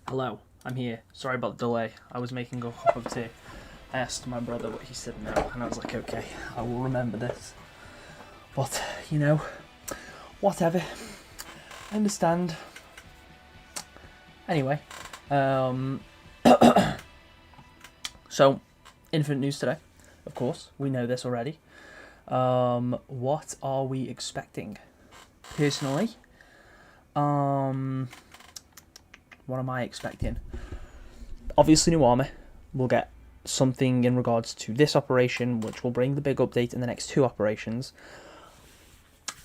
Hello, I'm here. Sorry about the delay. I was making a cup of tea. I asked my brother what he said no, and I was like, okay, I will remember this. But, you know, whatever. I understand. Anyway, so, Infinite News today, of course. We know this already. What are we expecting? Personally, what am I expecting? Obviously, new armor. We'll get something in regards to this operation, which will bring the big update in the next two operations.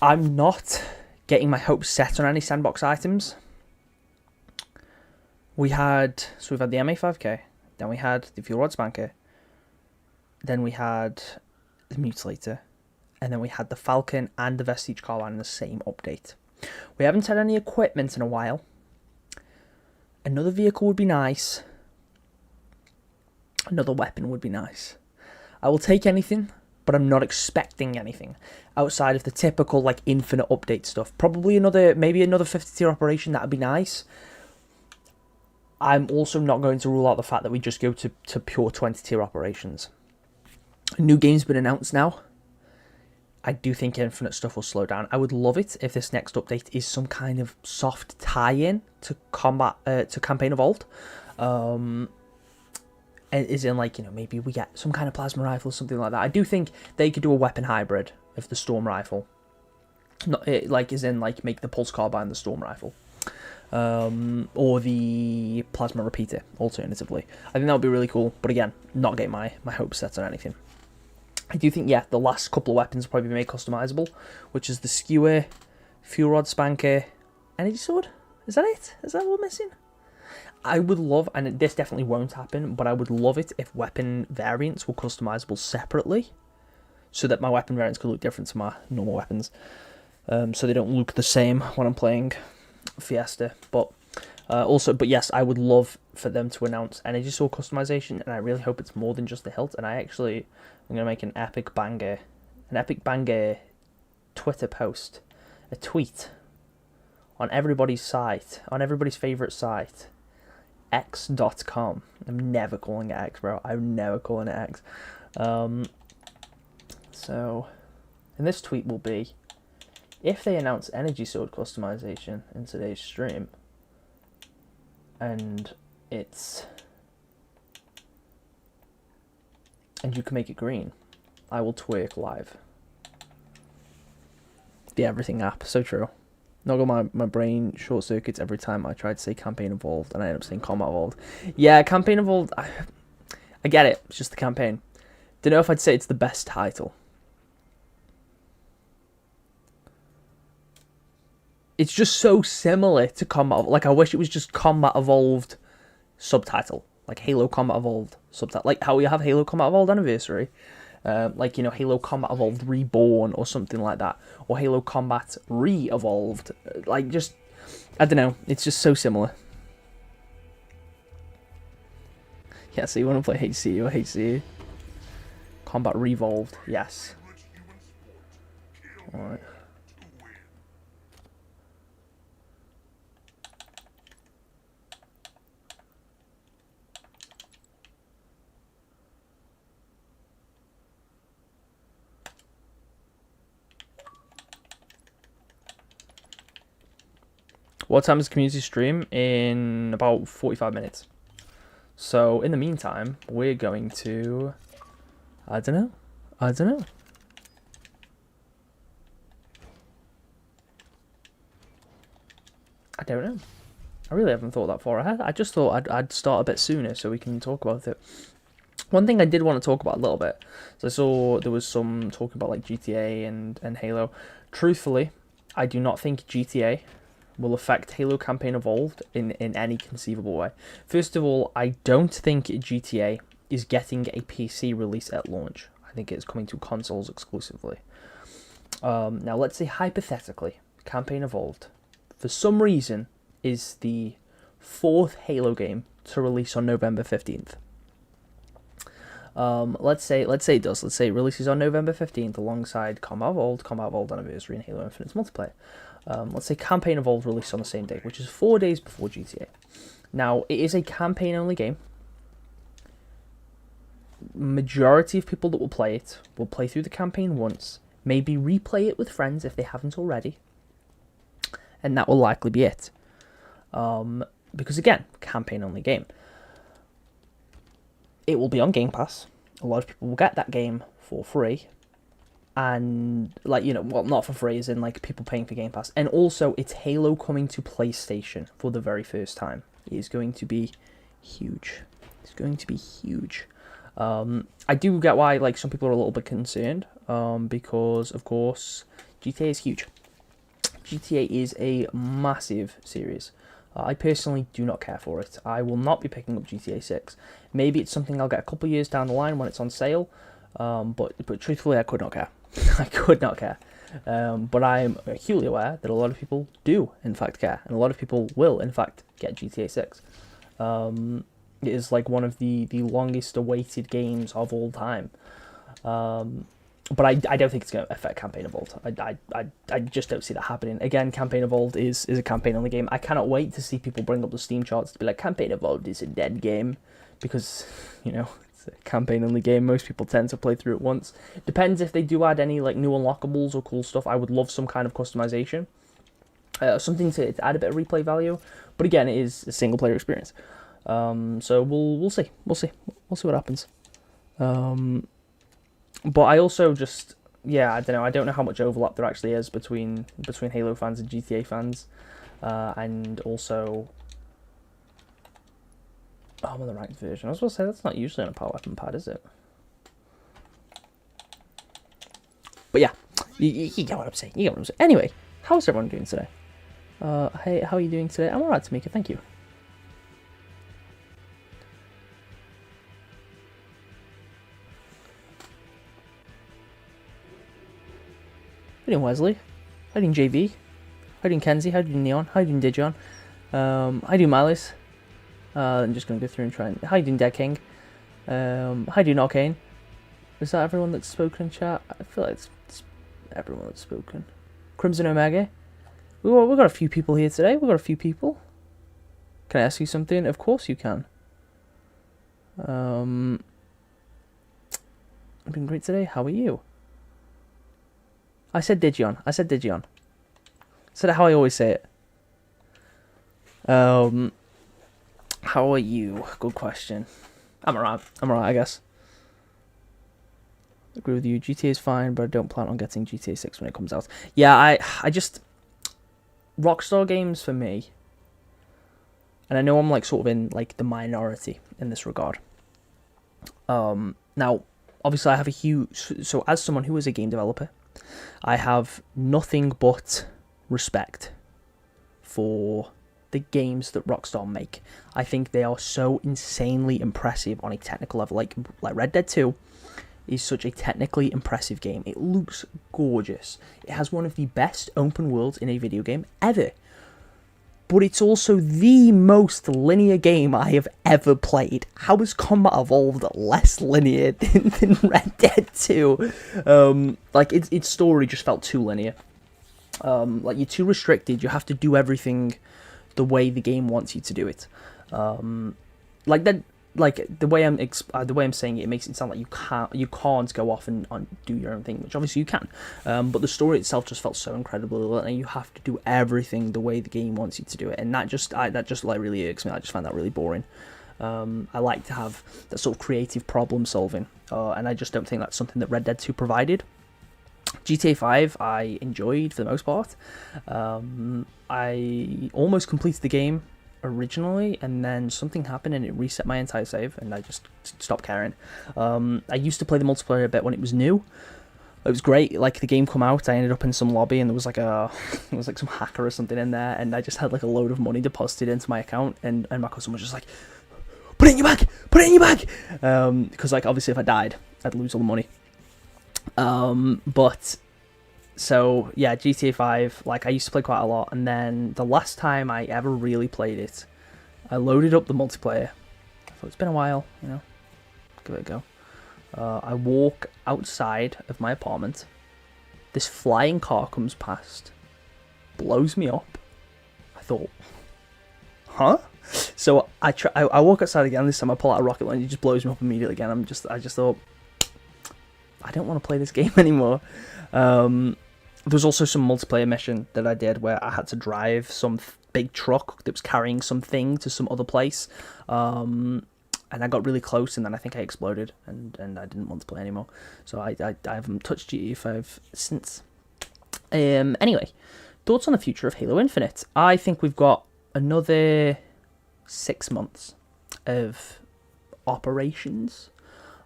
I'm not getting my hopes set on any sandbox items. We've had the MA5K, then we had the Fuel Rod Spanker, then we had the Mutilator, and then we had the Falcon and the Vestige Carbine in the same update. We haven't had any equipment in a while. Another vehicle would be nice. Another weapon would be nice. I will take anything, but I'm not expecting anything outside of the typical like infinite update stuff. Probably maybe another 50 tier operation, that would be nice. I'm also not going to rule out the fact that we just go to pure 20 tier operations. A new game's been announced now. I do think infinite stuff will slow down. I would love it if this next update is some kind of soft tie-in to Campaign Evolved. Is in like, you know, maybe we get some kind of plasma rifle or something like that. I do think they could do a weapon hybrid of the Storm Rifle. Not like as in like make the Pulse Carbine the Storm Rifle. Or the Plasma Repeater, alternatively. I think that would be really cool, but again, not getting my hopes set on anything. I do think, yeah, the last couple of weapons will probably be made customizable, which is the Skewer, Fuel Rod Spanker, Energy Sword? Is that it? Is that what we're missing? I would love, and this definitely won't happen, but I would love it if weapon variants were customizable separately, so that my weapon variants could look different to my normal weapons, so they don't look the same when I'm playing Fiesta. But yes, I would love for them to announce Energy Sword customization, and I really hope it's more than just the hilt. And I'm going to make an epic banger Twitter post, a tweet on everybody's site, on everybody's favorite site, x.com. I'm never calling it X, bro. I'm never calling it X. So, and this tweet will be, if they announce Energy Sword customization in today's stream, and you can make it green, I will twerk live. The everything app, so true. Not got my brain short circuits every time I try to say Campaign Evolved, and I end up saying Combat Evolved. Yeah, Campaign Evolved, I get it, it's just the campaign. Don't know if I'd say it's the best title. It's just so similar to Combat. Like, I wish it was just Combat Evolved subtitle. Like Halo Combat Evolved subtitle. Like how we have Halo Combat Evolved Anniversary. Like, you know, Halo Combat Evolved Reborn or something like that. Or Halo Combat Re-Evolved. Like, just, I don't know. It's just so similar. Yeah, so you want to play HC or HCE? Combat Revolved, yes. Alright. What time is community stream? In about 45 minutes. So, in the meantime, we're going to... I don't know. I don't know. I really haven't thought that far ahead. I just thought I'd start a bit sooner so we can talk about it. One thing I did want to talk about a little bit. So I saw there was some talking about like GTA and Halo. Truthfully, I do not think GTA will affect Halo Campaign Evolved in any conceivable way. First of all, I don't think GTA is getting a PC release at launch. I think it's coming to consoles exclusively. Now, let's say hypothetically, Campaign Evolved, for some reason, is the fourth Halo game to release on November 15th. Let's say it does. Let's say it releases on November 15th alongside Combat Evolved Anniversary, and Halo Infinite's multiplayer. Let's say Campaign Evolved released on the same day, which is 4 days before GTA. Now, it is a campaign-only game. Majority of people that will play it will play through the campaign once, maybe replay it with friends if they haven't already, and that will likely be it. Because again, campaign-only game. It will be on Game Pass. A lot of people will get that game for free. And, like, you know, well, not for free, as in, like, people paying for Game Pass. And also, it's Halo coming to PlayStation for the very first time. It is going to be huge. It's going to be huge. I do get why, like, some people are a little bit concerned. Because, of course, GTA is huge. GTA is a massive series. I personally do not care for it. I will not be picking up GTA 6. Maybe it's something I'll get a couple of years down the line when it's on sale. But truthfully, I could not care. I could not care. But I'm acutely aware that a lot of people do, in fact, care. And a lot of people will, in fact, get GTA 6. It is like one of the longest awaited games of all time. But I don't think it's going to affect Campaign Evolved. I just don't see that happening. Again, Campaign Evolved is a campaign-only game. I cannot wait to see people bring up the Steam charts to be like, Campaign Evolved is a dead game. Because, you know, it's a campaign-only game. Most people tend to play through it once. Depends if they do add any like new unlockables or cool stuff. I would love some kind of customization. Something to add a bit of replay value. But again, it is a single-player experience. So we'll see. We'll see what happens. But I also just, yeah, I don't know. I don't know how much overlap there actually is between Halo fans and GTA fans, and also, I'm on the ranked version. I was going to say that's not usually on a power weapon pad, is it? But yeah, you get what I'm saying. You get what I'm saying. Anyway, how's everyone doing today? Hey, how are you doing today? I'm alright, Tamika. Thank you. How you doing, Wesley? How you doing, JV? How you doing, Kenzie? How you doing, Neon? How you doing, Dijon? How you doing, Miles? I'm just going to go through and try and... How you doing, Dead King? How you doing, Arcane? Is that everyone that's spoken in chat? I feel like it's everyone that's spoken. Crimson Omega? We've got a few people here today. We've got a few people. Can I ask you something? Of course you can. I've been great today. How are you? I said Digion. I said how I always say it. How are you? Good question. I'm alright, I guess. Agree with you. GTA is fine, but I don't plan on getting GTA 6 when it comes out. Yeah, I just... Rockstar games for me, and I know I'm like sort of in like the minority in this regard. Now, obviously I have a huge... So as someone who is a game developer, I have nothing but respect for the games that Rockstar make. I think they are so insanely impressive on a technical level. Like Red Dead 2 is such a technically impressive game. It looks gorgeous. It has one of the best open worlds in a video game ever. But it's also the most linear game I have ever played. How has Combat Evolved less linear than Red Dead 2? Like, its story just felt too linear. Like, you're too restricted. You have to do everything the way the game wants you to do it. Like that. Like the way I'm saying it, it makes it sound like you can't go off and do your own thing, which obviously you can. But the story itself just felt so incredible, and you have to do everything the way the game wants you to do it, and that just like really irks me. I just find that really boring. I like to have that sort of creative problem solving, and I just don't think that's something that Red Dead 2 provided. GTA 5 I enjoyed for the most part. I almost completed the game originally, and then something happened and it reset my entire save, and I just stopped caring. I used to play the multiplayer a bit when it was new. It was great. Like, the game come out, I ended up in some lobby, and there was like some hacker or something in there, and I just had like a load of money deposited into my account, and my cousin was just like, put it in your bag, because like obviously if I died I'd lose all the money. But so yeah, GTA 5, like I used to play quite a lot, and then the last time I ever really played it, I loaded up the multiplayer. I thought, it's been a while, you know, give it a go. I walk outside of my apartment, this flying car comes past, blows me up. I thought, huh? So I walk outside again. This time I pull out a rocket launcher. It just blows me up immediately again. I just thought, I don't want to play this game anymore. There's also some multiplayer mission that I did where I had to drive some big truck that was carrying something to some other place. And I got really close, and then I think I exploded, and I didn't want to play anymore. So I haven't touched GTA 5 since. Anyway, thoughts on the future of Halo Infinite? I think we've got another 6 months of operations,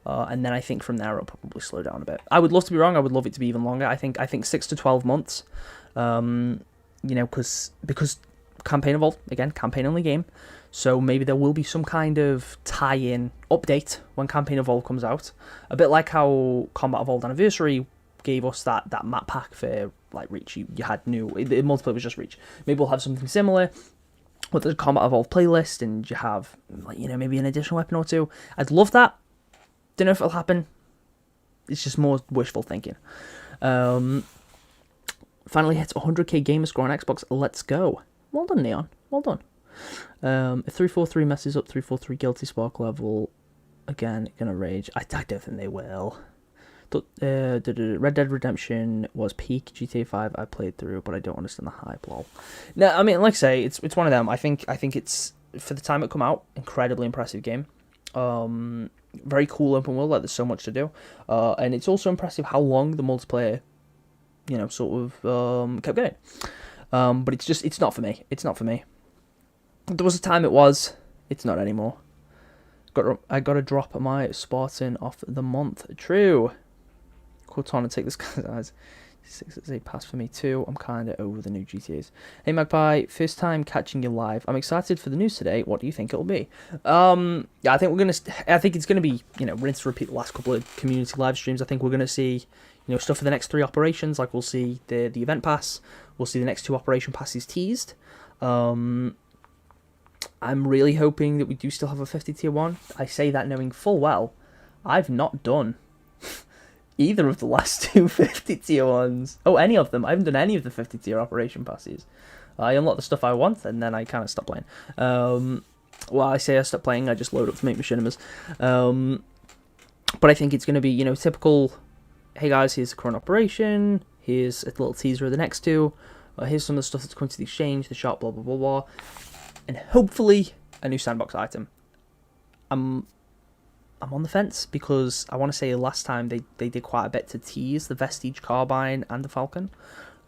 and then I think from there it'll probably slow down a bit. I would love to be wrong. I would love it to be even longer. I think 6 to 12 months. Because Campaign Evolved, again, campaign only game. So maybe there will be some kind of tie-in update when Campaign Evolved comes out. A bit like how Combat Evolved Anniversary gave us that map pack for like Reach. You had new, the multiplayer was just Reach. Maybe we'll have something similar with the Combat Evolved playlist, and you have maybe an additional weapon or two. I'd love that. Don't know if it'll happen. It's just more wishful thinking. Finally hit 100k gamer score on Xbox. Let's go. Well done, Neon. Well done. If 343 messes up 343 guilty spark level, again, gonna rage. I don't think they will. Red Dead Redemption was peak GTA 5 I played through, but I don't understand the hype, lol. No, I mean, like I say, it's one of them. I think it's, for the time it come out, incredibly impressive game. Very cool open world, like there's so much to do. And it's also impressive how long the multiplayer, sort of kept going. But it's not for me. It's not for me. There was a time it was. It's not anymore. I got to drop my Spartan off the month. True. Cortana, take this guy's eyes. 6 is a pass for me too. I'm kind of over the new GTAs. Hey Magpie, first time catching you live. I'm excited for the news today. What do you think it'll be? Yeah, I think it's gonna be rinse and repeat the last couple of community live streams. I think we're gonna see stuff for the next 3 operations. Like we'll see the event pass. We'll see the next 2 operation passes teased. I'm really hoping that we do still have a 50 tier 1. I say that knowing full well I've not done either of the last 2 50 tier 1s. Oh, any of them. I haven't done any of the 50 tier operation passes. I unlock the stuff I want, and then I kind of stop playing. Well, I say I stop playing, I just load up to make machinimas. But I think it's going to be, typical, hey guys, here's the current operation, here's a little teaser of the next 2, here's some of the stuff that's going to the exchange, the shop, blah, blah, blah, blah. And hopefully a new sandbox item. I'm on the fence because I want to say last time they did quite a bit to tease the Vestige Carbine and the Falcon.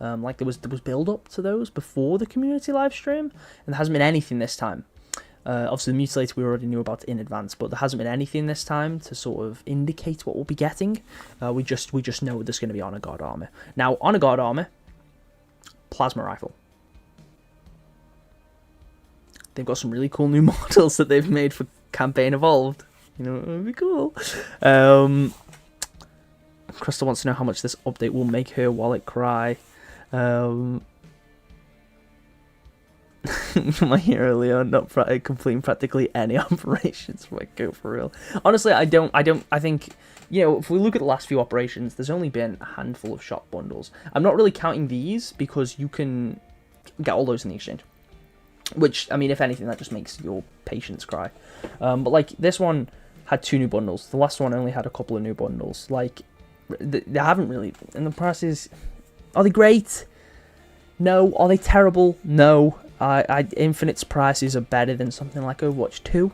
Like there was build up to those before the community live stream, and there hasn't been anything this time. Obviously the Mutilator we already knew about in advance, but there hasn't been anything this time to sort of indicate what we'll be getting. We just know there's going to be Honor Guard armor. Now Honor Guard armor, plasma rifle. They've got some really cool new models that they've made for Campaign Evolved. It would be cool. Crystal wants to know how much this update will make her wallet cry. My hero Leon not completing practically any operations. Go for real. Honestly, I think, if we look at the last few operations, there's only been a handful of shop bundles. I'm not really counting these because you can get all those in the exchange. Which, I mean, if anything, that just makes your patience cry. But, like, this one had 2 new bundles. The last one only had a couple of new bundles. Like, they haven't really... And the prices... Are they great? No. Are they terrible? No. Infinite's prices are better than something like Overwatch 2.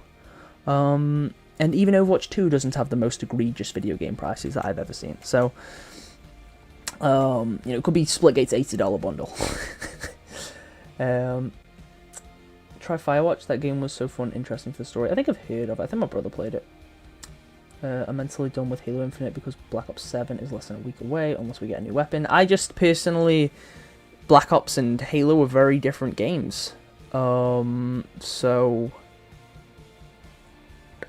And even Overwatch 2 doesn't have the most egregious video game prices that I've ever seen. So, it could be Splitgate's $80 bundle. Try Firewatch. That game was so fun, interesting for the story. I think I've heard of it. I think my brother played it. I'm mentally done with Halo Infinite because Black Ops 7 is less than a week away unless we get a new weapon. I just personally... Black Ops and Halo are very different games. So...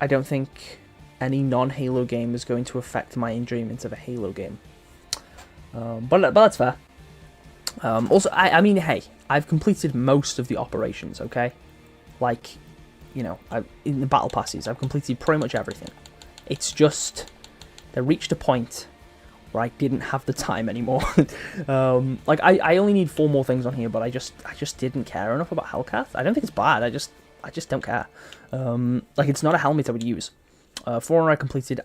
I don't think any non-Halo game is going to affect my enjoyment of a Halo game. But that's fair. Also, I mean, hey, I've completed most of the operations, okay? Like, in the battle passes, I've completed pretty much everything. It's just, they reached a point where I didn't have the time anymore. Like, I only need 4 more things on here, but I just didn't care enough about Hellcat. I don't think it's bad, I I just don't care. Like, it's not a helmet I would use. For Honor I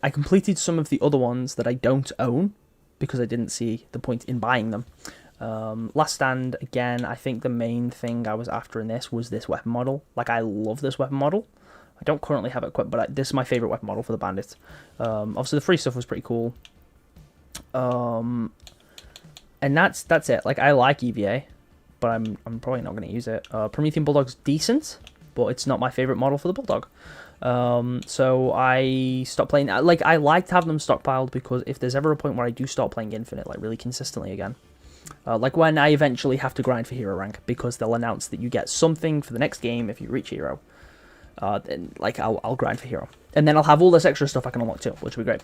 completed some of the other ones that I don't own because I didn't see the point in buying them. Last Stand, again, I think the main thing I was after in this was this weapon model. Like, I love this weapon model. I don't currently have it equipped, but this is my favourite weapon model for the Bandit. Obviously, the free stuff was pretty cool. And that's it. Like, I like EVA, but I'm probably not going to use it. Promethean Bulldog's decent, but it's not my favourite model for the Bulldog. So I stopped playing. Like, I like to have them stockpiled because if there's ever a point where I do start playing Infinite, like, really consistently again, like when I eventually have to grind for hero rank, because they'll announce that you get something for the next game if you reach hero, then, like, I'll grind for hero. And then I'll have all this extra stuff I can unlock too, which will be great.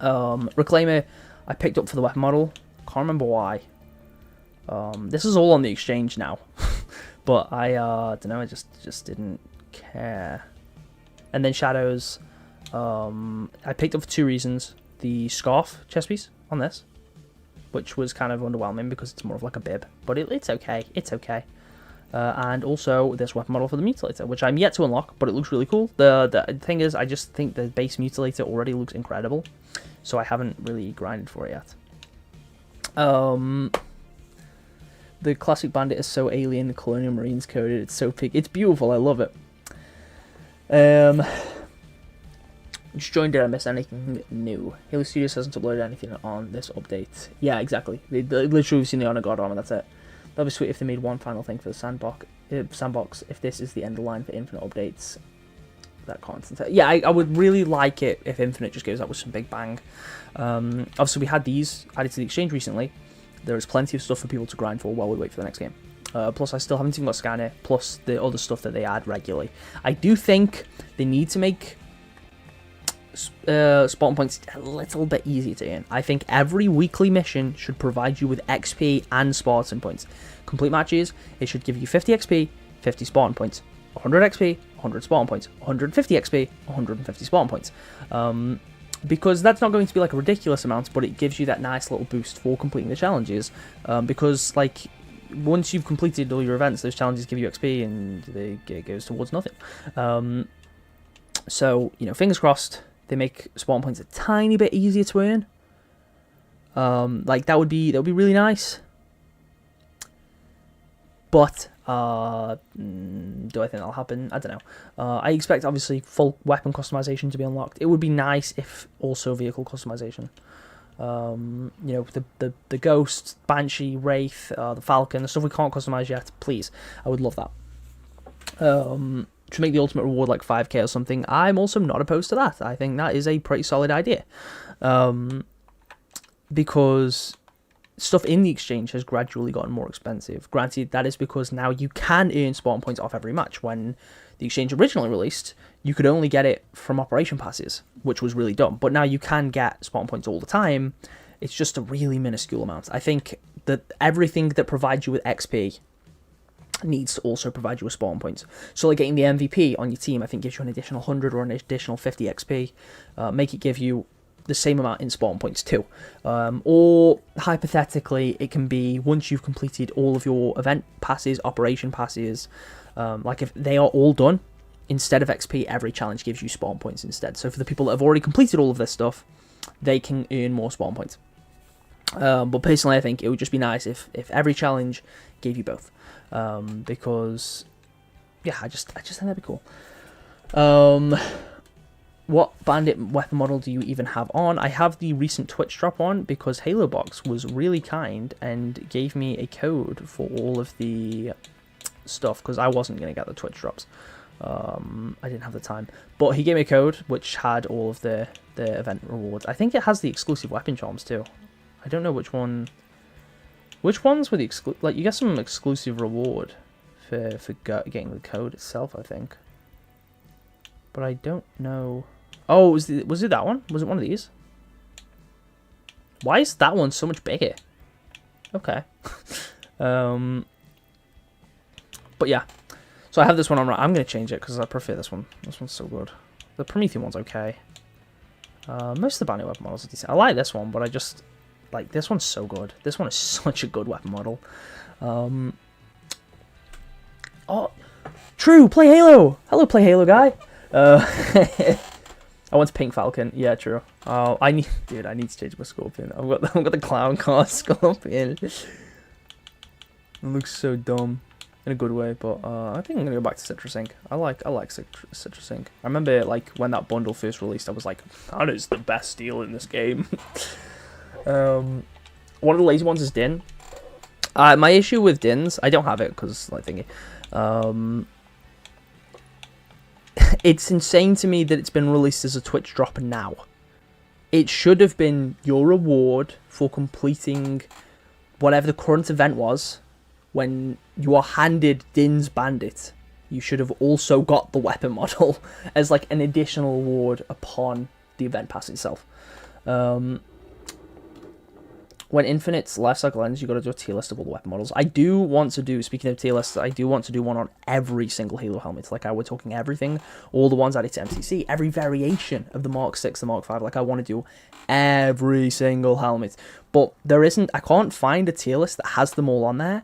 Reclaimer, I picked up for the weapon model. Can't remember why. This is all on the exchange now. But I don't know, I just didn't care. And then Shadows, I picked up for 2 reasons. The Scarf chest piece on this, which was kind of underwhelming because it's more of like a bib. But it's okay, it's okay. And also this weapon model for the Mutilator, which I'm yet to unlock, but it looks really cool. The thing is, I just think the base Mutilator already looks incredible, so I haven't really grinded for it yet. The classic Bandit is so alien, the Colonial Marines coded, it's so big, it's beautiful, I love it. Just joined, did I miss anything new? Halo Studios hasn't uploaded anything on this update. Yeah, exactly. They literally have seen the Honor God armor, that's it. That'd be sweet if they made one final thing for the sandbox. If this is the end of the line for Infinite updates, that constant. Yeah, I would really like it if Infinite just goes out with some big bang. Obviously, we had these added to the exchange recently. There is plenty of stuff for people to grind for while we wait for the next game. Plus, I still haven't even got Scanner, plus the other stuff that they add regularly. I do think they need to make spawn points a little bit easier to earn. I think every weekly mission should provide you with XP and Spartan points. Complete matches, it should give you 50 XP, 50 Spartan points, 100 XP, 100 Spartan points, 150 XP, 150 Spartan points. Because that's not going to be like a ridiculous amount, but it gives you that nice little boost for completing the challenges. Because, like, once you've completed all your events, those challenges give you XP and it goes towards nothing. So, you know, fingers crossed, they make spawn points a tiny bit easier to earn. Like, that would be really nice. But do I think that'll happen? I don't know. I expect, obviously, full weapon customization to be unlocked. It would be nice if also vehicle customization. You know, the Ghost, Banshee, Wraith, the Falcon, the stuff we can't customize yet, please. I would love that. To make the ultimate reward like 5k or something, I'm also not opposed to that. I think that is a pretty solid idea. Because stuff in the exchange has gradually gotten more expensive. Granted, that is because now you can earn spawn points off every match. When the exchange originally released, you could only get it from operation passes, which was really dumb. But now you can get spawn points all the time. It's just a really minuscule amount. I think that everything that provides you with XP needs to also provide you with spawn points. So, like, getting the MVP on your team, I think gives you an additional 100 or an additional 50 XP. Make it give you the same amount in spawn points too. Or hypothetically, it can be once you've completed all of your event passes, operation passes, like if they are all done, instead of XP, every challenge gives you spawn points instead. So for the people that have already completed all of this stuff, they can earn more spawn points. But personally, I think it would just be nice if every challenge gave you both. Because, yeah, I just think that'd be cool. What Bandit weapon model do you even have on? I have the recent Twitch drop on because Halo Box was really kind and gave me a code for all of the stuff because I wasn't going to get the Twitch drops. I didn't have the time. But he gave me a code which had all of the event rewards. I think it has the exclusive weapon charms too. I don't know which one. Which ones were the like you get some exclusive reward for getting the code itself, I think. But I don't know. Oh, was it that one? Was it one of these? Why is that one so much bigger? Okay. But yeah. So I have this one on right. I'm going to change it because I prefer this one. This one's so good. The Promethean one's okay. Most of the Bandit weapon models are decent. I like this one, but I just... Like, this one's so good. This one is such a good weapon model. Oh, True, play Halo. Hello, play Halo guy. I want Pink Falcon. Yeah, true. Oh, I need to change my Scorpion. I've got the clown car Scorpion. It looks so dumb, in a good way. But I think I'm gonna go back to Citrus Ink. I like Citrus Ink. I remember like when that bundle first released, I was like, that is the best deal in this game. One of the lazy ones is Din. My issue with Din's, I don't have it because like thingy. It's insane to me that it's been released as a Twitch dropper now. It should have been your reward for completing whatever the current event was. When you are handed Din's Bandit, you should have also got the weapon model as like an additional reward upon the event pass itself. When Infinite's lifecycle ends, you got to do a tier list of all the weapon models. I do want to do, speaking of tier lists, I do want to do one on every single Halo helmet. Like, we're talking everything, all the ones added to MCC, every variation of the Mark 6, the Mark 5. Like, I want to do every single helmet. But there isn't, I can't find a tier list that has them all on there.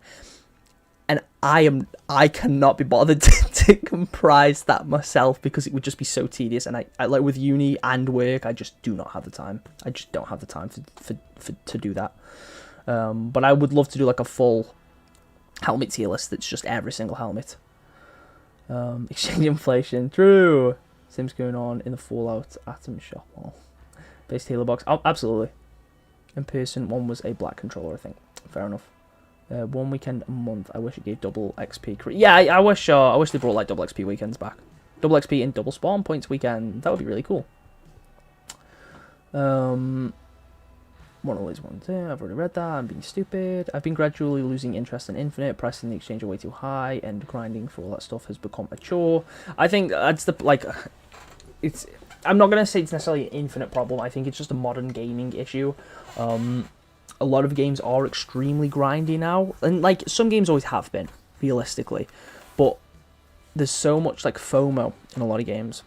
And I cannot be bothered to comprise that myself because it would just be so tedious. And I like with uni and work, I just do not have the time. I just don't have the time to do that. But I would love to do like a full helmet tier list that's just every single helmet. Exchange inflation, true. Same going on in the Fallout Atom Shop. Oh. Base Halo box, oh, absolutely. In person, one was a black controller, I think. Fair enough. 1 weekend a month. I wish it gave double XP. Yeah, I wish they brought like double XP weekends back. Double XP and double spawn points weekend. That would be really cool. One of these ones. Yeah, I've already read that. I'm being stupid. I've been gradually losing interest in Infinite. Pressing the exchange way too high and grinding for all that stuff has become a chore. I think that's the like. It's. I'm not gonna say it's necessarily an Infinite problem. I think it's just a modern gaming issue. A lot of games are extremely grindy now, and like some games always have been, realistically, but there's so much like FOMO in a lot of games,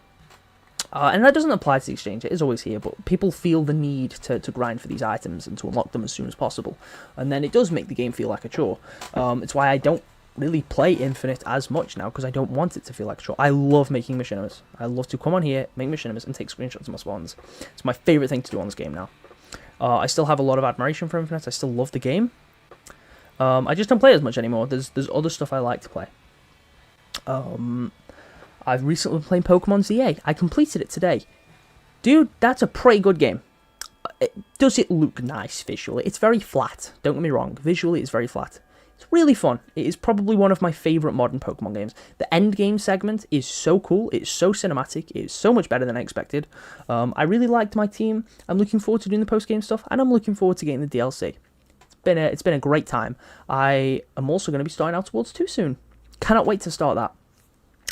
and that doesn't apply to the exchange. It is always here, but people feel the need to grind for these items and to unlock them as soon as possible, and then it does make the game feel like a chore. It's why I don't really play Infinite as much now, because I don't want it to feel like a chore. I love making machinimas. I love to come on here, make machinimas, and take screenshots of my spawns. It's my favourite thing to do on this game now. I still have a lot of admiration for Infinite. I still love the game. I just don't play as much anymore. There's other stuff I like to play. I've recently been playing Pokemon ZA. I completed it today. Dude, that's a pretty good game. Does it look nice visually? It's very flat. Don't get me wrong. Visually, it's very flat. It's really fun. It is probably one of my favourite modern Pokemon games. The end game segment is so cool. It's so cinematic. It's so much better than I expected. I really liked my team. I'm looking forward to doing the post-game stuff, and I'm looking forward to getting the DLC. It's been a great time. I am also going to be starting out towards 2 soon. Cannot wait to start that.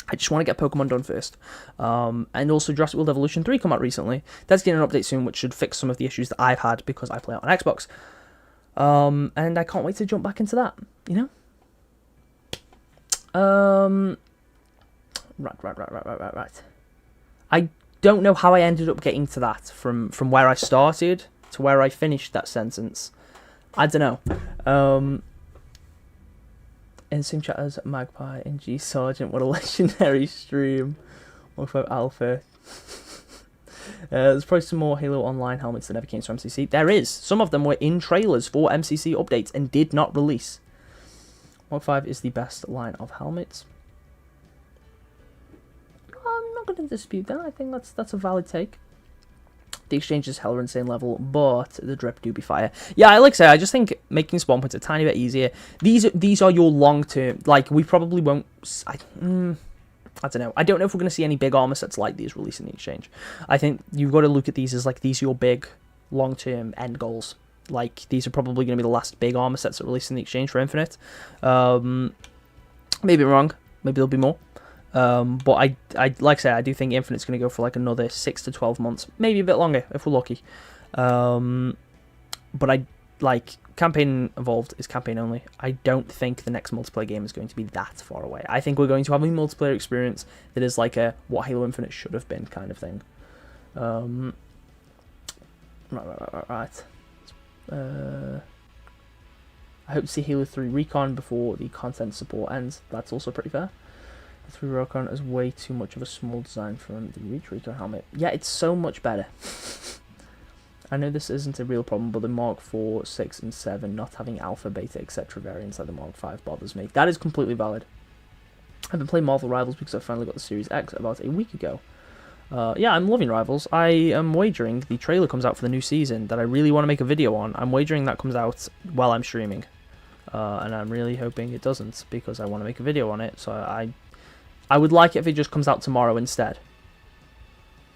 I just want to get Pokemon done first. And also Jurassic World Evolution 3 come out recently. That's getting an update soon, which should fix some of the issues that I've had because I play it on Xbox. And I can't wait to jump back into that, you know? Right. I don't know how I ended up getting to that from where I started to where I finished that sentence. I don't know. In the same chat as Magpie and G Sergeant, what a legendary stream. 1.5 Alpha. There's probably some more Halo Online helmets that never came to MCC. There is. Some of them were in trailers for MCC updates and did not release. 1.5 is the best line of helmets. I'm not going to dispute that. I think that's a valid take. The exchange is hella insane level, but the drip do be fire. Yeah, like I say, I just think making spawn points a tiny bit easier. These are your long term. Like, we probably won't. I don't know. I don't know if we're going to see any big armor sets like these released in the exchange. I think you've got to look at these as like these are your big long term end goals. Like, these are probably going to be the last big armor sets that released in the exchange for Infinite. Maybe I'm wrong. Maybe there'll be more. But I like I say, I do think Infinite's going to go for like another 6 to 12 months, maybe a bit longer if we're lucky. But I like campaign evolved is campaign only. I don't think the next multiplayer game is going to be that far away. I think we're going to have a multiplayer experience that is like a what Halo Infinite should have been kind of thing. Right. I hope to see Halo 3 Recon before the content support ends. That's also pretty fair. The 3 row count is way too much of a small design from the Reach Rico helmet. Yeah, it's so much better. I know this isn't a real problem, but the Mark 4, 6, and 7 not having alpha, beta, etc. variants like the Mark 5 bothers me. That is completely valid. I've been playing Marvel Rivals because I finally got the Series X about a week ago. Yeah, I'm loving Rivals. I am wagering the trailer comes out for the new season that I really want to make a video on. I'm wagering that comes out while I'm streaming. And I'm really hoping it doesn't because I want to make a video on it. So I would like it if it just comes out tomorrow instead.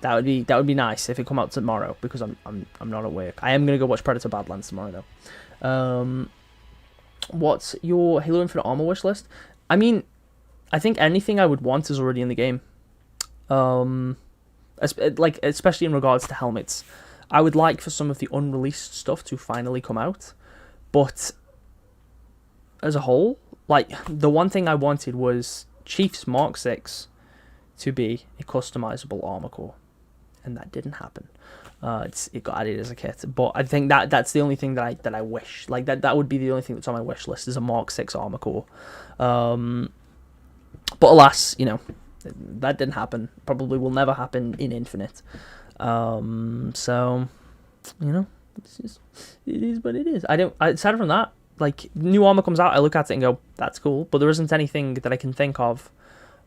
That would be nice if it come out tomorrow because I'm not at work. I am gonna go watch Predator Badlands tomorrow though. What's your Halo Infinite armor wish list? I mean, I think anything I would want is already in the game. Like especially in regards to helmets, I would like for some of the unreleased stuff to finally come out, but as a whole, like the one thing I wanted was Chief's Mark 6 to be a customizable armor core. And that didn't happen. It got added as a kit, but I think that's the only thing that I wish. Like that would be the only thing that's on my wish list is a Mark 6 armor core. But alas, you know, that didn't happen. Probably will never happen in Infinite. So you know, it is what it is. Aside from that, like new armor comes out, I look at it and go, that's cool. But there isn't anything that I can think of.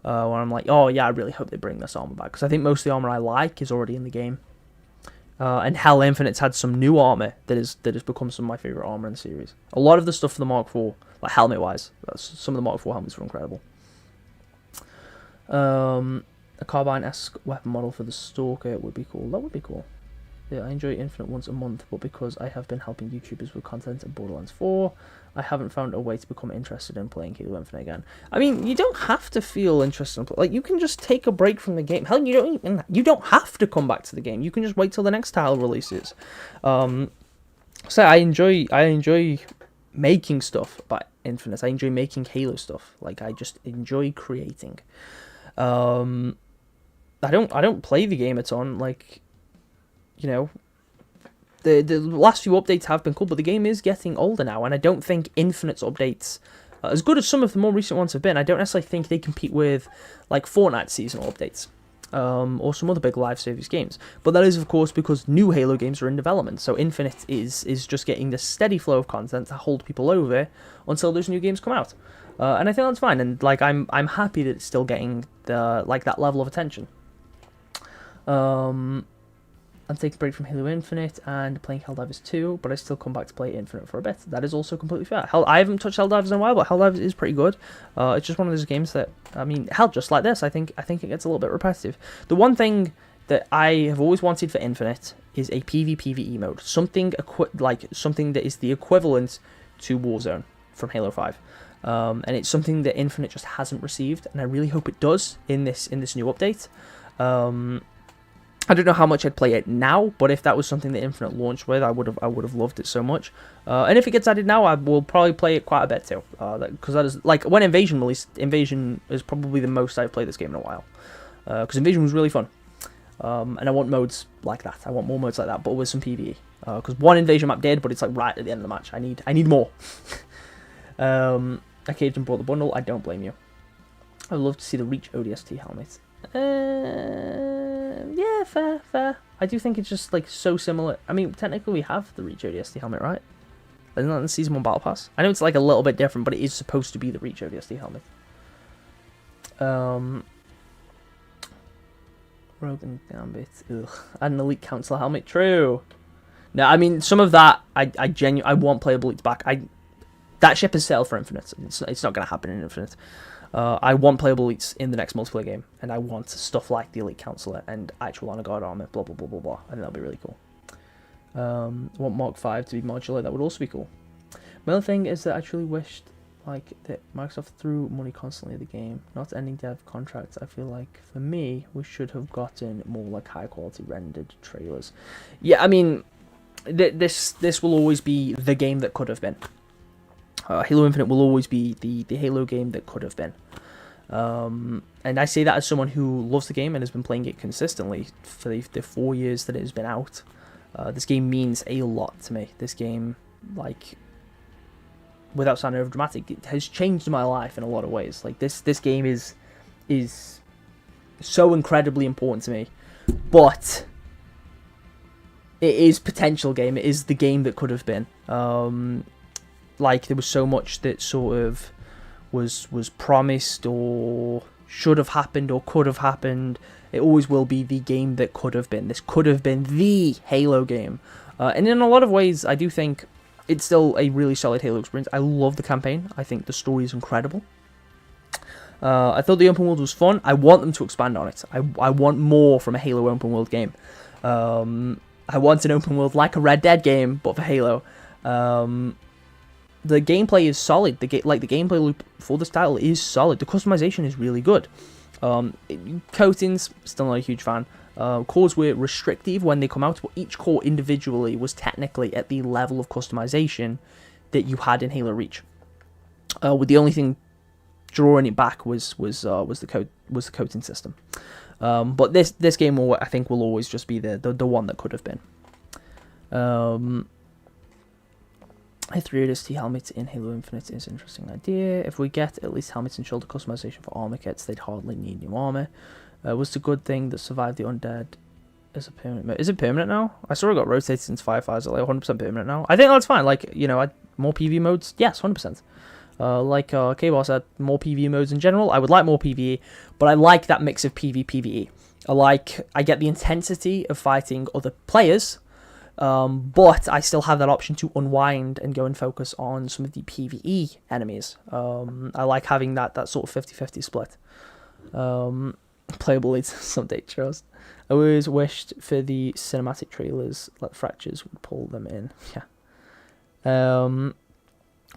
Where I'm like, oh yeah, I really hope they bring this armor back. Because I think most of the armor I like is already in the game. And Hell Infinite's had some new armor that has become some of my favourite armor in the series. A lot of the stuff for the Mark IV, like helmet-wise, some of the Mark IV helmets were incredible. A Carbine-esque weapon model for the Stalker would be cool. That would be cool. Yeah, I enjoy Infinite once a month, but because I have been helping YouTubers with content in Borderlands 4, I haven't found a way to become interested in playing Halo Infinite again. I mean, you don't have to feel interested in like you can just take a break from the game. Hell, you don't have to come back to the game. You can just wait till the next title releases. So I enjoy making stuff about Infinite. I enjoy making Halo stuff. Like I just enjoy creating. I don't play the game a ton. Like, you know, the last few updates have been cool, but the game is getting older now, and I don't think Infinite's updates, as good as some of the more recent ones have been, I don't necessarily think they compete with, like, Fortnite seasonal updates, or some other big live service games. But that is, of course, because new Halo games are in development, so Infinite is just getting this steady flow of content to hold people over until those new games come out. And I think that's fine, and, like, I'm happy that it's still getting, that level of attention. I'm taking a break from Halo Infinite and playing Helldivers 2, but I still come back to play Infinite for a bit. That is also completely fair. I haven't touched Helldivers in a while, but Helldivers is pretty good. It's just one of those games that, I mean, hell, just like this, I think it gets a little bit repetitive. The one thing that I have always wanted for Infinite is a PvPvE mode, something that is the equivalent to Warzone from Halo 5. And it's something that Infinite just hasn't received, and I really hope it does in this new update. I don't know how much I'd play it now, but if that was something that Infinite launched with, I would have loved it so much. And if it gets added now, I will probably play it quite a bit too, because that is like when Invasion released. Invasion is probably the most I've played this game in a while, because Invasion was really fun. And I want modes like that. I want more modes like that, but with some PvE. Because one Invasion map did, but it's like right at the end of the match. I need more. I caved and bought the bundle. I don't blame you. I would love to see the Reach ODST helmet. Yeah, fair. I do think it's just like so similar. I mean, technically we have the Reach ODST helmet, right? Isn't that in the Season 1 Battle Pass? I know it's like a little bit different, but it is supposed to be the Reach ODST helmet. Rogue and Gambit. Ugh. Add an Elite Counselor helmet. True. No, I mean, some of that, I want playable elites back. That ship is sailed for Infinite. It's not going to happen in Infinite. I want playable elites in the next multiplayer game, and I want stuff like the Elite Counselor and actual Honor Guard armor, blah, blah, blah, blah, blah. I think that'll be really cool. I want Mark 5 to be modular. That would also be cool. My other thing is that I truly wished that Microsoft threw money constantly at the game, not ending dev contracts. I feel like, for me, we should have gotten more like high-quality rendered trailers. Yeah, I mean, this will always be the game that could have been. Halo Infinite will always be the Halo game that could have been. And I say that as someone who loves the game and has been playing it consistently for the 4 years that it has been out. This game means a lot to me. This game, like, without sounding over dramatic, it has changed my life in a lot of ways. Like, this game is is so incredibly important to me, but it is potential game. It is the game that could have been. Like, there was so much that sort of was promised or should have happened or could have happened. It always will be the game that could have been. This could have been the Halo game. And in a lot of ways, I do think it's still a really solid Halo experience. I love the campaign. I think the story is incredible. I thought the open world was fun. I want them to expand on it. I want more from a Halo open world game. I want an open world like a Red Dead game, but for Halo. The gameplay is solid. The gameplay loop for this title is solid. The customization is really good. Coatings, still not a huge fan. Cores were restrictive when they come out, but each core individually was technically at the level of customization that you had in Halo Reach. With the only thing drawing it back was the coating system. But this game I think will always just be the one that could have been. A 3 ODST helmet in Halo Infinite is an interesting idea. If we get at least helmets and shoulder customization for armor kits, they'd hardly need new armor. Was the good thing that survived the undead as a permanent? Is it permanent now? I saw it got rotated since Fireflies. Like 100% permanent now. I think that's fine. Like, you know, more PvE modes. Yes, 100%. Like K-Bar said, more PvE modes in general. I would like more PvE, but I like that mix of PvE. I get the intensity of fighting other players, but I still have that option to unwind and go and focus on some of the PvE enemies. I like having that sort of 50-50 split. Playable leads someday, trust. I always wished for the cinematic trailers like Fractures would pull them in. Yeah. I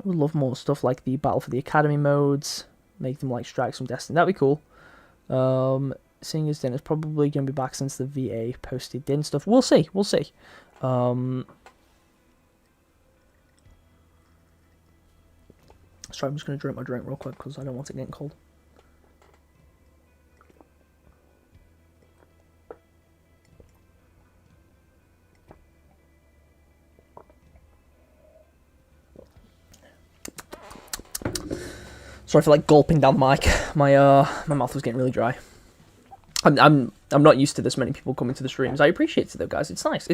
would love more stuff like the Battle for the Academy modes, make them like Strikes from Destiny. That'd be cool. Seeing as Din is probably going to be back since the VA posted Din stuff. We'll see. Sorry, I'm just going to drink my drink real quick because I don't want it getting cold. Sorry for like gulping down the mic. My mouth was getting really dry. I'm not used to this many people coming to the streams. I appreciate it though, guys. It's nice.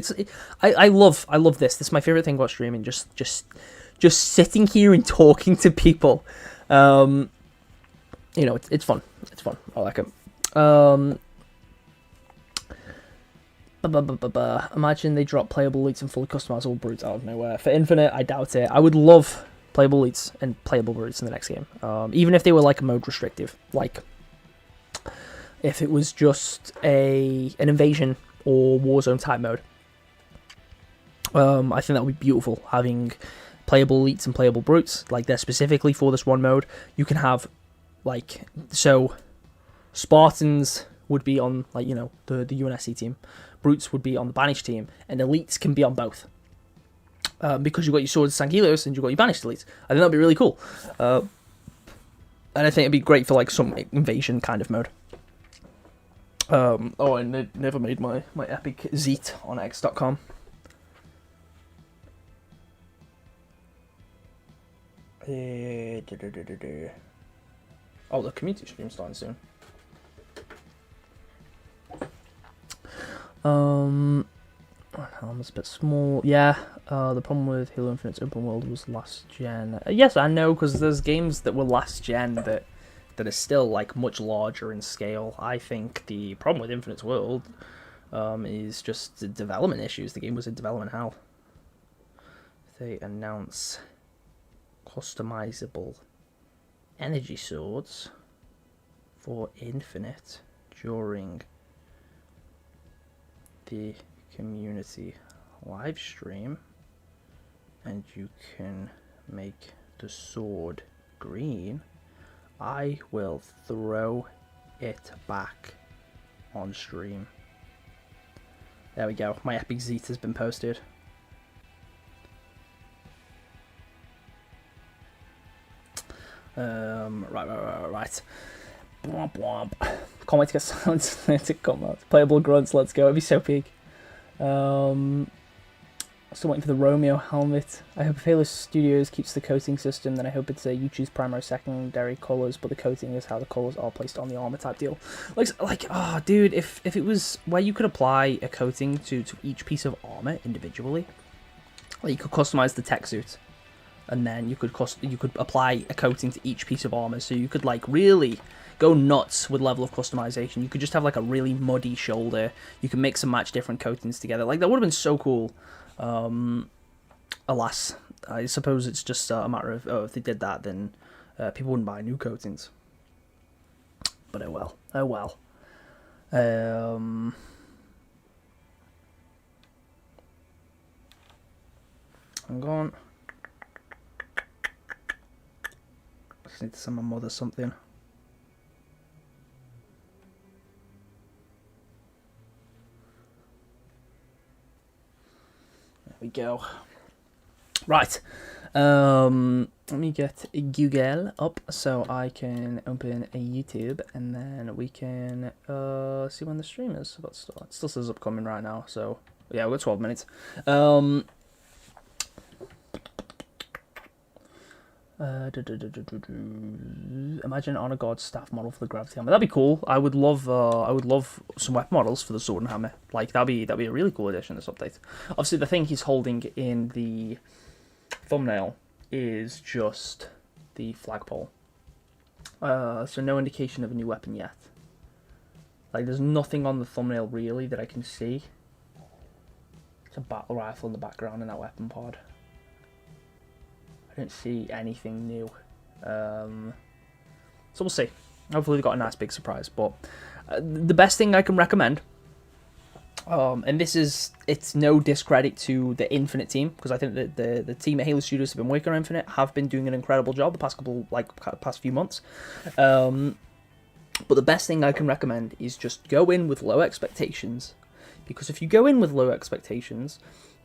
I love this. This is my favorite thing about streaming. Just sitting here and talking to people. You know, it's fun. It's fun. I like it. Imagine they drop playable elites and fully customizable brutes out of nowhere. For Infinite, I doubt it. I would love playable elites and playable brutes in the next game. Even if they were like mode restrictive. Like, if it was just an invasion or Warzone type mode. I think that would be beautiful, having playable elites and playable brutes. Like, they're specifically for this one mode. You can have, like, so Spartans would be on, like, you know, the UNSC team. Brutes would be on the Banished team. And elites can be on both. Because you've got your Swords of Sanguilios and you've got your Banished elites. I think that'd be really cool. And I think it'd be great for, like, some invasion kind of mode. I never made my epic Zeet on X.com. Oh, the community stream's starting soon. Helm's a bit small. Yeah, the problem with Halo Infinite's open world was last gen. Yes, I know, because there's games that were last gen that are still like much larger in scale. I think the problem with Infinite's world is just the development issues. The game was in development hell. They announce customizable energy swords for Infinite during the community live stream, and you can make the sword green, I will throw it back on stream. There we go. My epic Zeet has been posted. Right. Bwomp womp. Can't wait to get silence to come out. Playable grunts, let's go. It'd be so peak. Still waiting for the Romeo helmet. I hope if Halo Studios keeps the coating system, then I hope it's you choose primary, secondary colours, but the coating is how the colours are placed on the armour type deal. Oh, dude, if it was where you could apply a coating to each piece of armour individually, like you could customise the tech suit, and then you could apply a coating to each piece of armour, so you could like really go nuts with level of customization. You could just have like a really muddy shoulder. You can mix and match different coatings together. Like that would have been so cool. Alas, I suppose it's just a matter of, if they did that, then people wouldn't buy new coatings. But oh well. I'm gone. I just need to send my mother something. There we go. Right. Let me get Google up so I can open a YouTube, and then we can see when the stream is about to start. It still says upcoming right now, so yeah, we've got 12 minutes. Imagine Honor Guard staff model for the gravity hammer. That'd be cool. I would love some weapon models for the sword and hammer. Like that'd be a really cool addition to this update. Obviously, the thing he's holding in the thumbnail is just the flagpole. So no indication of a new weapon yet. Like there's nothing on the thumbnail really that I can see. It's a battle rifle in the background in that weapon pod. I don't see anything new. So we'll see. Hopefully they've got a nice big surprise. But the best thing I can recommend, and it's no discredit to the Infinite team, because I think that the team at Halo Studios have been working on Infinite, have been doing an incredible job the past few months. But the best thing I can recommend is just go in with low expectations, because if you go in with low expectations,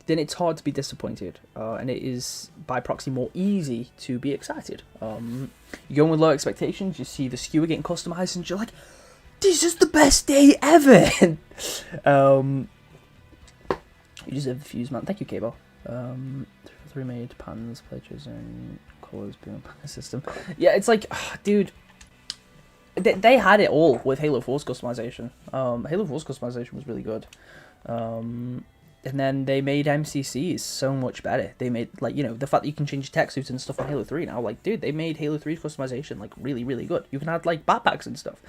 then it's hard to be disappointed, and it is by proxy more easy to be excited. You go in with low expectations, you see the skewer getting customized, and you're like, this is the best day ever! You deserve the fuse, man. Thank you, Cable. 3 made pans, pledges, and colours being a system. Yeah, it's like, dude, they had it all with Halo 4's customization. Halo 4's customization was really good. And then they made MCCs so much better. They made, like, you know, the fact that you can change tech suits and stuff on Halo 3 now, like, dude, they made Halo 3's customization, like, really, really good. You can add, like, backpacks and stuff.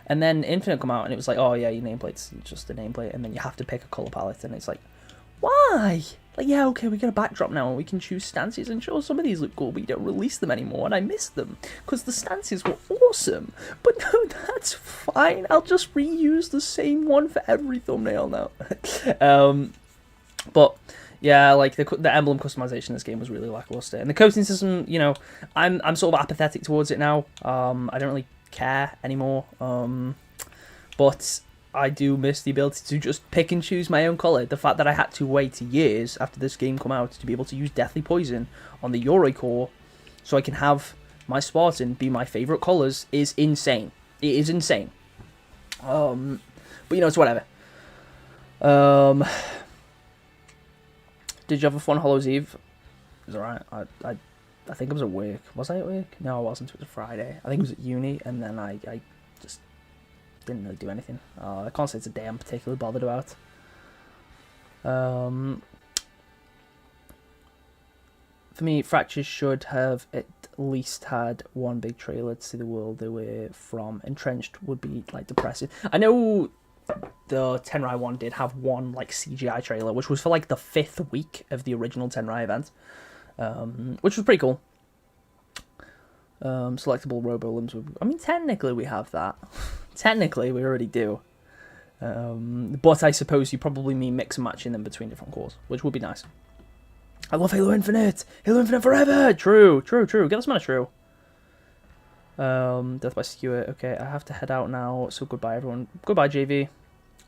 And then Infinite come out, and it was like, oh, yeah, your nameplate's just a nameplate, and then you have to pick a colour palette, and it's like, why? Like, yeah, okay, we get a backdrop now, and we can choose stances, and sure, some of these look cool, but you don't release them anymore, and I miss them, because the stances were awesome. But no, that's fine. I'll just reuse the same one for every thumbnail now. But yeah, like the emblem customization in this game was really lackluster, and the coating system, you know, I'm sort of apathetic towards it now. I don't really care anymore. But I do miss the ability to just pick and choose my own colour. The fact that I had to wait years after this game come out to be able to use Deathly Poison on the Yoroi core, so I can have my Spartan be my favourite colours, is insane. It is insane. But you know, it's whatever. Did you have a fun Hallows Eve? It was alright. I think I was at work. Was I at work? No, I wasn't. It was a Friday. I think it was at uni, and then I just didn't really do anything. I can't say it's a day I'm particularly bothered about. For me, Fractures should have at least had one big trailer to see the world they were from. Entrenched would be, like, depressing. I know the Tenrai one did have one, like, CGI trailer, which was for, like, the 5th week of the original Tenrai event, which was pretty cool. Selectable robo-limbs. I mean, technically we have that. Technically, we already do. But I suppose you probably mean mix and matching them between different cores, which would be nice. I love Halo Infinite! Halo Infinite forever! True. Get us man true. Death by Skewer. Okay, I have to head out now, so goodbye everyone. Goodbye JV.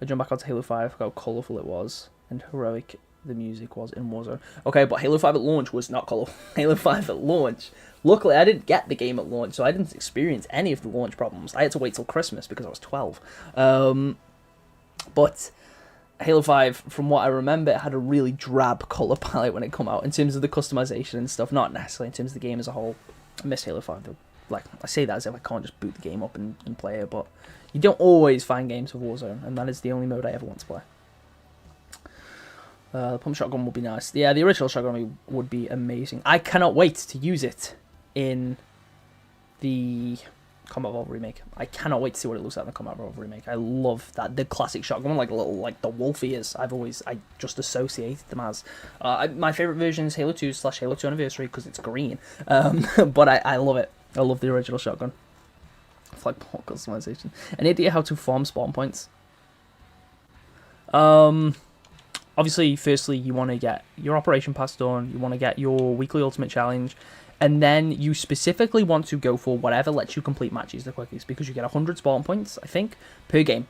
I jumped back onto Halo 5, how colourful it was, and heroic the music was in Warzone. Okay, but Halo 5 at launch was not colourful. Halo 5 at launch. Luckily, I didn't get the game at launch, so I didn't experience any of the launch problems. I had to wait till Christmas because I was 12. But Halo 5, from what I remember, it had a really drab colour palette when it came out in terms of the customization and stuff, not necessarily in terms of the game as a whole. I miss Halo 5 though. Like, I say that as if I can't just boot the game up and play it, but you don't always find games with Warzone, and that is the only mode I ever want to play. The pump shotgun would be nice. Yeah, the original shotgun would be amazing. I cannot wait to use it in the Combat Evolved remake. I cannot wait to see what it looks like in the Combat Evolved remake. I love that, the classic shotgun, like little, like the wolf ears. I just associated them as. My favorite version is Halo 2/Halo 2 Anniversary because it's green. But I love it. I love the original shotgun. Flagpole customization. Any idea how to farm spawn points? Obviously, firstly, you want to get your Operation Pass done. You want to get your weekly Ultimate Challenge. And then you specifically want to go for whatever lets you complete matches the quickest, because you get 100 spawn points, I think, per game.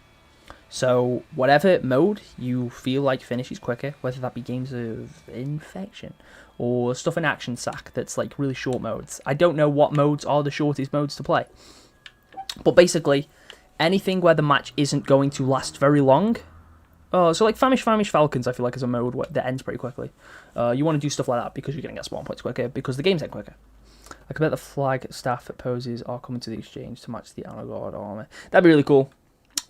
So whatever mode you feel like finishes quicker, whether that be games of infection or stuff in Action Sack that's like really short modes. I don't know what modes are the shortest modes to play. But basically, anything where the match isn't going to last very long. So like Famish Falcons, I feel like is a mode that ends pretty quickly. You want to do stuff like that because you're going to get spawn points quicker, because the games end quicker. I can bet the flag staff poses are coming to the exchange to match the Honor Guard armor. That'd be really cool.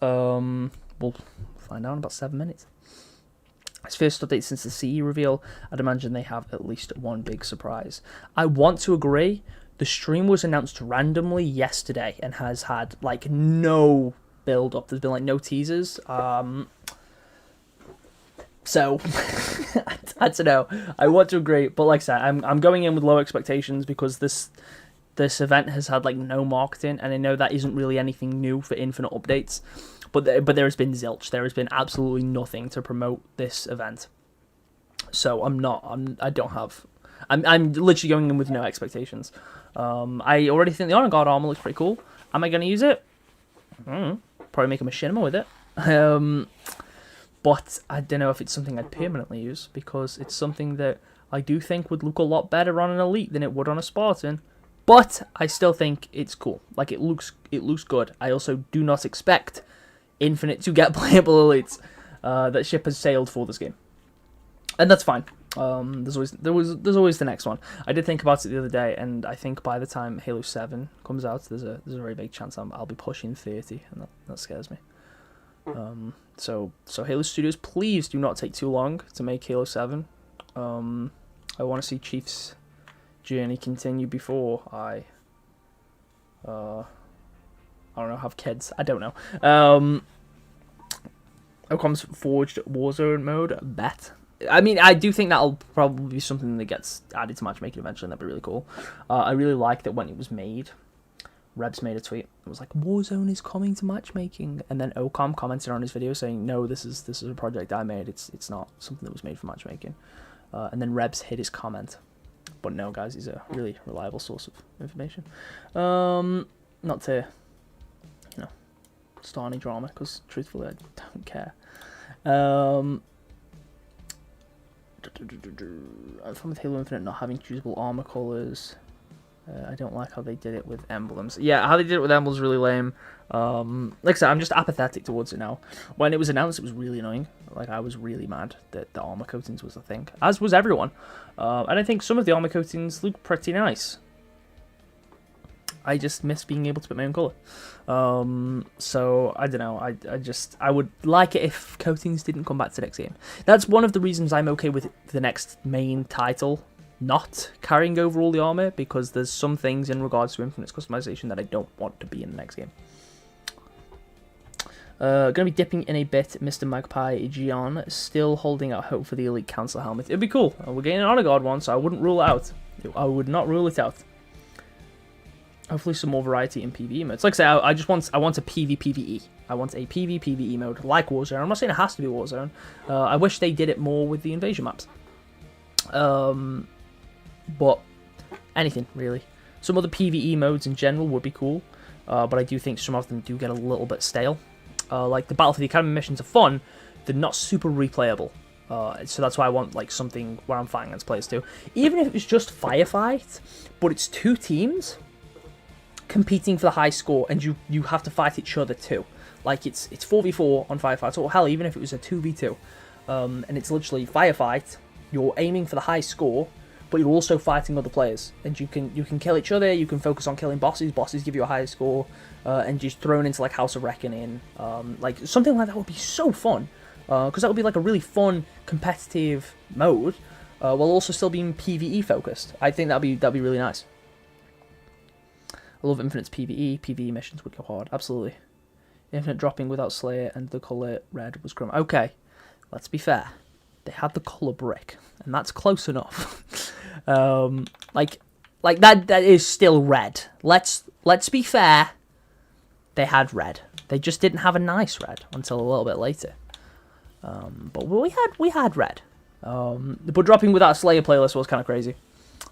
We'll find out in about 7 minutes. It's first update since the CE reveal. I'd imagine they have at least one big surprise. I want to agree. The stream was announced randomly yesterday and has had like no build up. There's been like no teasers. So, I don't know. I want to agree, but like I said, I'm going in with low expectations because this event has had like no marketing, and I know that isn't really anything new for Infinite updates, but there has been zilch. There has been absolutely nothing to promote this event. So I'm literally going in with no expectations. I already think the Honor Guard armor looks pretty cool. Am I going to use it? Probably make a machinima with it. But I don't know if it's something I'd permanently use, because it's something that I do think would look a lot better on an Elite than it would on a Spartan. But I still think it's cool. Like, it looks good. I also do not expect Infinite to get playable Elites. That ship has sailed for this game, and that's fine. There's always the next one. I did think about it the other day, and I think by the time Halo 7 comes out, there's a very big chance I'll be pushing 30, and that scares me. So Halo Studios, please do not take too long to make Halo 7. I want to see Chief's journey continue before I don't know, have kids. I don't know. Ocom's Forged Warzone mode, bet. I mean, I do think that'll probably be something that gets added to matchmaking eventually, and that'd be really cool. I really like that when it was made, Rebs made a tweet. It was like, Warzone is coming to matchmaking, and then Ocom commented on his video saying, no, this is a project I made. It's not something that was made for matchmaking. And then Rebs hid his comment. But no, guys, he's a really reliable source of information. Not to, start any drama, because truthfully, I don't care. I'm fine with Halo Infinite not having choosable armor colors. I don't like how they did it with emblems. Yeah, how they did it with emblems is really lame. Like I said, I'm just apathetic towards it now. When it was announced, it was really annoying. Like, I was really mad that the armor coatings was a thing, as was everyone. And I think some of the armor coatings look pretty nice. I just miss being able to put my own colour. So, I don't know. I would like it if coatings didn't come back to the next game. That's one of the reasons I'm okay with the next main title not carrying over all the armor, because there's some things in regards to Infinite's customization that I don't want to be in the next game. Gonna be dipping in a bit, Mr. Magpie Gian, still holding out hope for the Elite Council helmet. It'd be cool. We're getting an Honor Guard one, so I wouldn't rule it out. I would not rule it out. Hopefully some more variety in PvE modes. Like I say, I want a PvPvE. I want a PvPvE mode like Warzone. I'm not saying it has to be Warzone. I wish they did it more with the invasion maps. But anything, really. Some other PvE modes in general would be cool, but I do think some of them do get a little bit stale. Like the Battle for the Academy missions are fun, they're not super replayable. So that's why I want like something where I'm fighting against players too. Even if it's just firefight, but it's two teams competing for the high score, and you have to fight each other too. Like it's 4v4 on firefights, or hell, even if it was a 2v2, and it's literally firefight. You're aiming for the high score, but you're also fighting other players, and you can kill each other. You can focus on killing bosses. Bosses give you a higher score, and just thrown into like House of Reckoning. Like something like that would be so fun, because that would be like a really fun competitive mode, while also still being PvE focused. I think that'd be really nice. I love Infinite's PvE. PvE missions would go hard, absolutely. Infinite dropping without Slayer and the colour red was grim. Okay, let's be fair. They had the colour brick, and that's close enough. Like that is still red. Let's be fair. They had red. They just didn't have a nice red until a little bit later. But we had red. But dropping without a Slayer playlist was kind of crazy.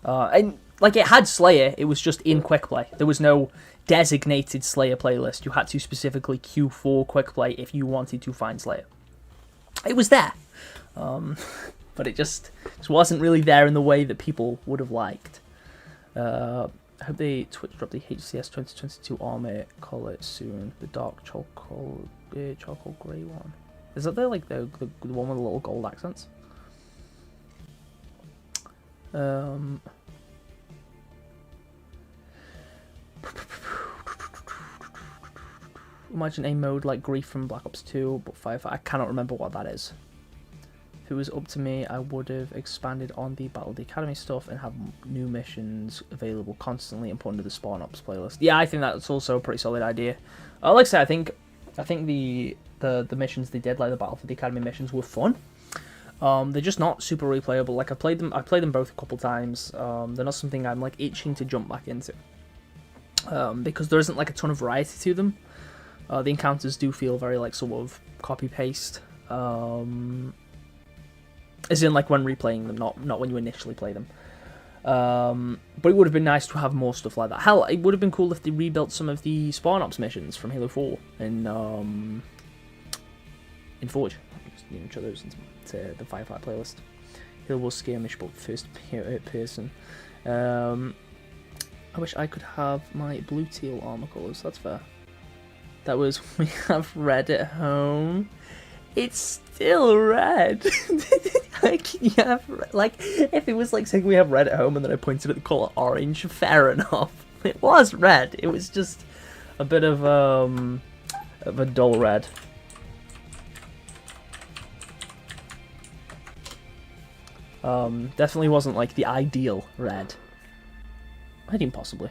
And like it had Slayer, it was just in quick play. There was no designated Slayer playlist. You had to specifically queue for quick play if you wanted to find Slayer. It was there. But it just wasn't really there in the way that people would have liked. I hope they drop the HCS 2022 armor colour soon. The dark charcoal grey one. Is that the one with the little gold accents? Imagine a mode like Grief from Black Ops 2, but Firefight. I cannot remember what that is. If it was up to me, I would have expanded on the Battle of the Academy stuff and have new missions available constantly and put into the Spawn Ops playlist. Yeah, I think that's also a pretty solid idea. Like I said, I think the missions they did, like the Battle for the Academy missions, were fun. They're just not super replayable. Like I played them both a couple times. They're not something I'm like itching to jump back into. Because there isn't like a ton of variety to them. The encounters do feel very like sort of copy paste. As in like when replaying them, not when you initially play them. But it would have been nice to have more stuff like that. Hell, it would have been cool if they rebuilt some of the Spawn Ops missions from Halo 4 in Forge. Just intro those into the Firefight playlist. Halo was skirmish, but first person. I wish I could have my blue teal armor colours. That's fair. That was we have red at home. It's still red. Yeah, like if it was like saying we have red at home and then I pointed at the colour orange, fair enough. It was red. It was just a bit of a dull red. Definitely wasn't like the ideal red. Hiding possibly.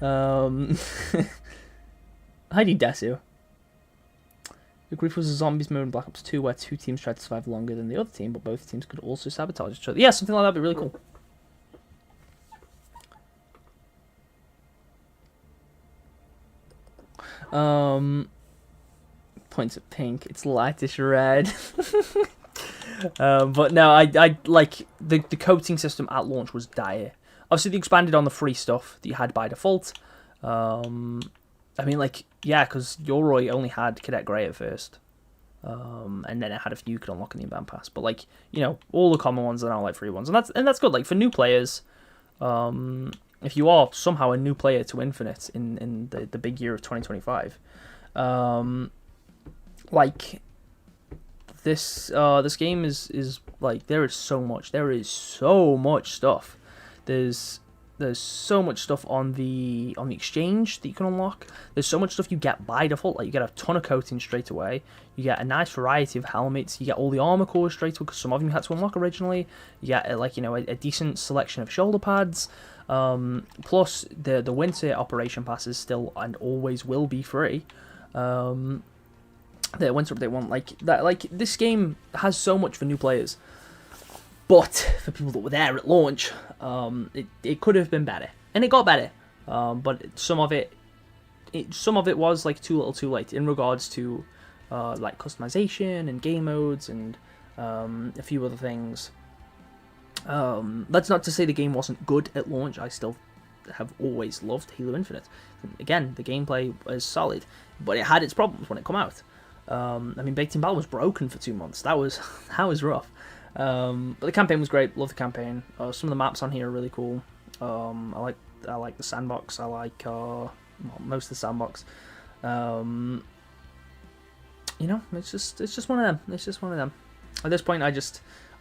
Hiding Desu. The Grief was a zombies mode in Black Ops 2 where two teams tried to survive longer than the other team, but both teams could also sabotage each other. Yeah, something like that would be really cool. Points at pink. It's lightish red. But no, I like the coating system at launch was dire. Obviously, they expanded on the free stuff that you had by default. I mean, like, yeah, because Yoroi only had Cadet Grey at first. And then it had a few you could unlock in the event pass. But, like, you know, all the common ones are now, like, free ones. And that's good. Like, for new players, if you are somehow a new player to Infinite in the big year of 2025, like, this game is like, there is so much stuff. There's so much stuff on the exchange that you can unlock. There's so much stuff you get by default. Like you get a ton of coating straight away. You get a nice variety of helmets. You get all the armor cores straight away because some of them you had to unlock originally. You get like, you know, a decent selection of shoulder pads. Plus the winter operation passes still and always will be free. The winter update one, like that, like this game has so much for new players. But for people that were there at launch, it could have been better, and it got better. But some of it was like too little, too late in regards to like customization and game modes and a few other things. That's not to say the game wasn't good at launch. I still have always loved Halo Infinite. Again, the gameplay was solid, but it had its problems when it came out. I mean, Baked in Battle was broken for 2 months. That was rough. But the campaign was great. Love the campaign. Some of the maps on here are really cool. I like the sandbox. I like most of the sandbox. you know, it's just one of them. It's just one of them. At this point, I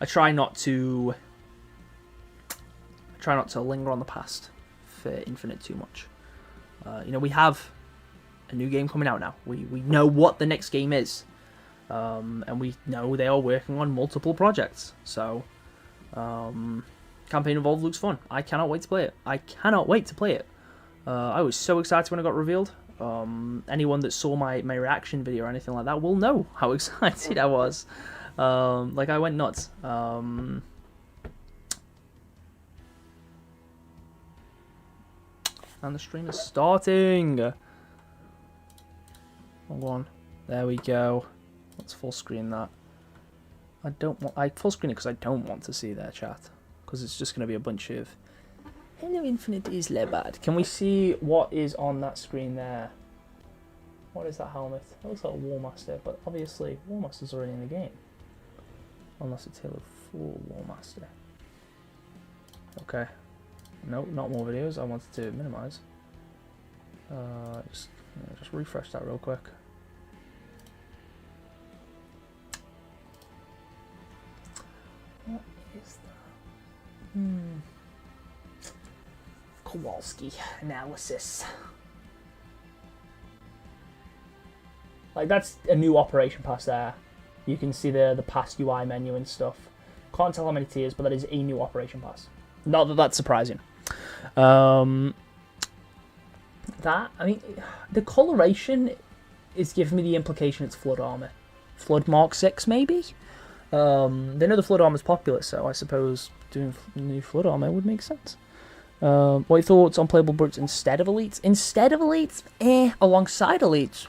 try not to linger on the past for Infinite too much. You know, we have a new game coming out now. We know what the next game is, and we know they are working on multiple projects. So, campaign involved looks fun. I cannot wait to play it. I was so excited when it got revealed. Anyone that saw my reaction video or anything like that will know how excited I was. Like, I went nuts. And the stream is starting. Hold on. There we go. Let's full screen that. I full screen it because I don't want to see their chat. Because it's just going to be a bunch of hello Infinite is bad. Can we see what is on that screen there? What is that helmet? That looks like a War Master, but obviously War Master's already in the game. Unless it's Halo 4 War Master. Okay. No, not more videos. I wanted to minimize. Just refresh that real quick. What is that? Kowalski analysis. Like, that's a new operation pass there. You can see the past UI menu and stuff. Can't tell how many tiers, but that is a new operation pass. Not that that's surprising. I mean, the coloration is giving me the implication it's Flood Armor. Flood Mark 6, maybe? They know the Flood Armor is popular, so I suppose doing new Flood Armor would make sense. What are your thoughts on playable brutes instead of elites? Instead of elites? Alongside elites.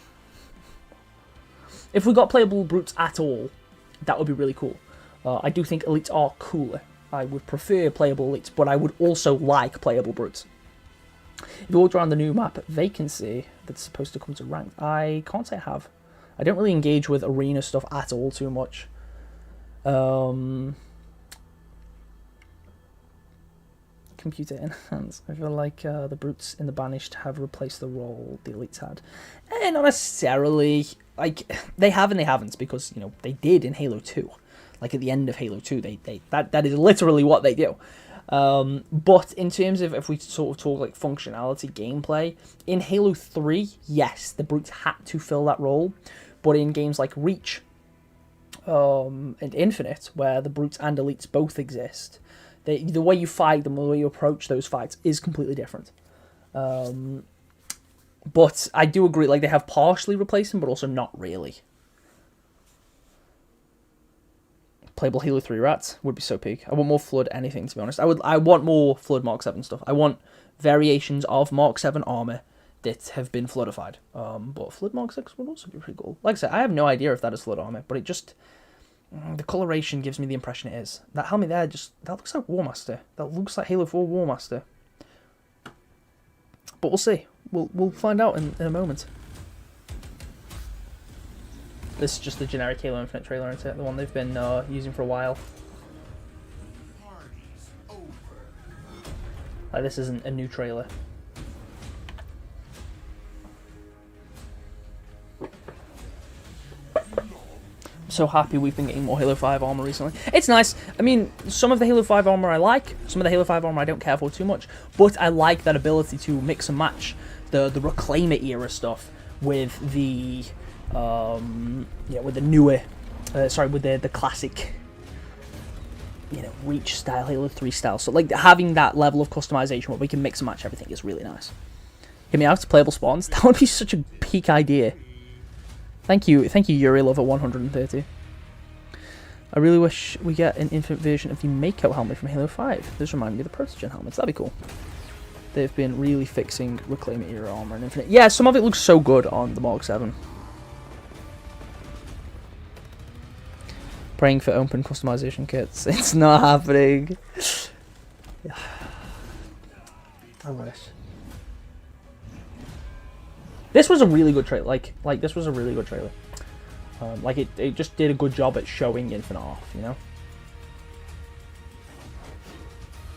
If we got playable brutes at all, that would be really cool. I do think elites are cooler. I would prefer playable elites, but I would also like playable brutes. If you walked around the new map Vacancy that's supposed to come to ranked, I can't say I have. I don't really engage with arena stuff at all too much. Computer enhanced. I feel like the brutes in the Banished have replaced the role the elites had. Not necessarily. Like, they have and they haven't, because, you know, they did in Halo 2. Like, at the end of Halo 2, that is literally what they do. But in terms of, if we sort of talk like functionality, gameplay, in Halo 3, yes, the brutes had to fill that role. But in games like Reach and Infinite, where the brutes and elites both exist, the way you fight them, the way you approach those fights is completely different. But I do agree, like, they have partially replaced them, but also not really. Playable Halo 3 rats would be so peak. I want more Flood anything, to be honest. I want more Flood Mark 7 stuff. I want variations of Mark 7 armor that have been floodified. But Flood Mark 6 would also be pretty cool. Like I said, I have no idea if that is Flood armor, but it just... the coloration gives me the impression it is. That helmet there, that looks like War Master. That looks like Halo 4 War Master. But we'll see. We'll find out in a moment. This is just the generic Halo Infinite trailer, isn't it? The one they've been using for a while. Like, this isn't a new trailer. So happy we've been getting more Halo 5 armor recently. It's nice. I mean, some of the Halo 5 armor I like, some of the Halo 5 armor I don't care for too much, but I like that ability to mix and match the Reclaimer era stuff with the with the newer, with the classic, you know, Reach style, Halo 3 style. So like having that level of customization where we can mix and match everything is really nice. Hit me out to playable spawns. That would be such a peak idea. Thank you, Yuri Lover 130. I really wish we get an infinite version of the Mako helmet from Halo 5. This reminded me of the Protogen helmets. That'd be cool. They've been really fixing Reclaimer era armor and Infinite. Yeah, some of it looks so good on the Mark 7. Praying for open customization kits. It's not happening. I wish. This was a really good trailer. Like this was a really good trailer. Like it just did a good job at showing Infinite off, you know.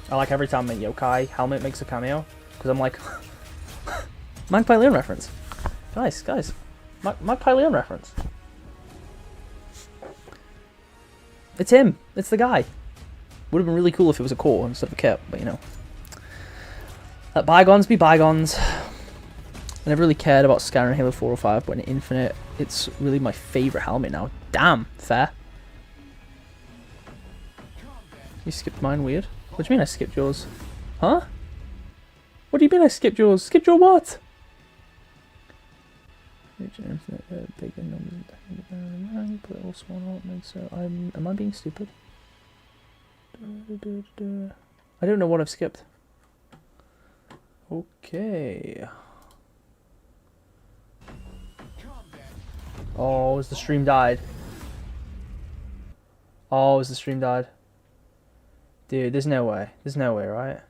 I like every time a Yokai helmet makes a cameo, because I'm like, Magpie Leon reference. Guys, Magpie Leon reference. It's him. It's the guy. Would have been really cool if it was a core instead of a kit, but you know. Let bygones be bygones. I never really cared about Skyrim Halo 4 or 5, but in Infinite, it's really my favourite helmet now. Damn, fair. You skipped mine, weird. What do you mean I skipped yours? Huh? What do you mean I skipped yours? Skipped your what? Bigger numbers, but all small elements. So am I being stupid? I don't know what I've skipped. Okay. Oh, has the stream died? Oh, has the stream died? Dude, there's no way. There's no way, right?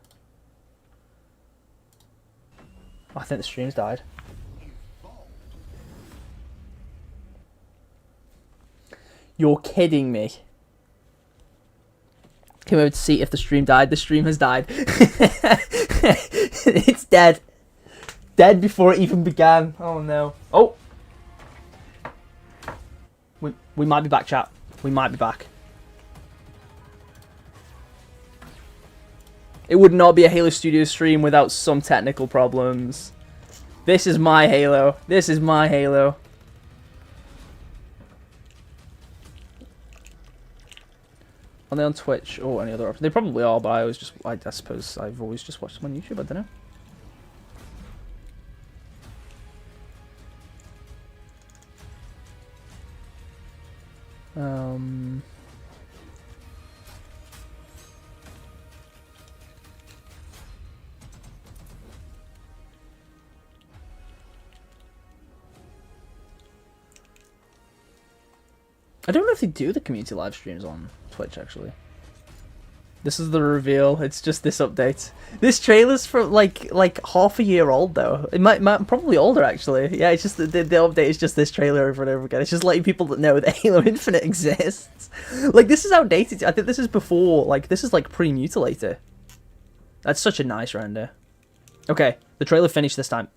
I think the stream's died. You're kidding me. Came over to see if the stream died. The stream has died. It's dead. Dead before it even began. Oh no. Oh! We might be back, chat. We might be back. It would not be a Halo Studios stream without some technical problems. This is my Halo. This is my Halo. Are they on Twitch or any other option? They probably are, but I suppose I've always just watched them on YouTube. I don't know. I don't know if they do the community live streams on Twitch, actually. This is the reveal. It's just this update. This trailer's for like half a year old though. It might probably older actually. Yeah, it's just the update is just this trailer over and over again. It's just letting people know that Halo Infinite exists. Like this is outdated. I think this is before. Like this is like pre-Mutilator. That's such a nice render. Okay, the trailer finished this time.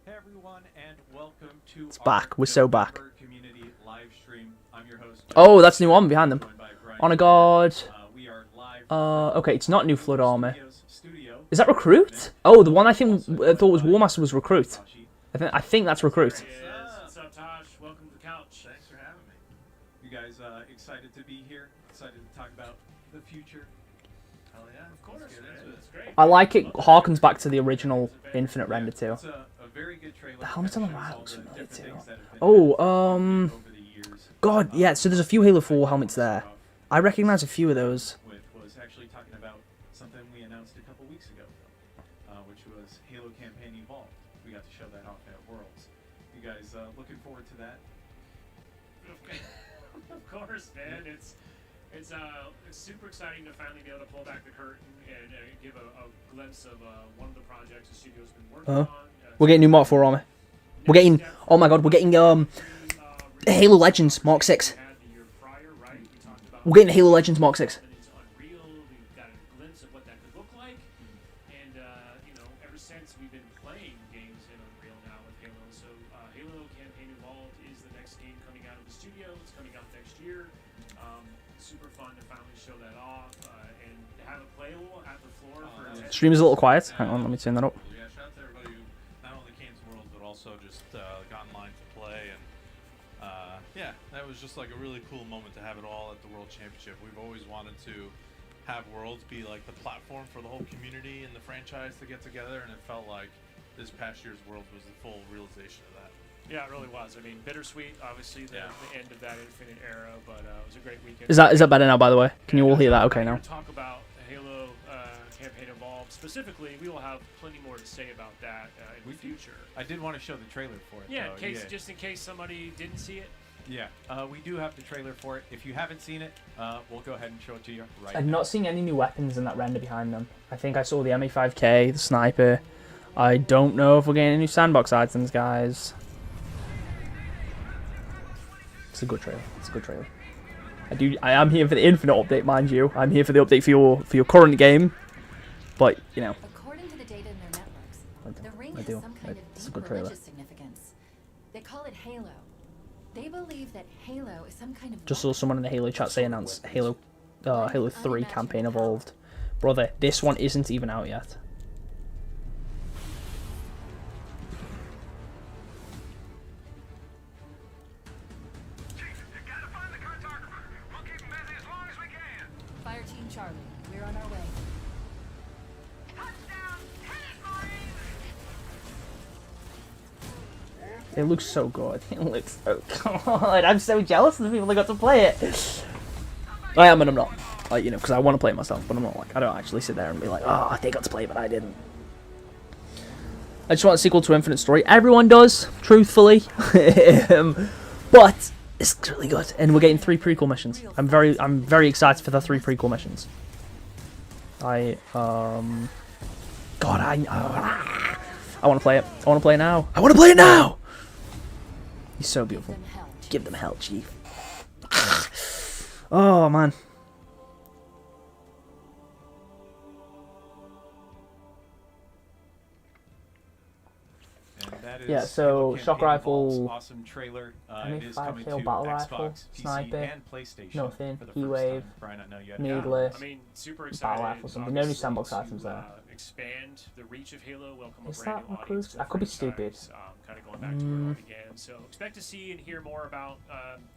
Hey everyone, and welcome to It's back. We're so back. Community live stream. I'm your host. Oh, that's new armor behind them. Honor Guard. We are live. Okay, it's not new flood armor. Is that Recruit? Oh, the one I thought was War Master was Recruit. I think that's Recruit. What's up, Tosh? Welcome to the couch. Thanks for having me. You guys excited to be here? Excited to talk about the future? Hell yeah, of course. It's great. I like it. Harkens back to the original Infinite render too. It's a very good trailer. The helmet on the right looks familiar too. Oh, God, yeah. So there's a few Halo 4 helmets there. I recognize a few of those. Was actually talking about something we announced a couple weeks ago, which was Halo Campaign Evolved. We got to show that off at Worlds. You guys looking forward to that? Of course, man. It's super exciting to finally be able to pull back the curtain and give a glimpse of one of the projects the studio's been working on. We're getting new Mark 4 armor. We're getting, oh my God, we're getting Halo Legends Mark 6. We're getting Halo Legends Mark 6. Unreal. We've got a glimpse of what that could look like, and you know, ever since we've been playing games in Unreal now with Halo, so Halo Campaign Evolved is the next game coming out of the studio. It's coming out next year. Super fun to finally show that off and to have it playable at the floor. Stream is a little quiet. Hang on, let me turn that up. Yeah, shout out to everybody who not only came to Worlds but also just got in line to play, and yeah, that was just like a really cool moment to have it all at the World Championship. We've always wanted to have Worlds be like the platform for the whole community and the franchise to get together, and it felt like this past year's Worlds was the full realization of that. Yeah, it really was. I mean, bittersweet, obviously, the end of that Infinite era, but it was a great weekend. Is that better now, by the way? Can you all hear that okay now? To talk about Halo Campaign Evolved specifically, we will have plenty more to say about that in the future. I did want to show the trailer for it. Yeah, though. just in case somebody didn't see it. Yeah, we do have the trailer for it. If you haven't seen it, we'll go ahead and show it to you right I'm now. not seeing any new weapons in that render behind them. I think I saw the MA5K, the sniper. I don't know if we're getting any new sandbox items, guys. It's a good trailer. It's a good trailer. I am here for the Infinite update, mind you. I'm here for the update for your current game. But, you know. According to the data in their networks, the ring I has do. some kind It's a of good deep trailer. religious significance. They call it Halo. They believe that Halo is some kind of Just saw someone in the Halo chat say announced Halo 3 campaign evolved. Brother, this one isn't even out yet. Fire Team Charlie. We're on our way. It looks so good. It looks so good. I'm so jealous of the people that got to play it. I am and I'm not. Like, you know, because I want to play it myself, but I'm not like, I don't actually sit there and be like, oh, they got to play it, but I didn't. I just want a sequel to Infinite Story. Everyone does, truthfully. But it's really good. And we're getting 3 prequel missions. I'm very excited for the 3 prequel missions. God, I want to play it. I want to play it now. I want to play it now! He's so beautiful. Give them hell, Chief. Oh, man. Yeah, so shock rifle, awesome trailer. It is M5 coming tail to battle Xbox, rifle, PC, sniper, and PlayStation nothing, for the key first wave, time. Brian, I know you had needless, I mean, super battle excited. rifle, something. No new obviously, sandbox to, items there. Expand the reach of Halo, welcome Is a brand that new my audience clues? to I the could be stupid. franchise, kind of going back to where it all began. So expect to see and hear more about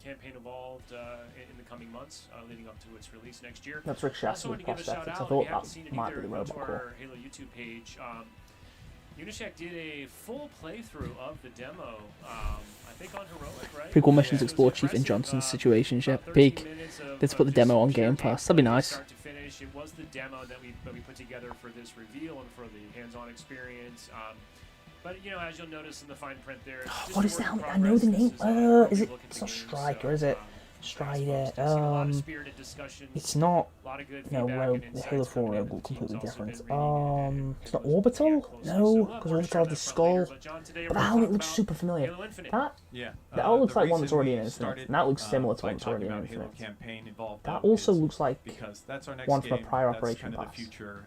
Campaign Evolved in the coming months, leading up to its release next year. That's Rick Also Shasta want with to give a shout prosthetics. I out. If thought you haven't that seen it might either, be the go to robot core. our Halo YouTube page. Unisec did a full playthrough of the demo. I think on Heroic, right? Prequel missions It was explore Chief and impressive. Johnson's About situationship. 13 Peak. minutes Let's of put the just demo on pure Game Pass. That'd be gameplay, nice. Start to finish. It was the demo that we put together for this reveal and for the hands-on experience. But you know, as you'll notice in the fine print there, it's just What a is work the in helmet? I know the progress. name. This how Is we it? look at It's the not game. Striker, So, is it? as Strider. folks have seen a lot of spirited discussions, It's not. a lot of good No, feedback Rogue. and The insights Halo coming 4 in. Rogue The will team's completely also different. been reading It's not looking at Orbital. closely. No, So we'll have because more to Orbital share had the that front later, skull. but John, today But we're that gonna helmet talk looks about super familiar. Halo Infinite. That Yeah, that all looks the like one that's reason already we in Infinite. started, And that looks similar to by one that's already talking in about Halo Infinite. campaign involved. That though, also is looks like because that's our next one from a game. prior That's operation kind of the pass. future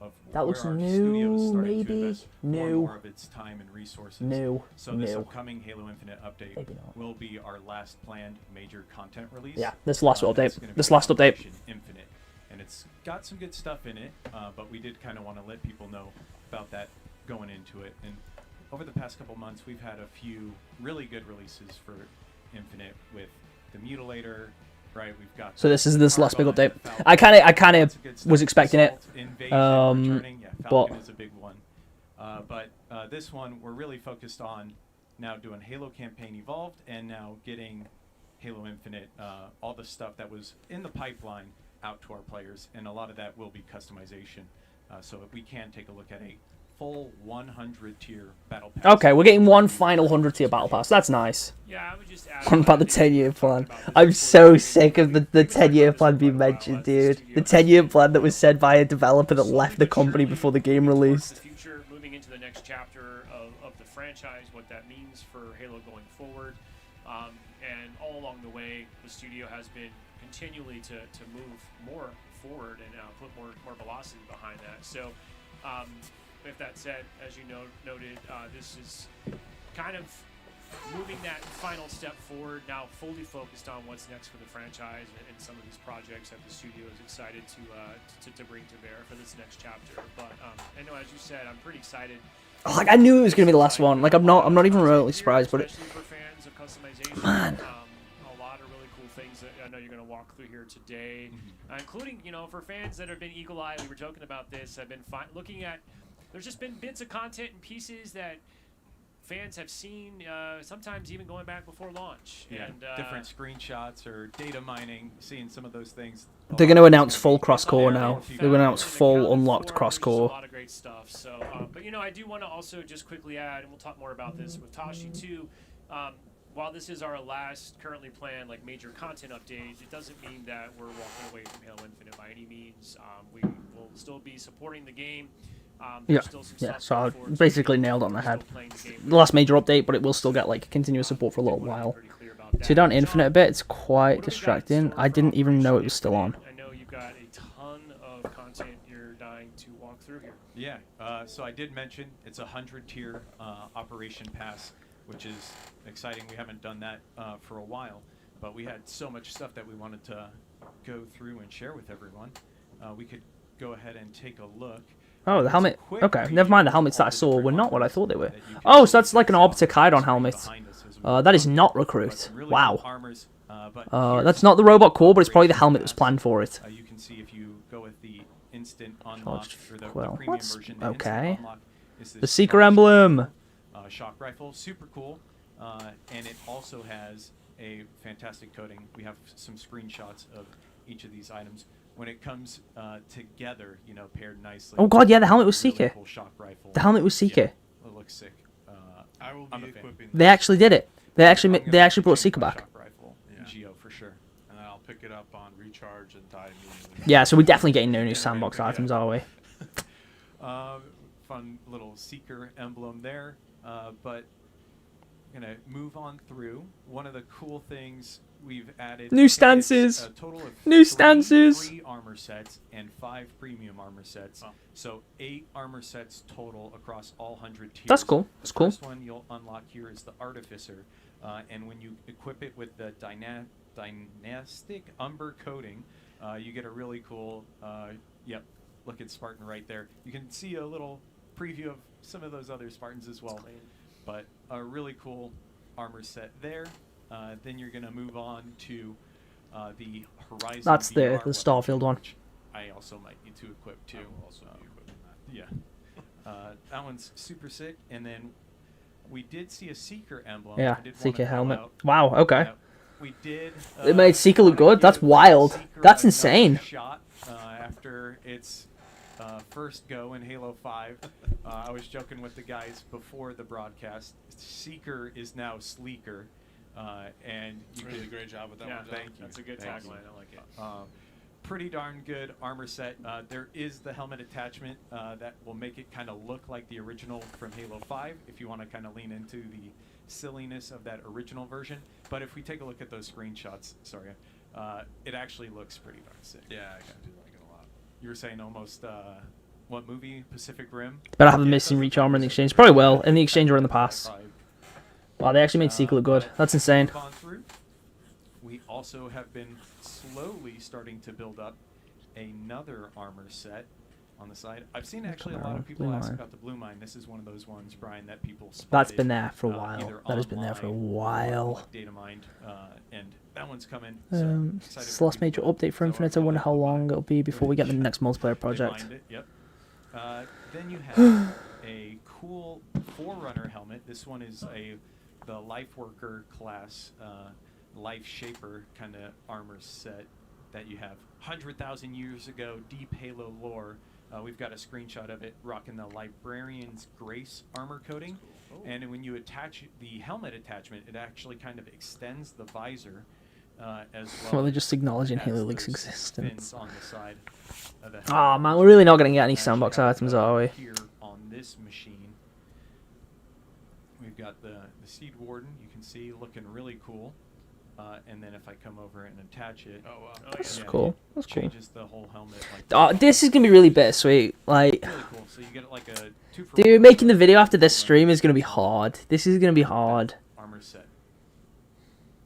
of That where looks our new, studio is starting to maybe? invest more and New. more of its time and resources. New. So this New. upcoming Halo Infinite update Maybe not. will be our last planned major content release. Yeah, this last It's update. gonna be This last update. Operation Infinite, and it's got some good stuff in it, but we did kind of want to let people know about that going into it. And over the past couple months, we've had a few really good releases for Infinite with the Mutilator. Right, we've got. So this is this last big Carbine, update. Falcon, I kind of lots of good was stuff. expecting it. Assault, Invasion, returning. Yeah, Falcon but- is a big one. But this one, we're really focused on now doing Halo Campaign Evolved and now getting Halo Infinite, all the stuff that was in the pipeline out to our players, and a lot of that will be customization. So if we can take a look at a full 100 tier battle pass. Okay, we're getting one final 100 tier battle pass. That's nice. Yeah, I would just add What about the I think 10-year we talked plan? about this I'm before so the sick of the we talked 10-year about this plan for being quite a while mentioned, as the dude. studio The has 10-year been plan that was said by a developer that slowly left the but company surely before the game moving towards released. The future, moving into the next chapter of the franchise, what that means for Halo going forward, and all along the way, the studio has been continually to move more forward and put more velocity behind that. So, with that said, as you noted, this is kind of moving that final step forward, now fully focused on what's next for the franchise and some of these projects that the studio is excited to bring to bear for this next chapter. But I know, as you said, I'm pretty excited. Like, I knew it was gonna be the last one. Like, I'm not even remotely surprised, but especially for fans of customization. Man. A lot of really cool things that I know you're going to walk through here today, including, for fans that have been eagle-eyed. We were joking about this. I've been looking at. There's just been bits of content and pieces that fans have seen, sometimes even going back before launch. Yeah, And, different screenshots or data mining, seeing some of those things. They're going to announce full cross-core Yeah, now. and They're going to announce accounted full unlocked for, cross-core. There's just a lot of great stuff. So, but I do want to also just quickly add, and we'll talk more about this with Tashi too. While this is our last currently planned major content update, it doesn't mean that we're walking away from Halo Infinite by any means. We will still be supporting the game. There's still some stuff So I going forward, basically we're nailed it on the still head. playing the game. The last major update, but it will still get continuous support for a little Wanna be while. pretty clear about So that. you're down John, Infinite a bit. It's what quite do we got in distracting. store I for didn't even know it Operation was still on. Infinite? I know you've got a ton of content you're dying to walk through here. Yeah, so I did mention it's a 100 tier operation pass. which is exciting. We haven't done that for a while, but we had so much stuff that we wanted to go through and share with everyone. We could go ahead and take a look. Oh, the Here's a helmet. quick Okay, preview never mind. The of helmets that all I the saw different were not what I armors thought they were. that you can Oh, see so that's like an on Arbiter the Chiron screen helmet. behind us as we That is go. not But Recruit. some really Wow. cool armors, but That's here's not the robot core, but it's probably the operations helmet that was mask. planned for it. You can see if you go with the instant unlock Charged or the quill. premium What's- version. The okay. instant unlock is The this Seeker charged emblem. shock rifle, super cool, and it also has a fantastic coating. We have some screenshots of each of these items. When it comes together, you know, paired nicely. Oh god, yeah, the helmet with was a really Seeker. cool shock rifle. The helmet was Yeah, Seeker. it looks sick. I will I'm be a fan. equipping. They this, actually did it. They actually I'm gonna they actually brought change Seeker my back. shock rifle in Yeah. Geo for sure. and then I'll pick it up on recharge and die immediately. Yeah, so we're definitely getting no new Yeah, sandbox yeah. items, are we? Fun little Seeker emblem there, but gonna move on through. One of the cool things we've added New is stances. a total of New 3 stances. free armor sets and 5 premium armor sets. Wow. So 8 armor sets total across all 100 tiers. That's cool. That's The cool. first one you'll unlock here is the Artificer, and when you equip it with the dynastic umber coating, you get a really cool. Yep, look at Spartan right there. You can see a little preview of some of those other Spartans as well. But a really cool armor set there. Then you're gonna move on to the Horizon. That's the VR weapon, Starfield one. which I also might need to equip too. I will also be equipping that. Yeah. That one's super sick. And then we did see a Seeker emblem. Yeah, I did wanna Seeker throw helmet. out. Wow, okay. Yeah, we did. It made Seeker look wanna good? That's give wild. Seeker That's another insane. Shot after its first go in Halo 5. I was joking with the guys before the broadcast. Seeker is now Sleeker, and you Really could great job with that Yeah, one, John. thank you. That's a good Thank you. tagline. I like it. Pretty darn good armor set. There is the helmet attachment that will make it kind of look like the original from Halo 5 if you want to kind of lean into the silliness of that original version. But if we take a look at those screenshots, sorry, it actually looks pretty darn sick. Yeah, I do like it a lot. You were saying almost, what movie? Pacific Rim? Better have a Yeah, it missing does reach look armor in the like exchange. Pacific Probably Rim. will. In the exchange or in the past. Vibe. Wow, they actually made Seeker look good. But That's insane. move on through. We also have been slowly starting to build up another armor set on the side. I've seen actually a lot of people Blue ask Mine. about the Blue Mine. This is one of those ones, Brian, that people That's spotted, been there for a either while. That has been there for a online or, while. like, data mined, and that one's coming. So excited for Last people major to update for know Infinite. I about wonder that how Blue long Mine. it'll be before we get the next multiplayer They project. mined it, yep. Then you have a cool Forerunner helmet. This one is the Life Worker class, Life Shaper kind of armor set that you have. 100,000 years ago, deep Halo lore. We've got a screenshot of it rocking the Librarian's Grace armor coating. And when you attach the helmet attachment, it actually kind of extends the visor as well. Well, they're just acknowledging as Halo League's those existence. fins on the side of the Oh helmet. man, we're really not going to get any Actually sandbox have, items, are we? Here on this machine, we've got the Seed Warden. You can see looking really cool. And then if I come over and attach it, Oh, wow. That's yeah, cool. it That's cool. changes the whole helmet. Like Oh, this is going to be really bittersweet. Like, really cool. So you get like a 2-for-1. dude, making the video after this stream is going to be hard. This is going to be hard. Armor set.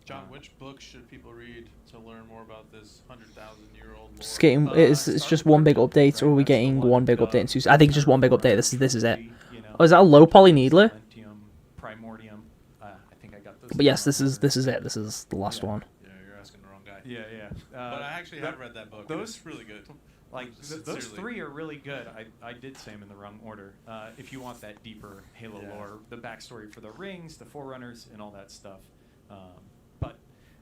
John, which books should people read to learn more about this 100,000-year-old lore? Just getting, it's Start just with one big Crypto, update, or are we right? That's the getting one big the update in 2? I think just one big update. This is it. you know, Oh, is that a low poly needler? Silentium, Primordium. I think I got those. But yes, down this is order. it. This is the last Yeah. one. Yeah, you're asking the wrong guy. Yeah, yeah. But I actually have read that book. those- It's really good. Like those Sincerely. 3 are really good. I did say them in the wrong order. If you want that deeper Halo Yeah. lore, the backstory for the rings, the Forerunners, and all that stuff. But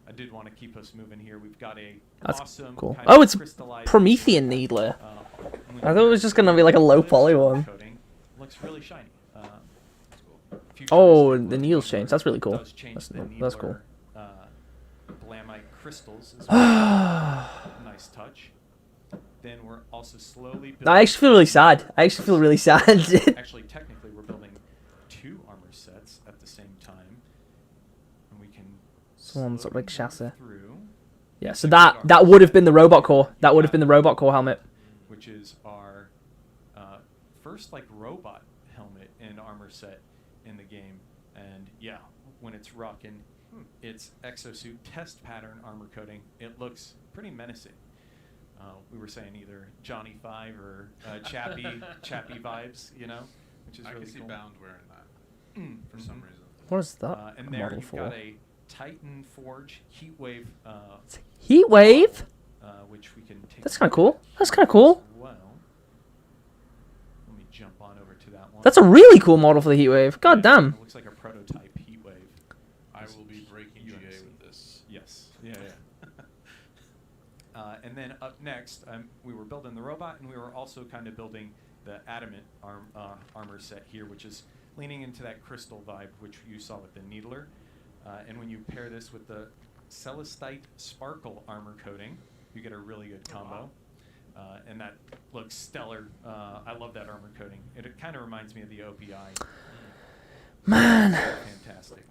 I did want to keep us moving here. We've got a That's awesome cool. kind Oh, of it's crystallized Promethean needler. when I you thought it was just gonna be like a low poly one. coating, looks really shiny. Oh, Futuristic the look needles on changed. there That's really cool. does change That's- the that's cool. needler, Blamite crystals as well. Nice touch. Then we're also slowly building. I actually feel really sad. I actually feel really sad. Actually, technically, we're building 2 armor sets at the same time, and we can. So one's slowly like move chassis. Through, Yeah, so that would have been the robot core. That would have been the robot core helmet. which is our first like robot helmet and armor set in the game, and yeah, when it's rocking its exosuit test pattern armor coating, it looks pretty menacing. We were saying either Johnny 5 or Chappie vibes, you know, which is I really can see cool. Bound wearing that for some reason. What is that And there model you've for? got a Titan Forge Heatwave, Heatwave? which we can take. That's kind of cool. That's kind of cool. as well. Let me jump on over to that one. That's a really cool model for the Heatwave. God damn. It looks like a prototype Heatwave. I will be breaking GA UNC. with this. Yes. Yeah. And then up next, we were building the robot, and we were also kind of building the adamant armor set here, which is leaning into that crystal vibe, which you saw with the Needler. And when you pair this with the Celestite Sparkle armor coating, you get a really good combo. And that looks stellar. I love that armor coating. It kind of reminds me of the OPI. Man. Fantastic.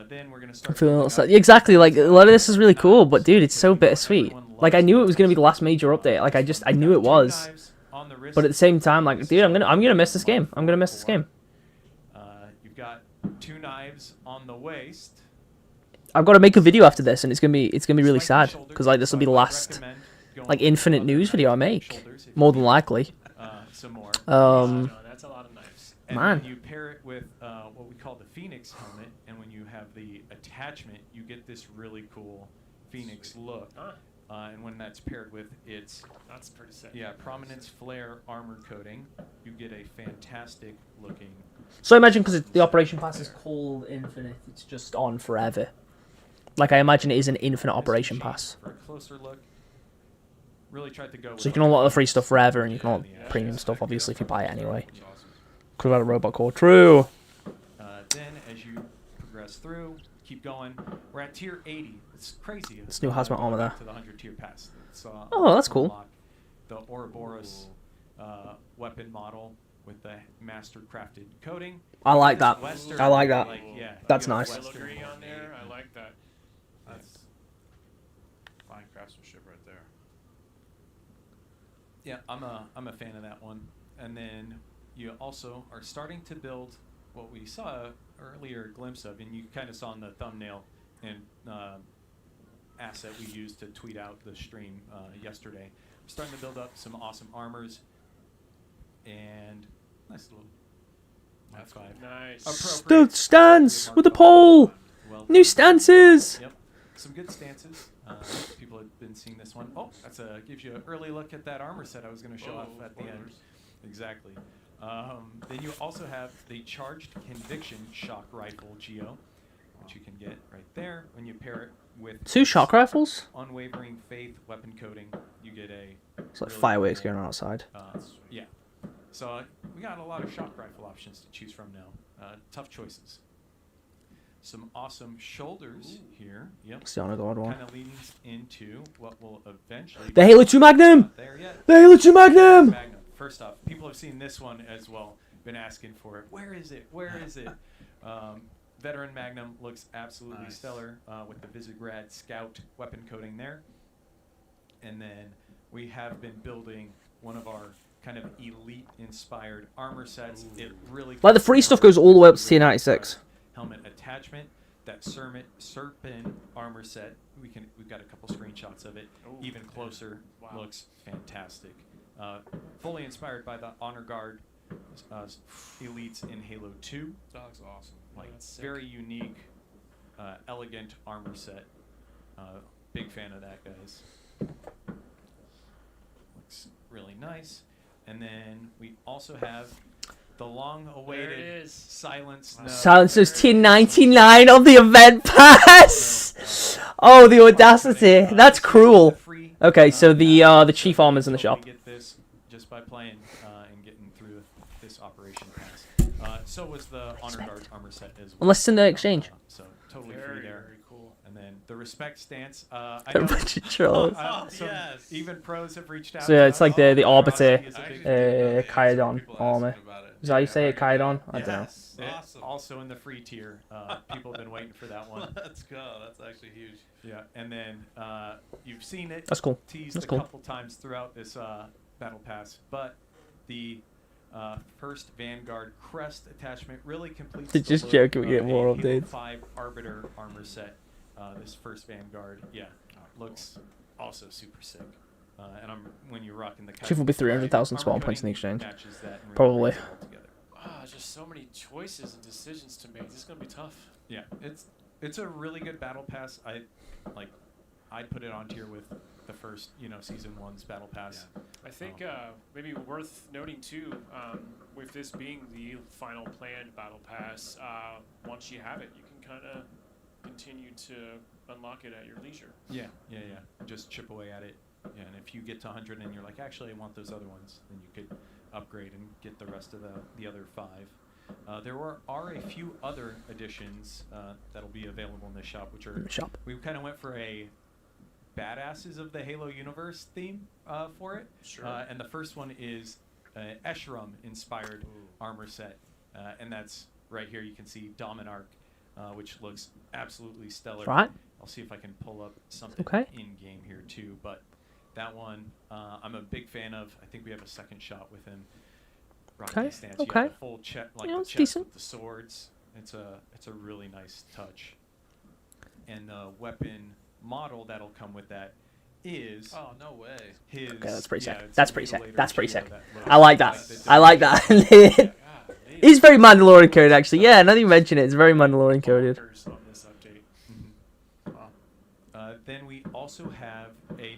Then we're going to start. I'm feeling a little building sad. up Exactly, like, a lot of this is really cool, but dude, it's so Because we know bittersweet. everyone Like, I loves knew it was going to be the knives. last major update. Like, I We've knew got it two was. knives on the wrist. But at the same time, like, dude, I'm gonna miss this game. I'm gonna miss this game. You've got 2 knives on the waist. I've got to make a video after this, and it's gonna be really Slightly sad shoulders, because like this will be the so I last recommend going like with infinite other news video I knives make, and shoulders if more you than need, likely. some more. Um, that's a lot of knives. And Man. then you pair it with what we call the Phoenix helmet, and when you have the attachment, you get this really cool Phoenix look. And when that's paired with its That's pretty sick. prominence flare armor coating, you get a fantastic looking. So imagine because the operation pass is called Infinite, it's just on forever. Like I imagine it is an infinite operation machine pass. For a closer look, really tried to go. So you with can unlock the free stuff forever, and you can unlock premium stuff obviously if you buy it anyway. Could have had a robot core. True. Then as you progress through, keep going. We're at tier 80. It's crazy. It's new hazmat armor there. To the 100 tier pass. It's, Oh, that's cool. unlock The Ouroboros weapon model with the master crafted coating. I like This that. Western, I like that. yeah, That's you get a nice. Western Filigree on made. there. I like that. That's fine craftsmanship right there. Yeah, I'm a fan of that one. And then you also are starting to build what we saw earlier glimpse of, and you kind of saw in the thumbnail and asset we used to tweet out the stream yesterday. We're starting to build up some awesome armors and nice little Mark That's 5. Nice. Appropriate. Stance with the pole. Well, New stances. Yep, some good stances. People have been seeing this one. Oh, that's gives you an early look at that armor set I was going to show off at the end. spoilers. Exactly. Then you also have the Charged Conviction Shock Rifle Geo, which you can get right there. When you pair it with 2 shock rifles. Unwavering Faith weapon coating, you get a. It's like really fireworks cool, going on outside. Yeah. So we got a lot of shock rifle options to choose from now. Tough choices. Some awesome shoulders here. Yep. It's the honor guard one. Kind of leans into what will eventually. The Halo 2 Magnum. Not there yet. The Halo 2 Magnum. First off, people have seen this one as well. Been asking for it. Where is it? Where is it? Veteran Magnum looks absolutely Nice. stellar with the Visigrad Scout weapon coating there. And then we have been building one of our kind of elite-inspired armor sets. It really Like the free stuff goes all the way up to tier 96. Helmet attachment, that Serpent armor set. We've got a couple screenshots of it. Ooh, Even closer, wow. looks fantastic. Fully inspired by the Honor Guard elites in Halo 2. That looks awesome. Like That's sick. very unique, elegant armor set. Big fan of that, guys. Looks really nice. And then we also have the long-awaited There it is. Silence. Silencer's tier 99 of the event pass. Oh, the audacity. That's cruel. Okay, so the chief armor's in the shop. We get this just by playing and getting through this operation pass. So was the Honor Guard armor set as well. Unless it's in the exchange. So totally free Very, there. very cool. And then the respect stance. I A know, bunch of trolls. some yes. even pros have reached out. So yeah, to it's us. like the Arbiter, Is a big Kaidon armor. Is that how you say it, Kaidon? I don't know. Yes. Yeah, Awesome. Also in the free tier, people have been waiting for that one. Let's go. That's actually huge. Yeah, and then you've seen it That's cool. teased That's a cool. couple times throughout this battle pass, but the First Vanguard crest attachment really completes. They're the just look joking, we of get more a Halo updates. 5 Arbiter armor set. This first Vanguard, yeah, looks also super sick. And when you're rocking the Chief will be 300,000 armor spawn points in coating exchange. matches that and really Probably. brings it all together. Just so many choices and decisions to make. This is gonna be tough. Yeah, it's a really good battle pass. I'd put it on tier with the first, season 1's battle pass. Yeah. I think maybe worth noting too, with this being the final planned battle pass, once you have it, you can kind of continue to unlock it at your leisure. Yeah. Just chip away at it. Yeah, and if you get to 100 and you're like, actually, I want those other ones, then you could upgrade and get the rest of the other 5. There are a few other additions that'll be available in the shop, which are we kind of went for a badasses of the Halo universe theme for it. Sure. And the first one is Escherum inspired armor set, and that's right here. You can see Dominarch, which looks absolutely stellar. Right. I'll see if I can pull up something in game here too, but that one I'm a big fan of. I think we have a second shot with him. Rocking stance. You have the full chest, like the chest decent. with the swords. It's a really nice touch. And the weapon model that'll come with that is Oh, no way. his. Okay, that's pretty sick. it's That's a pretty sick. mutilator That's pretty shield sick. that looks I like that. the I like that. different- He's very Mandalorian coded, actually. Yeah, now that you mention it, it's very Mandalorian coded. On this update. Then we also have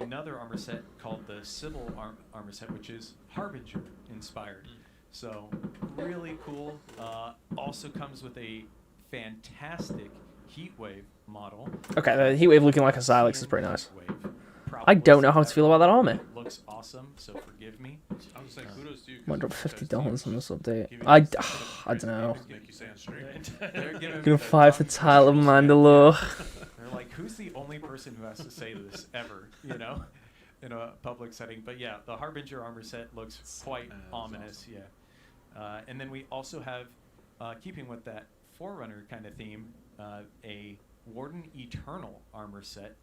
another armor set called the Sybil armor set, which is Harbinger inspired. So really cool. Also comes with a fantastic Heatwave model. Okay, the Heatwave looking like a Silex is pretty nice. Heatwave. I don't know how to feel about that armor. It looks awesome, so forgive me. I was saying kudos to you. I'm gonna drop $50 on this update. Giving I us don't crazy know. names to make you say on stream. They're giving Gonna fight for title of Mandalore. They're like, who's the only person who has to say this ever, in a public setting? But yeah, the Harbinger armor set looks quite ominous, awesome. yeah. And then we also have, keeping with that Forerunner kind of theme, a Warden Eternal armor set,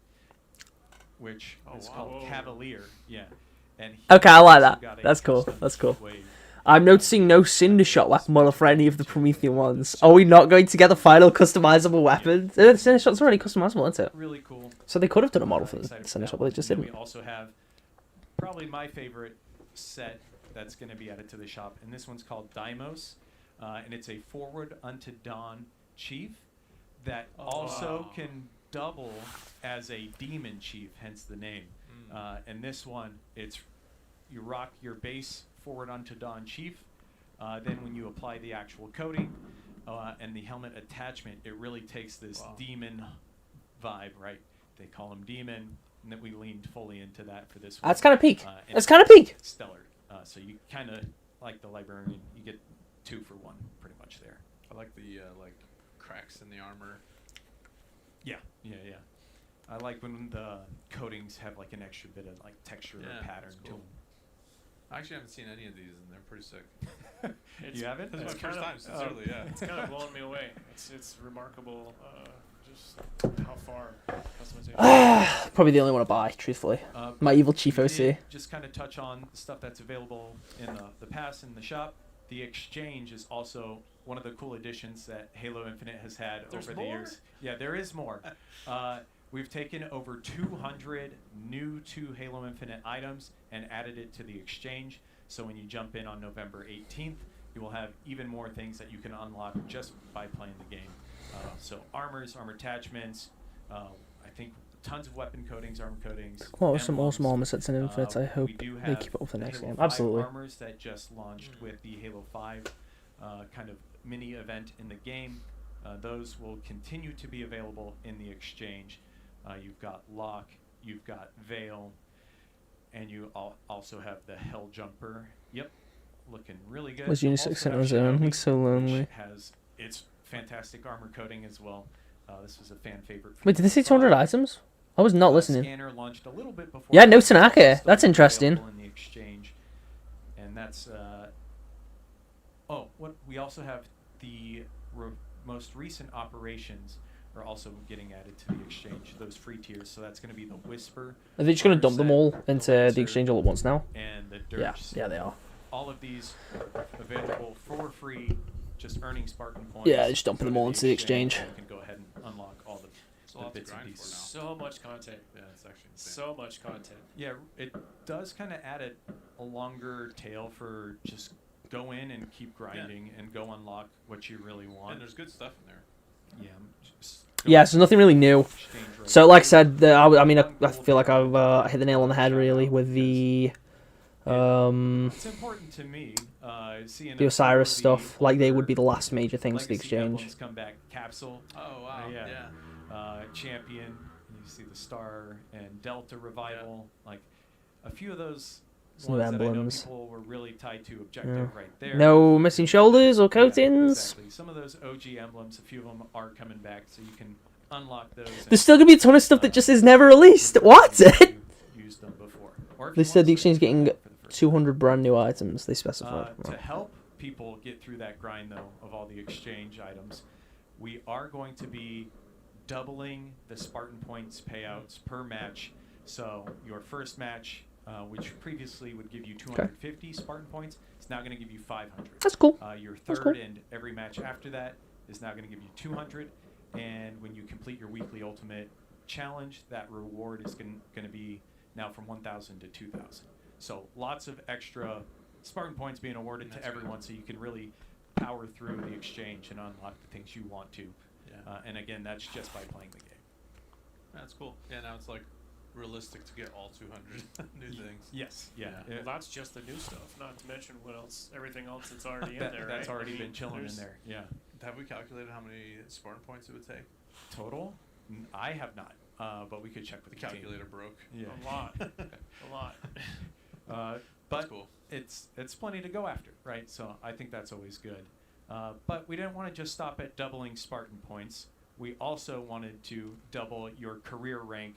which is called Cavalier, yeah. And Okay, I like also that. got a That's cool. custom That's cool. Heatwave. I'm noticing no Cinder Shot weapon model for any of the Promethean ones. Are we not going to get the final customizable weapon? Cinder Shot's already customizable, isn't it? Really cool. So they could have done a model for the Excited Cinder that Shot, but they one. just And then didn't. We also have probably my favorite set that's going to be added to the shop, and this one's called Deimos, and it's a Forward Unto Dawn Chief that also can double as a Demon Chief, hence the name. And this one, you rock your base Forward Unto Dawn Chief, then when you apply the actual coating and the helmet attachment, it really takes this demon vibe, right? They call him Demon, and then we leaned fully into that for this one. That's kind of peak. And That's kind of peak. stellar. So you kind of, like the Librarian, you get 2 for 1 pretty much there. I like the cracks in the armor. Yeah. I like when the coatings have like an extra bit of like texture or pattern that's to cool. them. I actually haven't seen any of these, and they're pretty sick. You haven't? This is my It's first kind time, of- sincerely, yeah. It's kind of blowing me away. It's remarkable, just how far customization. Probably the only one to buy, truthfully. My evil chief we OC. did just kind of touch on stuff that's available in the pass in the shop. The exchange is also one of the cool additions that Halo Infinite has had There's over the more? years. Yeah, there is more. We've taken over 200 new to Halo Infinite items and added it to the exchange. So when you jump in on November 18th, you will have even more things that you can unlock just by playing the game. So armors, armor attachments, I think tons of weapon coatings, armor coatings. Well, some emblems. awesome armor sets in Infinite. I hope We do they have keep it up for the next Halo game. 5 Absolutely. armors that just launched with the Halo 5 kind of mini event in the game. Those will continue to be available in the exchange. You've got Locke, you've got Veil, and you also have the Hell Jumper. Yep, looking really good. Was You Unisex also Center have his own? Shinobi, Looks so which lonely. has its fantastic armor coating as well. This was a fan favorite. Wait, did they say 200 items? I was not listening. Scanner launched a little bit before. Yeah, no but it's Tanaka. still That's interesting. available in the exchange, and that's. What we also have the most recent operations are also getting added to the exchange. Those free tiers, so that's going to be the Whisper. Are they just going to dump them all armor set, into Lancer, the exchange all at once now? And the Yeah, Dirge. yeah, they are. all of these available for free, just earning Spartan points. Yeah, just dumping Go them to all into the exchange. and you can go ahead and unlock all the, It's a lot to bits and grind pieces. for now. So much content. Yeah, it's actually insane. So much content. Yeah, it does kind of add a longer tail for just go in and keep grinding and go unlock what you really want. And there's good stuff in there. Yeah, just Yeah, so nothing really new. exchange right So, now. like I said, I mean, I feel like I've hit the nail on the head really with the It's important to me seeing the Osiris some of the stuff. Like they would be the older last major things to the legacy exchange. emblems come back. Capsule, Oh, wow. yeah. Yeah. Champion. You see the Star and Delta Revival. Like a few of those Some ones that I know emblems. people were really tied to objective right there. No missing shoulders or Yeah, coatings. exactly. Some of those OG emblems, a few of them are coming back, so you can unlock those. There's still gonna be a ton of stuff that just is never released. What? Used them before. Or if They you said want the to exchange is getting for the first 200 brand new items. They specified. To help people get through that grind, though, of all the exchange items, we are going to be doubling the Spartan points payouts per match. So your first match, which previously would give you 250 Spartan points, is now going to give you 500. That's cool. Your That's third cool. and every match after that is now going to give you 200. And when you complete your weekly ultimate challenge, that reward is going to be now from 1,000 to 2,000. So lots of extra Spartan points being awarded to everyone, so you can really power through the exchange and unlock the things you want to. Yeah. And again, that's just by playing the game. That's cool. Yeah, now it's like realistic to get all 200 new things. Yes. Yeah. Yeah. Well, that's just the new stuff, not to mention what else, everything else that's already in That- there. that's right? already I mean, been chilling in there's- there. Yeah. Have we calculated how many Spartan points it would take? Total? I have not, but we could check with The the team. calculator broke. Yeah. A lot. A lot. That's But cool. it's plenty to go after, right? So I think that's always good. But we didn't want to just stop at doubling Spartan points. We also wanted to double your career rank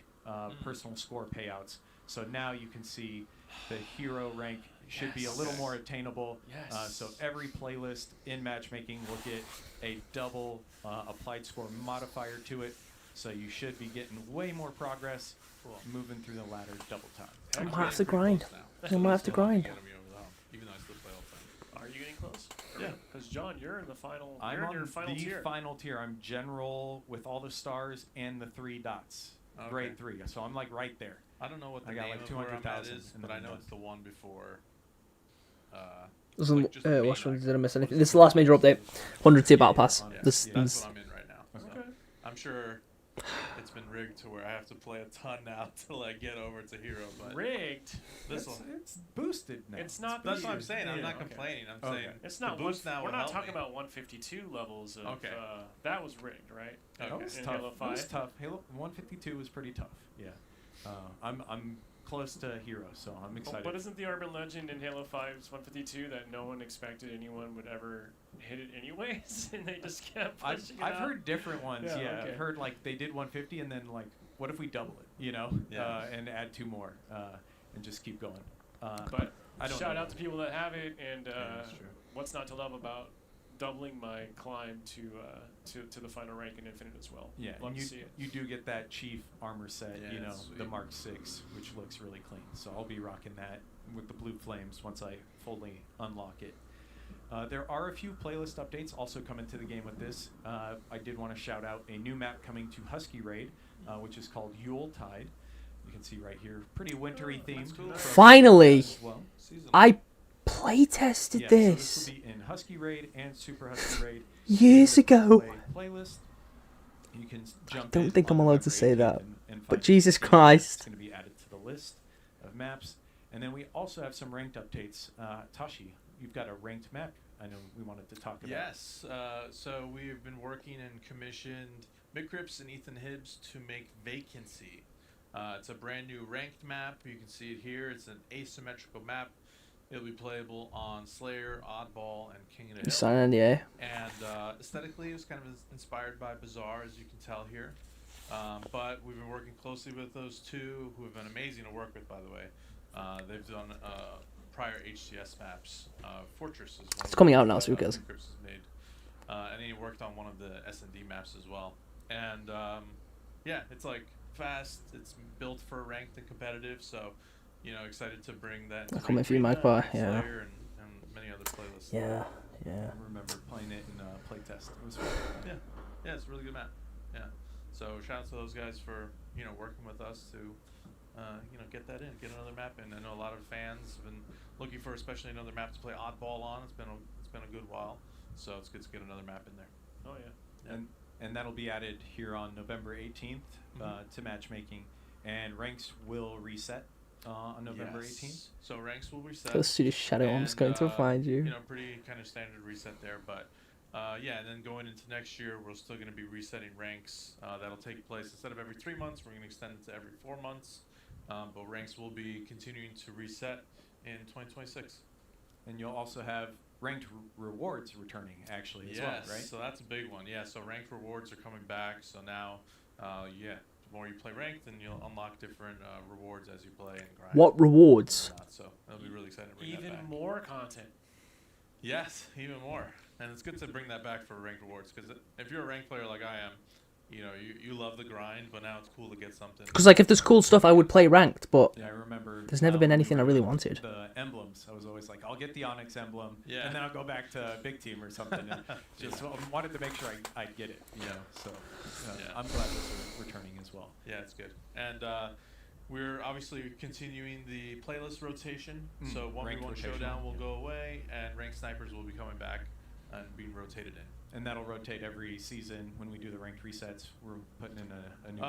personal score payouts. So now you can see the hero rank should be a little Yes. more attainable. Yes. So every playlist in matchmaking will get a double applied score modifier to it. So you should be getting way more progress Cool. moving through the ladder double time. I might Actually, have to I'm pretty grind. close now. I might have to Still grind. getting me over the hump, even though I still play all the time. Are you getting close? Yeah. Because John, you're in the final. I'm you're in on your final the tier. final tier. I'm general with all the stars and the 3 dots. Okay. Grade 3. So I'm like right there. I don't know what the I got name like of where I'm at 200,000 is, in the but I know window. it's the one before. Doesn't, like just the main which one icon. did I miss anything? This is the last major update. 100 tier battle pass. Yeah, This, That's this what I'm in right now. So Okay. I'm sure it's been rigged to where I have to play a ton now to like get over to hero. But Rigged. this It's, will. it's boosted now. It's not. That's what I'm boosted. saying. I'm Yeah, not okay. complaining. I'm Okay. saying It's the not. boost now We're will not help talking me. about 152 levels of. Okay. That was rigged, right? That Okay. was In tough. Halo It was 5? tough. Halo 152 was pretty tough. Yeah. I'm close to hero, so I'm excited. But isn't the urban legend in Halo 5's 152 that no one expected anyone would ever hit it anyways, and they just kept pushing I've it out? heard different ones. Yeah, Yeah, okay. I've heard like they did 150 and then like, what if we double it? You know, Yeah. and add 2 more, and just keep going. But I don't shout know. out to people that have it, and that's true. what's not to love about doubling my climb to the final rank in Infinite as well. Yeah, Love and to see it. you do get that chief armor set, Yeah, you know, it's the sweet. Mark 6, which looks really clean. So I'll be rocking that with the blue flames once I fully unlock it. There are a few playlist updates also coming to the game with this. I did want to shout out a new map coming to Husky Raid, which is called Yule Tide. You can see right here, pretty wintry themed. cool. Finally, As well. Season. I play tested Yeah, this So this will be in Husky Raid and Super Husky Raid. years In the ago. play Playlist. You can jump don't in think I'm on the allowed web to page say that, and but find Jesus games. Christ. It's going to be added to the list of maps. And then we also have some ranked updates. Tashi, you've got a ranked map I know we wanted to talk about. Yes. So we've been working and commissioned Micrips and Ethan Hibbs to make Vacancy. It's a brand new ranked map. You can see it here. It's an asymmetrical map. It'll be playable on Slayer, Oddball, and King of the You Hill. sign NDA. And aesthetically, it was kind of inspired by Bazaar, as you can tell here. But we've been working closely with those two, who have been amazing to work with, by the way. They've done prior HCS maps. Fortress is one It's of coming the out now, ones so who that, cares? Micrips has made. And he worked on one of the S&D maps as well. And yeah, it's like fast. It's built for ranked and competitive. So, you know, excited to bring that. I'll come in for you, Magpie, yeah. Slayer and other playlist. Yeah, yeah. I remember playing it in playtest. It was fun. Yeah, it's a really good map. Yeah. So shout out to those guys for working with us to get that in, get another map in. I know a lot of fans have been looking for especially another map to play oddball on. It's been a good while, so it's good to get another map in there. Oh yeah. And that'll be added here on November 18th to matchmaking, and ranks will reset on November 18th. So ranks will reset. Let's see the shadow. I'm just going to find you. Pretty kind of standard reset there, but and then going into next year, we're still going to be resetting ranks. That'll take place instead of every 3 months, we're going to extend it to every 4 months. But ranks will be continuing to reset in 2026. And you'll also have ranked rewards returning actually as well, right? So that's a big one. Yeah, so ranked rewards are coming back. So now, the more you play ranked, then you'll unlock different rewards as you play and grind. What rewards? So that'll be really exciting to bring that back. Even more content. Yes, even more. And it's good to bring that back for ranked rewards, because if you're a ranked player like I am, you love the grind, but now it's cool to get something. Because like if there's cool stuff, I would play ranked, but Yeah, I remember. there's never been anything I really wanted. The emblems, I was always like, I'll get the Onyx emblem, Yeah. and then I'll go back to Big Team or something. And just wanted to make sure I'd get it, So Yeah. I'm glad those are returning as well. Yeah, it's good. And we're obviously continuing the playlist rotation. So 1v1 Ranked rotation, Showdown will yeah. go away, and Ranked Snipers will be coming back and being rotated in. And that'll rotate every season when we do the ranked resets. We're putting in a new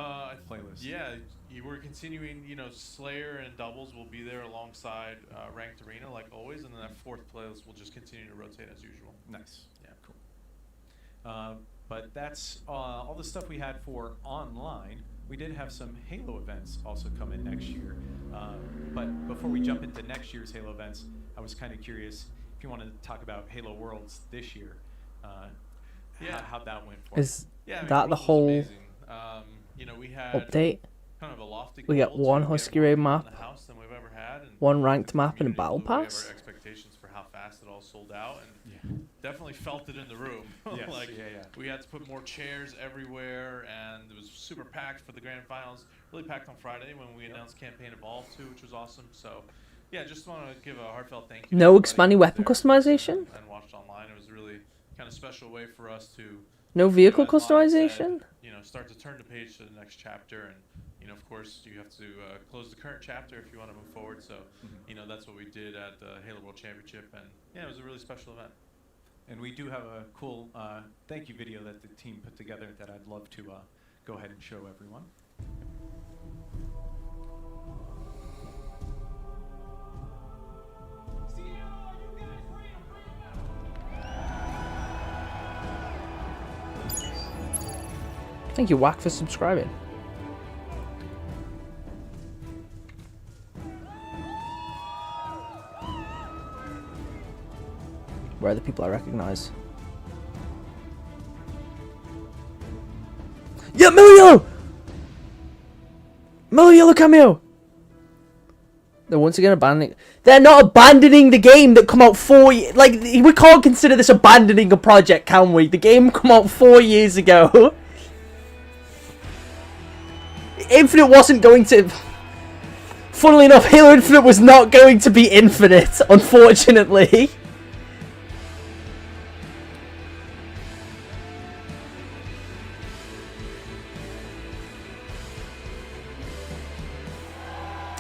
playlist. Yeah, we're continuing. Slayer and doubles will be there alongside Ranked Arena, like always, and then that fourth playlist will just continue to rotate as usual. Nice. Yeah, cool. But that's all the stuff we had for online. We did have some Halo events also come in next year. But before we jump into next year's Halo events, I was kind of curious if you wanted to talk about Halo Worlds this year. How that went for Is Yeah, I mean, that Worlds the was whole amazing. We had update? kind of a lofty We got goal one to get Husky more Raid people in map, the house than we've ever had, and one ranked the map, and a community battle blew away pass. our expectations for how fast it all sold out, and definitely felt it in the room. Yes, We had to put more chairs everywhere, and it was super packed for the grand finals. Really packed on Friday when we announced Campaign Evolved too, which was awesome. So, yeah, just want to give a heartfelt thank you. No to everybody expanding who was weapon there customization? and watched online. It was really kind of special way for us to No vehicle as Mike customization? said, start to turn the page to the next chapter, and of course, you have to close the current chapter if you want to move forward. So, that's what we did at the Halo World Championship, and it was a really special event. And we do have a cool thank you video that the team put together that I'd love to go ahead and show everyone. Thank you, Whack, for subscribing. Where are the people I recognize? Yeah, Mello! Mello Yellow cameo! They're once again abandoning... They're not abandoning the game that come out 4 years... Like, we can't consider this abandoning a project, can we? The game come out 4 years ago. Infinite wasn't going to... Funnily enough, Halo Infinite was not going to be infinite, unfortunately.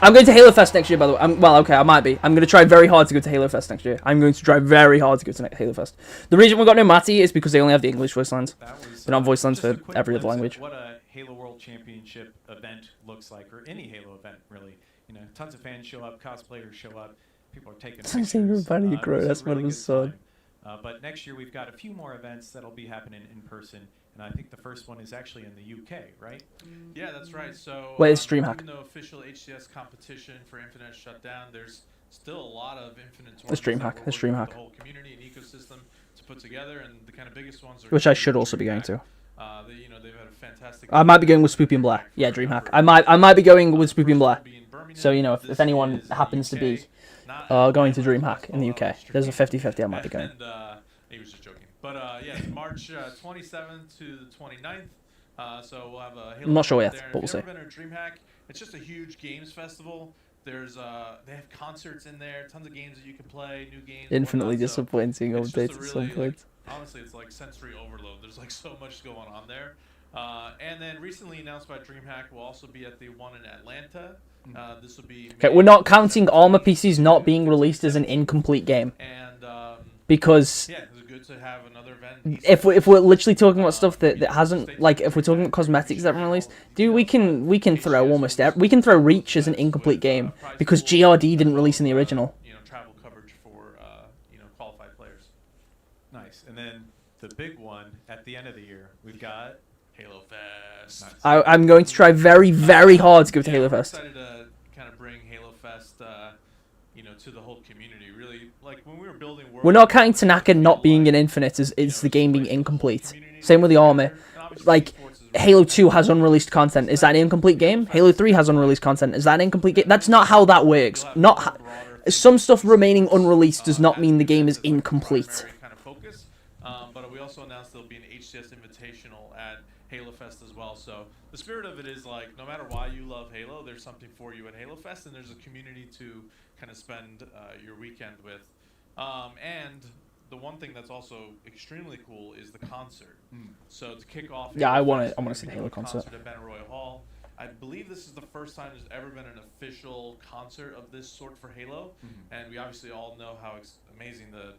I'm going to Halo Fest next year, by the way. Well, okay, I might be. I'm going to try very hard to go to Halo Fest next year. I'm going to try very hard to go to Halo Fest. The reason we got no Matty is because they only have the English voice lines. That was, They're not voice lines just a for quick every other glimpse language. of what a Halo World Championship event looks like, or any Halo event, really. Tons of fans show up, cosplayers show up, people are taking I'm saying pictures. everybody It grow, was a that's what really it was good said. time. But next year we've got a few more events that'll be happening in person, and I think the first one is actually in the UK, right? Yeah, that's right. So, Wait, it's DreamHack. even though official HCS competition for Infinite shut down, there's still a lot of Infinite It's tournaments that DreamHack. we're It's working with DreamHack. the whole community and ecosystem to put together, and the kind of biggest ones are... Which I should also be going to. They've had a fantastic... I might be going with Spoopy and Blair. Yeah, DreamHack. I might be going with Spoopy and Blair. So, if anyone happens to be going to DreamHack in the UK, there's a 50-50 I might be going. And, he was just joking. But yeah, it's March 27th to the 29th. So we'll have a Halo I'm not sure event yet, there. but we'll If see. you've never been to DreamHack, it's just a huge games festival. There's they have concerts in there, tons of games that you can play, new games. Infinitely whatnot, so disappointing it's just updates a at some really, point. honestly, it's like sensory overload. There's like so much going on there. And then recently announced by DreamHack will also be at the one in Atlanta. This will be. Okay, we're not counting Armor PCs not being released as an incomplete game. And because yeah, it's good to have another event. if we're literally talking about stuff that hasn't, like, if we're talking about cosmetics that haven't released, dude, we can throw almost we can throw Reach as an incomplete game because GRD didn't release in the original. Travel coverage for qualified players. Nice. And then the big one at the end of the year, we've got Halo Fest. Nice. I'm going to try very, very hard to go to Halo Fest. I'm excited to kind of bring Halo Fest, to the whole community. Really, like when we were building. We're not counting Tanaka not being in Infinite as the game being incomplete. Same with the Army. Like, Halo 2 has unreleased content. Is that an incomplete game? Halo 3 has unreleased content. Is that an incomplete game? That's not how that works. Some stuff remaining unreleased does not mean the game is incomplete. Kind of focus. But we also announced there'll be an HCS Invitational at Halo Fest as well. So the spirit of it is like, no matter why you love Halo, there's something for you at Halo Fest, and there's a community to kind of spend your weekend with. And the one thing that's also extremely cool is the concert. So to kick off, Yeah, I want Fest, to see the Halo concert. at Benaroya Hall. I believe this is the first time there's ever been an official concert of this sort for Halo, and we obviously all know how amazing the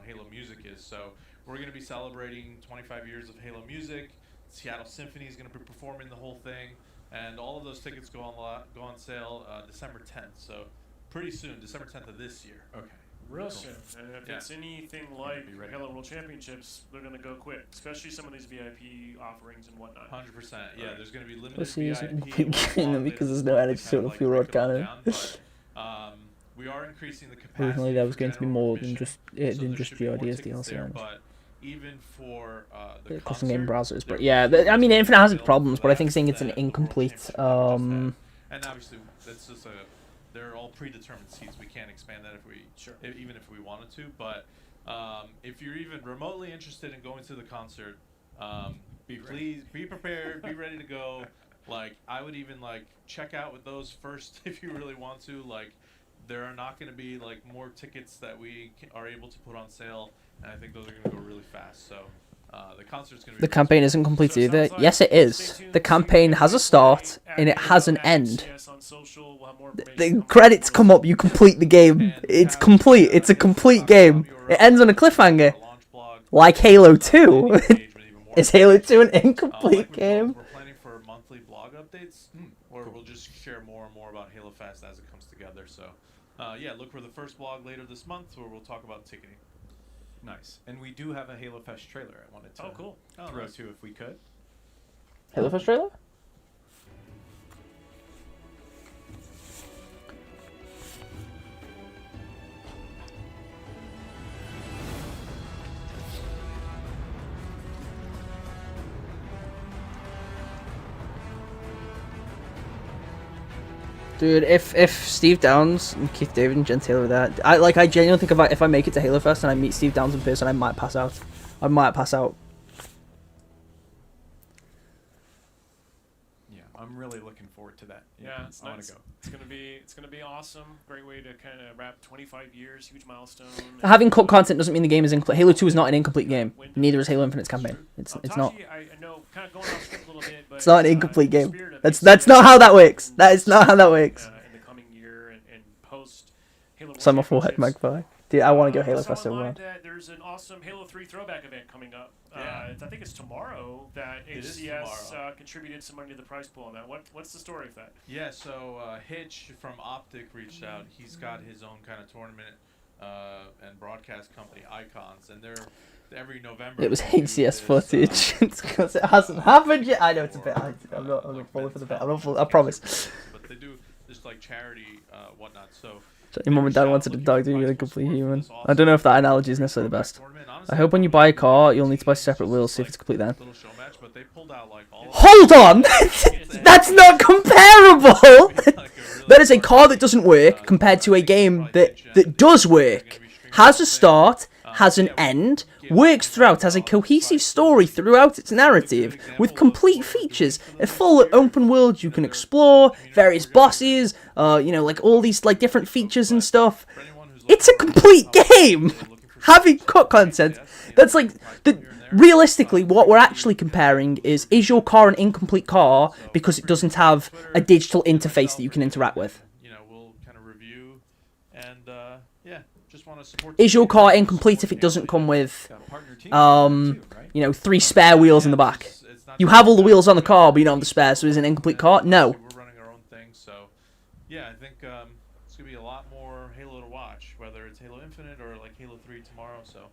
Halo music is. So we're going to be celebrating 25 years of Halo music. Seattle Symphony is going to be performing the whole thing, and all of those tickets go on sale December 10th. So pretty soon, December 10th of this year. okay. Real Cool. soon. And if it's anything like Halo World Championships, they're going to go quick, especially some of these VIP offerings and whatnot. 100%. Yeah, there's going to be limited Let's use VIP. because there's no energy sort of fuel rod cannon. We are increasing the capacity. Originally, there was for going to be general more than admission, just so there just should be more GRD as tickets DLC. there, on it. but even for the Custom game concert, browsers, but there yeah, will be I mean, Infinite has its available problems, for but I that think saying it's an that the World incomplete. Championship just had. And obviously, that's just they're all predetermined seats. We can't expand that even if we wanted to. But if you're even remotely interested in going to the concert, please be prepared, be ready to go. Like, I would even check out with those first if you really want to. Like, there are not going to be more tickets that we are able to put on sale, and I think those are going to go really fast. So the concert's going to be. The campaign isn't complete either. Yes, it is. The campaign has a start and it has an end. The credits come up, you complete the game. It's complete. It's a complete game. It ends on a cliffhanger, like Halo 2. Is Halo 2 an incomplete game? We're planning for monthly blog updates, where we'll just share more and more about Halo Fest as it comes together. So, yeah, look for the first blog later this month, where we'll talk about ticketing. Nice. And we do have a Halo Fest trailer I wanted to throw nice. to if we could. Halo Fest trailer? Dude, if Steve Downs and Keith David and Jen Taylor were there, I genuinely think if I make it to Halo Fest and I meet Steve Downs in person, I might pass out. I might pass out. Yeah, I'm really looking forward to that. Yeah, it's I want nice. to go. It's gonna be awesome. Great way to kind of wrap 25 years, huge milestone. Having cut content doesn't mean the game is incomplete. Halo 2 is not an incomplete game. Neither is Halo Infinite's campaign. It's not. I know, kind of going off script a little bit, but It's not an incomplete game. That's not how that works. That is not how that works. In the coming year and post Halo World Summer full head Championships. magpie. Dude, I want to go Halo Also Fest so online bad. that there's an awesome Halo 3 throwback event coming up. Yeah. I think it's tomorrow that It is HCS tomorrow. contributed some money to the prize pool on that. What's the story of that? Yeah, so Hitch from Optic reached out. He's got his own kind of tournament and broadcast company, Icons, and they're every November. It was they do HCS this, footage. It's because it hasn't happened yet. I know it's a bit. I'm not falling for the bit. I'm not falling, I promise. But they do this charity whatnot. So Your mum and dad wanted a dog to be a complete human. I don't know if that analogy is necessarily the best. I hope when you buy a car, you'll need to buy separate wheels, see if it's complete then. little show match, but they pulled out all. Hold on! That's not comparable! That is a car that doesn't work compared to a game that does work. Has a start, has an end, works throughout, has a cohesive story throughout its narrative, with complete features, a full open world you can explore, various bosses, like all these like different features and stuff. It's a complete game! Having cut content, that's like, realistically, what we're actually comparing is your car an incomplete car because it doesn't have a digital interface that you can interact with? We'll kind of review and just want to support. Is your car incomplete if it doesn't come with, 3 spare wheels in the back? You have all the wheels on the car, but you don't have the spare, so is it an incomplete car? No. We're running our own thing, so yeah, I think it's gonna be a lot more Halo to watch, whether it's Halo Infinite or like Halo 3 tomorrow. So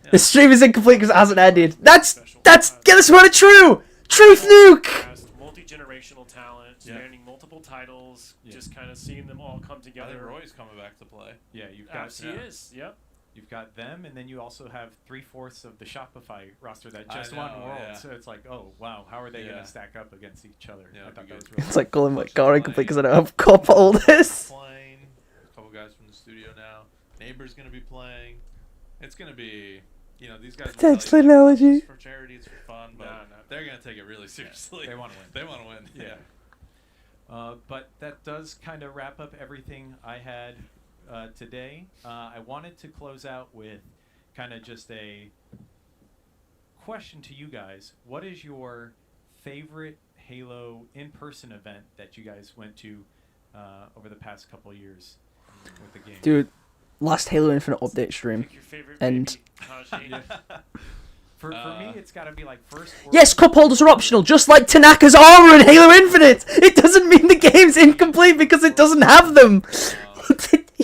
yeah. The stream is incomplete because it hasn't ended. That's get us what a true truth nuke. Multi-generational talent, spanning multiple titles, just kind of seeing them all come I together. think Roy's coming back to play. Yeah, you've got He is. Yep. You've got them, and then you also have 3/4 of the Shopify roster that I just won know, Worlds. yeah. So it's like, oh wow, how are they Yeah. gonna stack up against each other? Yeah, I it'd thought be that was good. really It's like calling my car Playing. incomplete because I don't have cup holders. Playing. A couple guys from the studio now. Neighbor's gonna be playing. It's gonna be, these guys. will tell you, Potential like, analogy. It's for charity. It's for fun, but No. they're gonna take it really seriously. They want to win. They want to win. Yeah. But that does kind of wrap up everything I had today. I wanted to close out with kind of just a question to you guys. What is your favorite Halo in-person event that you guys went to over the past couple of years with the game? Dude, last Halo Infinite update stream. Pick your favorite And- baby, Haji. For me, it's got to be like first. Yes, cup holders are optional, just like Tanaka's armor in Halo Infinite. It doesn't mean the game's incomplete because it doesn't have them.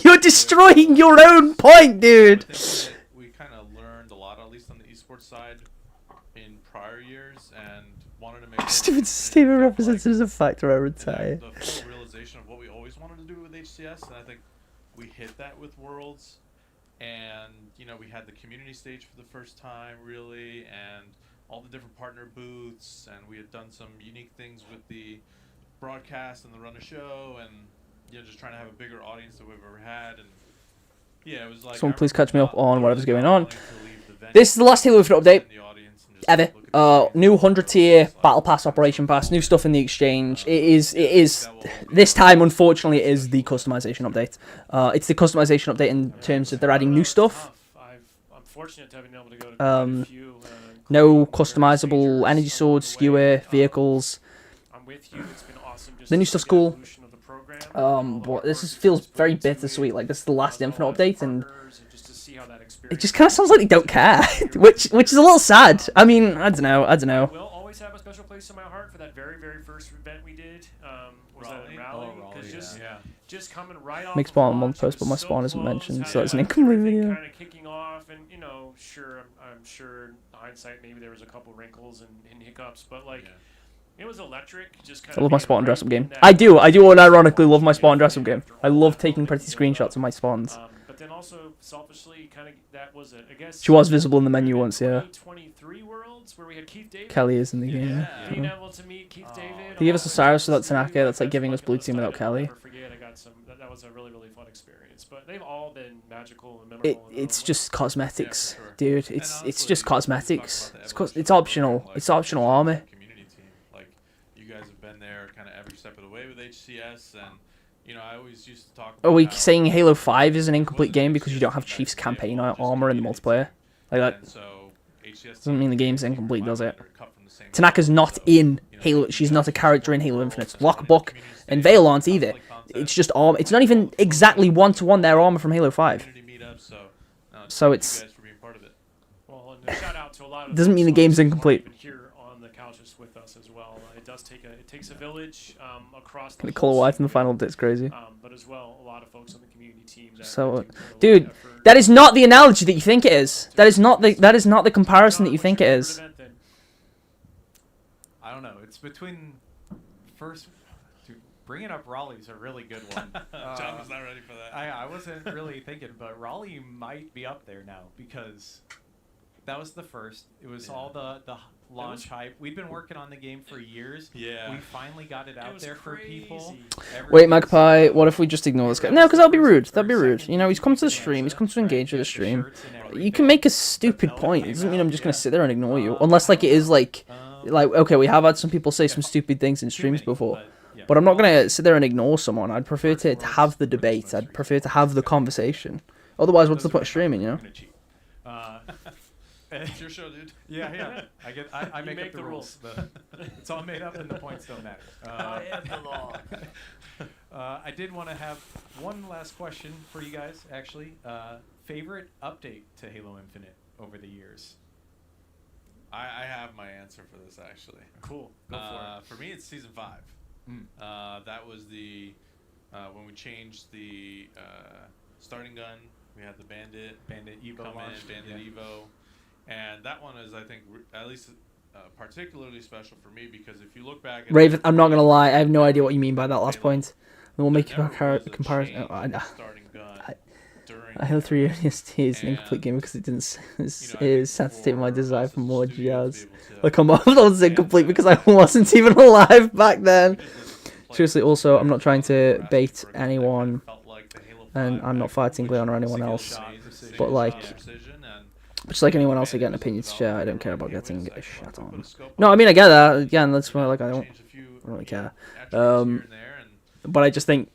You're destroying your own point, dude. I think that we kind of learned a lot, at least on the esports side, in prior years, and wanted to make. Steven represents it as a factor. I retire. The full realization of what we always wanted to do with HCS, and I think we hit that with Worlds. And we had the community stage for the first time, really, and all the different partner booths, and we had done some unique things with the broadcast and the run of show, and just trying to have a bigger audience than we've ever had. And yeah, it was like. Someone please catch me up on whatever's going on. wanting to leave the venue This is the last Halo Infinite update in the audience and just ever. look at the screen. New 100 tier battle pass, operation pass, new stuff in the exchange. It is. This time, unfortunately, it is the customization update. It's the customization update in terms of they're adding new stuff. I'm fortunate to have been able to go to quite a few. No including customizable majors energy swords, along the way. skewer, vehicles. I'm with you. It's been awesome. Just The new to see stuff's cool. evolution of the program, all the But hard this work feels that's very put into bittersweet. it, Like this is the last all Infinite the update, and partners, just to see how that it experience just kind of sounds like they don't care, which is a little sad. I mean, I don't know. We'll always have a special place in my heart for that very, very first event we did. Was that in Raleigh? Raleigh? Because yeah. just coming right off. Make of spawn on launch, one post, it but was my so spawn isn't close, mentioned, had so it's an everything incomplete video. Kind of kicking off, and sure, I'm sure in hindsight maybe there was a couple wrinkles and hiccups, but like. Yeah. It was electric. Just kind I love my spawn right dress up game. in that I do launch unironically love my spawn dress up after game. all I love that taking moment pretty to build screenshots up. of my spawns. But then also selfishly, kind of that was I guess. She was visible in the menu once, yeah. 2023 Worlds where we had Keith David. Kelly is in the game. Yeah. Being able to meet Keith David. They gave us a Cyrus without Tanaka. Tanaka, that's like giving us blue team without Kelly. I'll never forget. I got some. That was a really fun experience. But they've all been magical and memorable. in their It's own just way. cosmetics, Yeah, for sure. dude. And It's honestly, just you talk cosmetics. about the It's evolution of it's the optional. program, It's like, optional the armor. community team. Like, you guys have been there kind of every step of the way with HCS, and I always used to talk. Are we about how saying Halo 5 is an it incomplete wasn't game because you HCS don't have back Chief's then, campaign it was just armor in the community multiplayer? Like that And so HCS doesn't mean the teams game's in incomplete, my does mind it? are cut from the same Tanaka's cloth, not so, in you know, Halo. you She's guys not a just character in work Halo well, Infinite. just running Lockbook the community and stage, Veil aren't constantly either. content, It's just armor. It's not even all exactly one-to-one their armor from Halo 5. community meetups, so So thank it's- you guys for being part of it. Well, and a shout out to a lot of Doesn't mean the folks game's who aren't incomplete. even here on the couches with us as well. It takes a village across the Kind of whole color white in the circuit, final bit's crazy. but as well a lot of folks on the community teams. that So, do put a lot of dude, effort. that is not the analogy that you think it is. That is not the comparison that you What's think your it favorite is. event then? I don't know. It's between first. Dude, bringing up Raleigh's a really good one. John was not ready for that. I wasn't really thinking, but Raleigh might be up there now because that was the first. It was all the launch hype. We've been working on the game for years. Yeah. We finally got it out was there for people. crazy. Wait, Magpie, what if we just ignore this guy? No, because that'd be rude. That'd be rude. You know, he's come to the stream. He's come to engage with the stream. You can make a stupid point. It doesn't mean I'm just going to sit there and ignore you. Unless, like, it is, like, okay, we have had some people say some stupid things in streams before. But I'm not going to sit there and ignore someone. I'd prefer to have the debate. I'd prefer to have the conversation. Otherwise, what's the point of streaming, you know? It's your show, dude. Yeah. I make up the rules. It's all made up and the points don't matter. I am the law. I did want to have one last question for you guys, actually. Favorite update to Halo Infinite over the years? I have my answer for this, actually. Cool. Go for it. For me, it's Season 5. That was the when we changed the starting gun. We had the Bandit Evo come launch, in, Bandit Evo. And that one is, I think, at least particularly special for me because if you look back at Raven, I'm not going to lie. I have no idea what you mean by that last point. And we'll make a comparison. Starting gun Halo 3 ODST is an incomplete game because it didn't satiate my desire for more jazz. Like, I'm not incomplete because I wasn't even alive back then. Seriously, also, I'm not trying to bait anyone, and I'm not fighting Leon or anyone else. But, like, just like anyone else, I get an opinion to share. I don't care about getting shit on. No, I mean, I get that. Again, that's why, like, I don't really care. But I just think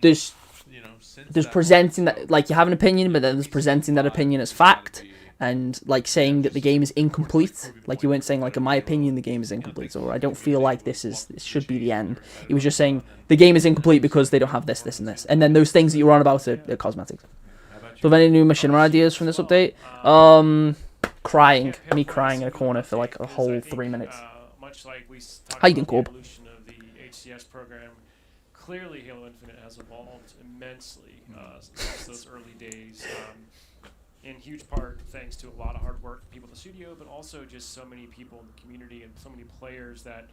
there's presenting that, like, you have an opinion, but then there's presenting that opinion as fact, and like saying that the game is incomplete. Like, you weren't saying, like, in my opinion the game is incomplete, or I don't feel like this should be the end. It was just saying the game is incomplete because they don't have this, this, and this, and then those things that you were on about are cosmetics. So, have any new machinima ideas from this update? Crying, me crying in a corner for like a whole 3 minutes. Much like we How you doing, Corb? evolution of the HCS program, clearly Halo Infinite has evolved immensely since those early days. In huge part thanks to a lot of hard work from people in the studio, but also just so many people in the community and so many players that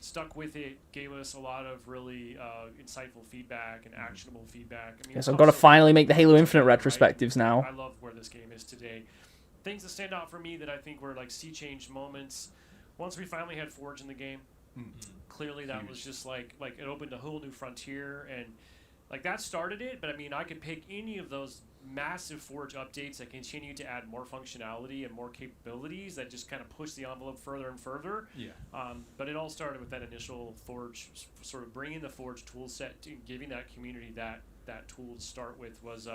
stuck with it, gave us a lot of really insightful feedback and actionable feedback. I mean, Yes, I've got to finally make the Halo Infinite retrospectives now. I love where this game is today. Things that stand out for me that I think were like sea change moments. Once we finally had Forge in the game, clearly that was just like it opened a whole new frontier, and like that started it. But I mean, I could pick any of those massive Forge updates that continue to add more functionality and more capabilities that just kind of push the envelope further and further. But it all started with that initial Forge, sort of bringing the Forge tool set, to giving that community that tool to start with was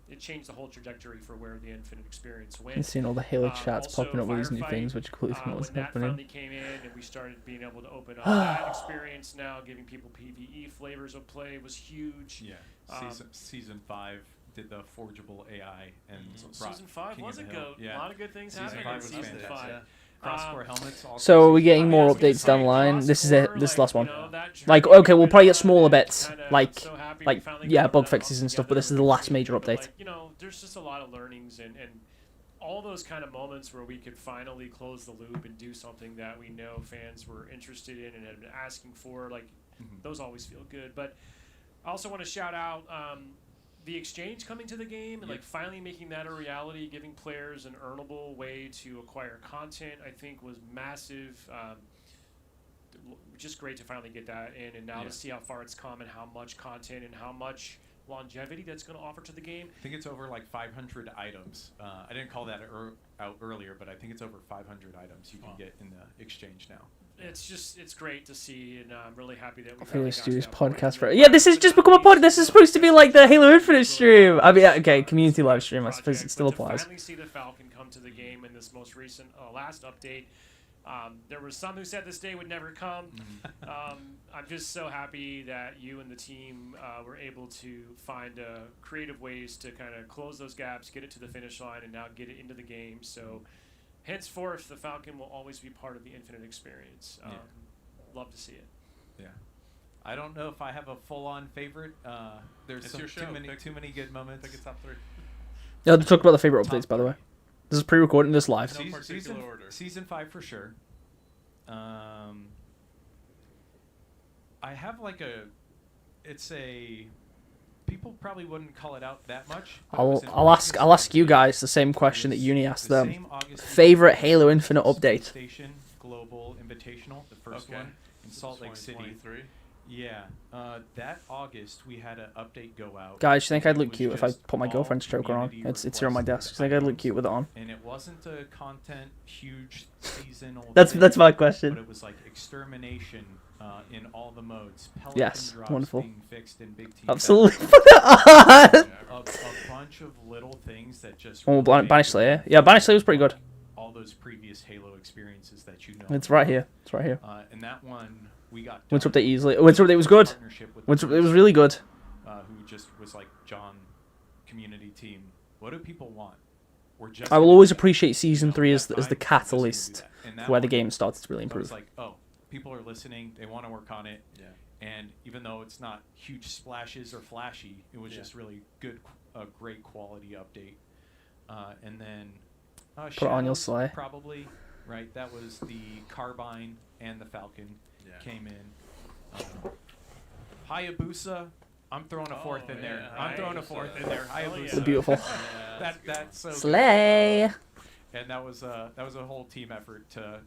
it changed the whole trajectory for where the Infinite experience went. I've seen all the Halo chats Also, popping up with these new Firefight, things, which clues what's when that happening. finally came in and we started being able to open up that experience now, giving people PvE flavors of play was huge. Season 5 did the forgeable AI and Season 5 was a goat. A lot of good things happened in Season 5. Crosscore helmets. So are we getting more updates down the line? This is it. This is the last one. Like, okay, we'll probably get smaller bits, like yeah, bug fixes and stuff. But this is the last major update. You know, there's just a lot of learnings and all those kind of moments where we could finally close the loop and do something that we know fans were interested in and had been asking for. Like, those always feel good. But I also want to shout out the exchange coming to the game and like finally making that a reality, giving players an earnable way to acquire content, I think was massive. Just great to finally get that in, and now to see how far it's come and how much content and how much longevity that's going to offer to the game. I think it's over like 500 items. I didn't call that out earlier, but I think it's over 500 items you can get in the exchange now. It's great to see, and I'm really happy that we Halo Studios podcast for yeah. This has just become a pod. This is supposed to be like the Halo Infinite stream. I mean, okay, community live stream. I suppose it still applies. To finally see the Falcon come to the game in this most recent last update. There were some who said this day would never come. I'm just so happy that you and the team were able to find creative ways to kind of close those gaps, get it to the finish line, and now get it into the game. So henceforth, the Falcon will always be part of the Infinite experience. Love to see it. Yeah. I don't know if I have a full-on favorite. There's too many good moments. Pick a top 3. Yeah, to talk about the favorite updates, by the way. This is pre-recording. This live. No particular order. Season 5 for sure. I have like people probably wouldn't call it out that much. But it was in I'll ask you August. guys the same question It that was Uni asked the them. same August Favorite weekend Halo as Infinite the update. Station Global Invitational, the first Okay. one in Salt Lake City. 2023. Yeah, that August we had an update go out. Guys, do you think I'd It look was cute if I just put my all girlfriend's choker on? community It's here on my desk. Do you think I'd look items, cute with it on? and it wasn't a content huge seasonal. That's thing, my but question. it was like extermination in all the modes. Pelican Yes, drops wonderful. being fixed in Big T. Absolutely. Put it on. A bunch of little things that just. Oh, really made Banish the Slayer. game Yeah, Banish Slayer was pretty good. all those previous Halo experiences that you know. It's right here. It's right here. And that one we got. Winter done Update easily. Winter Update was good. partnership with Winter, the it was Bruce, really good. who just was like, John, community team. What do people want? We're just. I will gonna always do it." appreciate Season You know, 3 at as that the time, we're just gonna do catalyst that. And that where the one- game started to really so improve. it's like, oh, people are listening. They want to work on it. Yeah. And even though it's not huge splashes or flashy, it was Yeah. just really good, a great quality update. And then Put it on your Shadows, sleigh. probably, right? That was the Carbine and the Falcon Yeah. came in. Hayabusa, I'm throwing a fourth in there. yeah, I'm throwing a Hayabusa. fourth in there. Oh, yeah. Hayabusa. They're beautiful. Yeah, That's so good. Slay. And that was a whole team effort to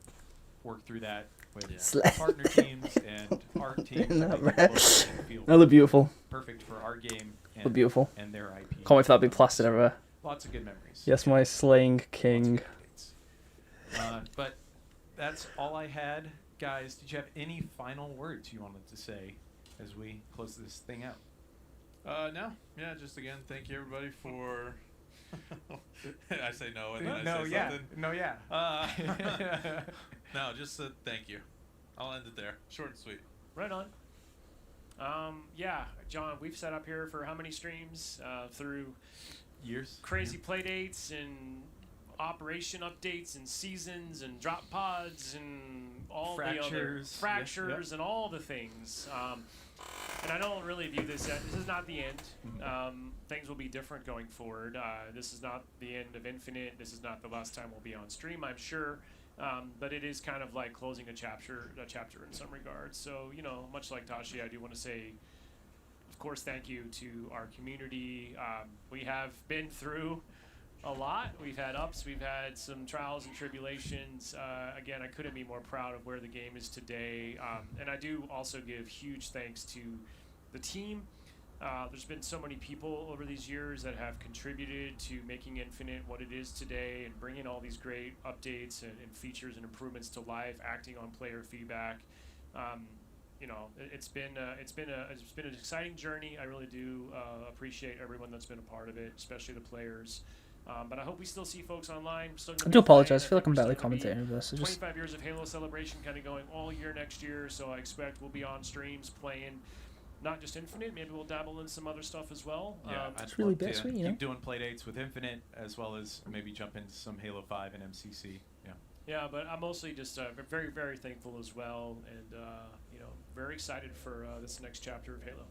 work through that with Yeah. Slay. partner teams and art teams. No, to make man. it look and feel No, they're beautiful. perfect for our game They're and, beautiful. and their IP. Can't wait for that big plastered everywhere. Lots of good memories. Yes, my slaying Lots of king. good updates. But that's all I had. Guys, did you have any final words you wanted to say as we close this thing out? No. Yeah, just again, thank you everybody for. I say no and then I No, say yeah. something. No, yeah. No, just thank you. I'll end it there. Short and sweet. Right on. Yeah, John, we've set up here for how many streams through Years. crazy play dates and operation updates and seasons and drop pods and all the other Fractures. fractures and all the things. And I don't really view this as this is not the end. Things will be different going forward. This is not the end of Infinite. This is not the last time we'll be on stream, I'm sure. But it is kind of like closing a chapter in some regards. So, you know, much like Tashi, I do want to say, of course, thank you to our community. We have been through a lot. We've had ups. We've had some trials and tribulations. Again, I couldn't be more proud of where the game is today. And I do also give huge thanks to the team. There's been so many people over these years that have contributed to making Infinite what it is today and bringing all these great updates and features and improvements to life, acting on player feedback. You know, it's been an exciting journey. I really do appreciate everyone that's been a part of it, especially the players. But I hope we still see folks online. I do apologize. I feel like I'm barely commentating over this. 25 years of Halo celebration kind of going all year next year, so I expect we'll be on streams playing not just Infinite, maybe we'll dabble in some other stuff as well. Yeah, I'd It's really love to bittersweet, you know? keep doing play dates with Infinite as well as maybe jump into some Halo 5 and MCC. Yeah. Yeah, but I'm mostly just very, very thankful as well, and you know, very excited for this next chapter of Halo.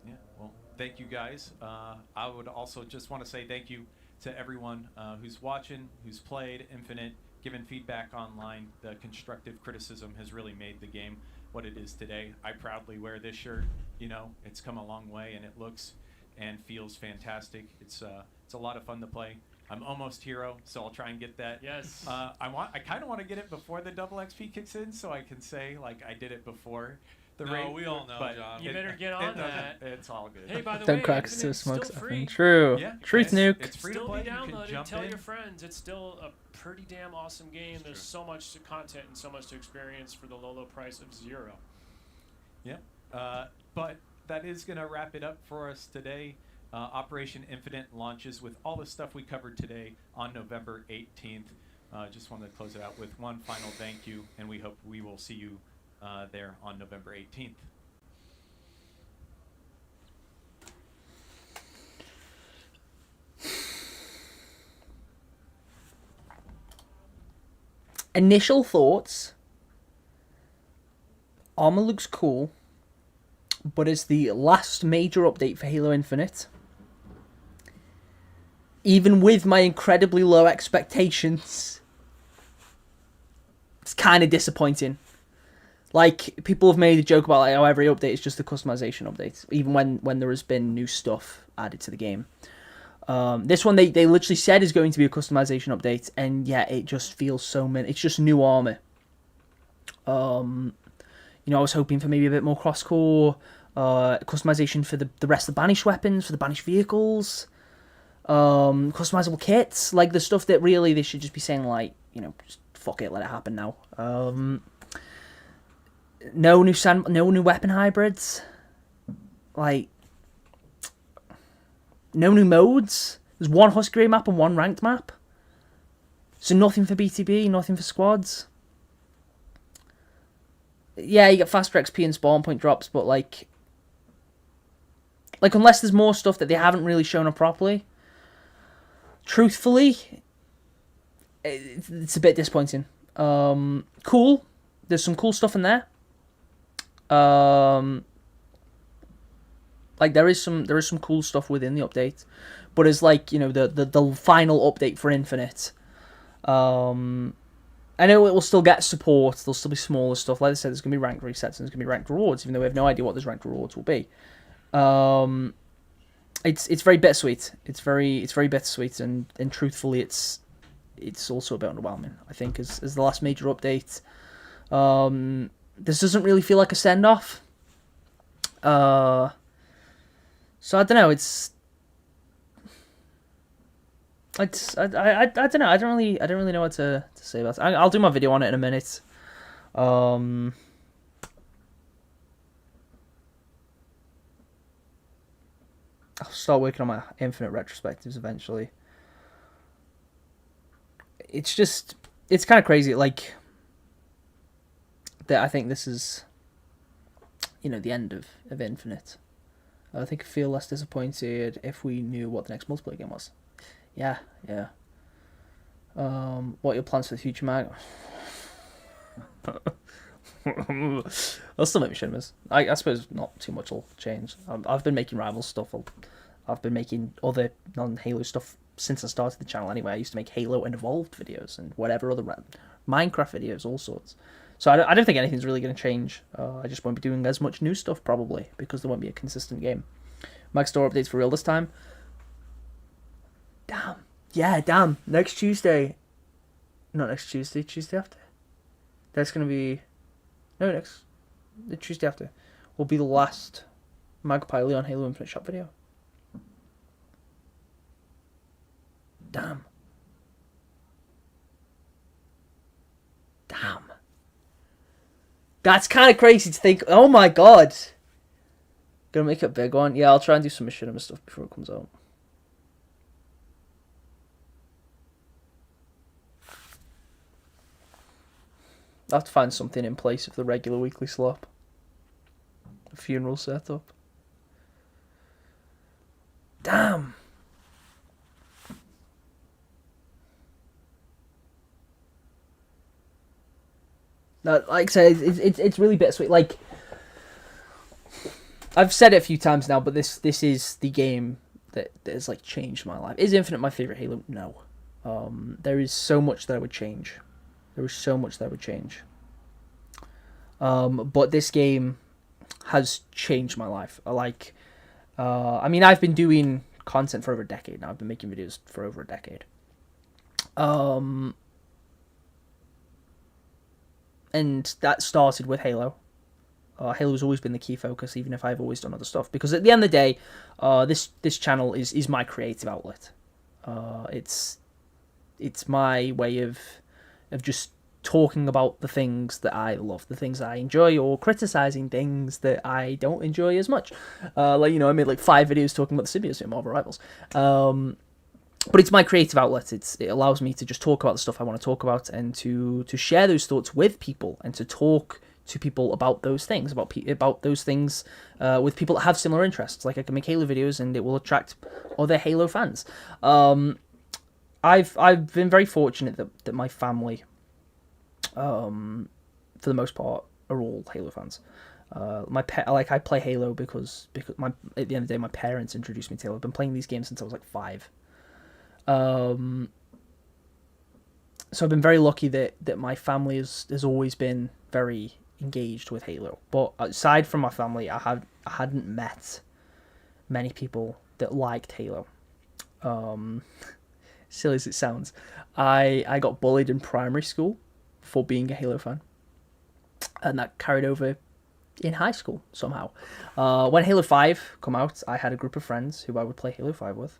Yeah. Well, thank you guys. I would also just want to say thank you to everyone who's watching, who's played Infinite, given feedback online. The constructive criticism has really made the game what it is today. I proudly wear this shirt. You know, it's come a long way, and it looks and feels fantastic. It's a lot of fun to play. I'm almost hero, so I'll try and get that. Yes. I kind of want to get it before the double XP kicks in, so I can say like I did it before the No, raid. we all know, but John. You better get on that. It's all good. Hey, by the Don't way, crack us to Infinite's smoke still stuff. free. True. Yeah, Truth it's- nuke. It's free Still to play. be You can downloaded. jump Tell in. your friends. It's still a pretty damn awesome game. There's so much content and so much to experience for the low, low price of $0. Yeah. But that is going to wrap it up for us today. Operation Infinite launches with all the stuff we covered today on November 18th. Just wanted to close it out with one final thank you, and we hope we will see you there on November 18th. Initial thoughts. Armor looks cool, but as the last major update for Halo Infinite, even with my incredibly low expectations, it's kind of disappointing. Like, people have made a joke about like how every update is just a customization update, even when there has been new stuff added to the game. This one they literally said is going to be a customization update, and yet it just feels so it's just new armor. You know, I was hoping for maybe a bit more cross-core customization for the rest of the banished weapons, for the banished vehicles, customizable kits, like the stuff that really they should just be saying like, you know, just fuck it, let it happen now. No new weapon hybrids, like no new modes. There's one Husky map and one ranked map, so nothing for BTB, nothing for squads. Yeah, you get faster XP and spawn point drops, but like unless there's more stuff that they haven't really shown up properly, truthfully, it's a bit disappointing. Cool, there's some cool stuff in there. Like there is some cool stuff within the update, but as like, you know, the final update for Infinite, I know it will still get support. There'll still be smaller stuff. Like I said, there's gonna be ranked resets and there's gonna be ranked rewards, even though we have no idea what those ranked rewards will be. It's very bittersweet. It's very bittersweet, and truthfully, it's also a bit underwhelming. I think as the last major update, this doesn't really feel like a send off. So I don't know. I don't know. I don't really know what to say about it. I'll do my video on it in a minute. I'll start working on my Infinite retrospectives eventually. It's kind of crazy. Like, that I think this is, you know, the end of Infinite. I think I'd feel less disappointed if we knew what the next multiplayer game was. Yeah. What are your plans for the future, Mag? I'll still make Machinimas. I suppose not too much will change. I've been making Rivals stuff. I've been making other non-Halo stuff since I started the channel anyway. I used to make Halo and Evolved videos and whatever other Minecraft videos, all sorts. So I don't think anything's really going to change. I just won't be doing as much new stuff probably because there won't be a consistent game. Max Store updates for real this time. Damn. Next Tuesday. Not next Tuesday, Tuesday after. That's going to be... No, the Tuesday after will be the last Magpie Leon Halo Infinite shop video. Damn. That's kind of crazy to think. Oh my god. Gonna make it a big one. Yeah, I'll try and do some Machinima stuff before it comes out. I'll have to find something in place of the regular weekly slop. A funeral setup. Damn. Like I said, it's really bittersweet. Like, I've said it a few times now, but this is the game that has like changed my life. Is Infinite my favorite Halo? No. There is so much that I would change. But this game has changed my life. I mean, I've been doing content for over a decade now. I've been making videos for over a decade. And that started with Halo. Halo's always been the key focus, even if I've always done other stuff. Because at the end of the day, this channel is my creative outlet. It's my way of just talking about the things that I love, the things I enjoy, or criticizing things that I don't enjoy as much. Like, you know, I made like 5 videos talking about the Symbiote in Marvel Rivals. But it's my creative outlet. It allows me to just talk about the stuff I want to talk about, and to share those thoughts with people, and to talk to people about those things, about those things with people that have similar interests. Like, I can make Halo videos, and it will attract other Halo fans. I've been very fortunate that my family, for the most part, are all Halo fans. I play Halo because at the end of the day, my parents introduced me to Halo. I've been playing these games since I was like 5. So I've been very lucky that my family has always been very engaged with Halo. But aside from my family, I hadn't met many people that liked Halo. Silly as it sounds, I got bullied in primary school for being a Halo fan, and that carried over in high school somehow. When Halo 5 come out, I had a group of friends who I would play Halo 5 with.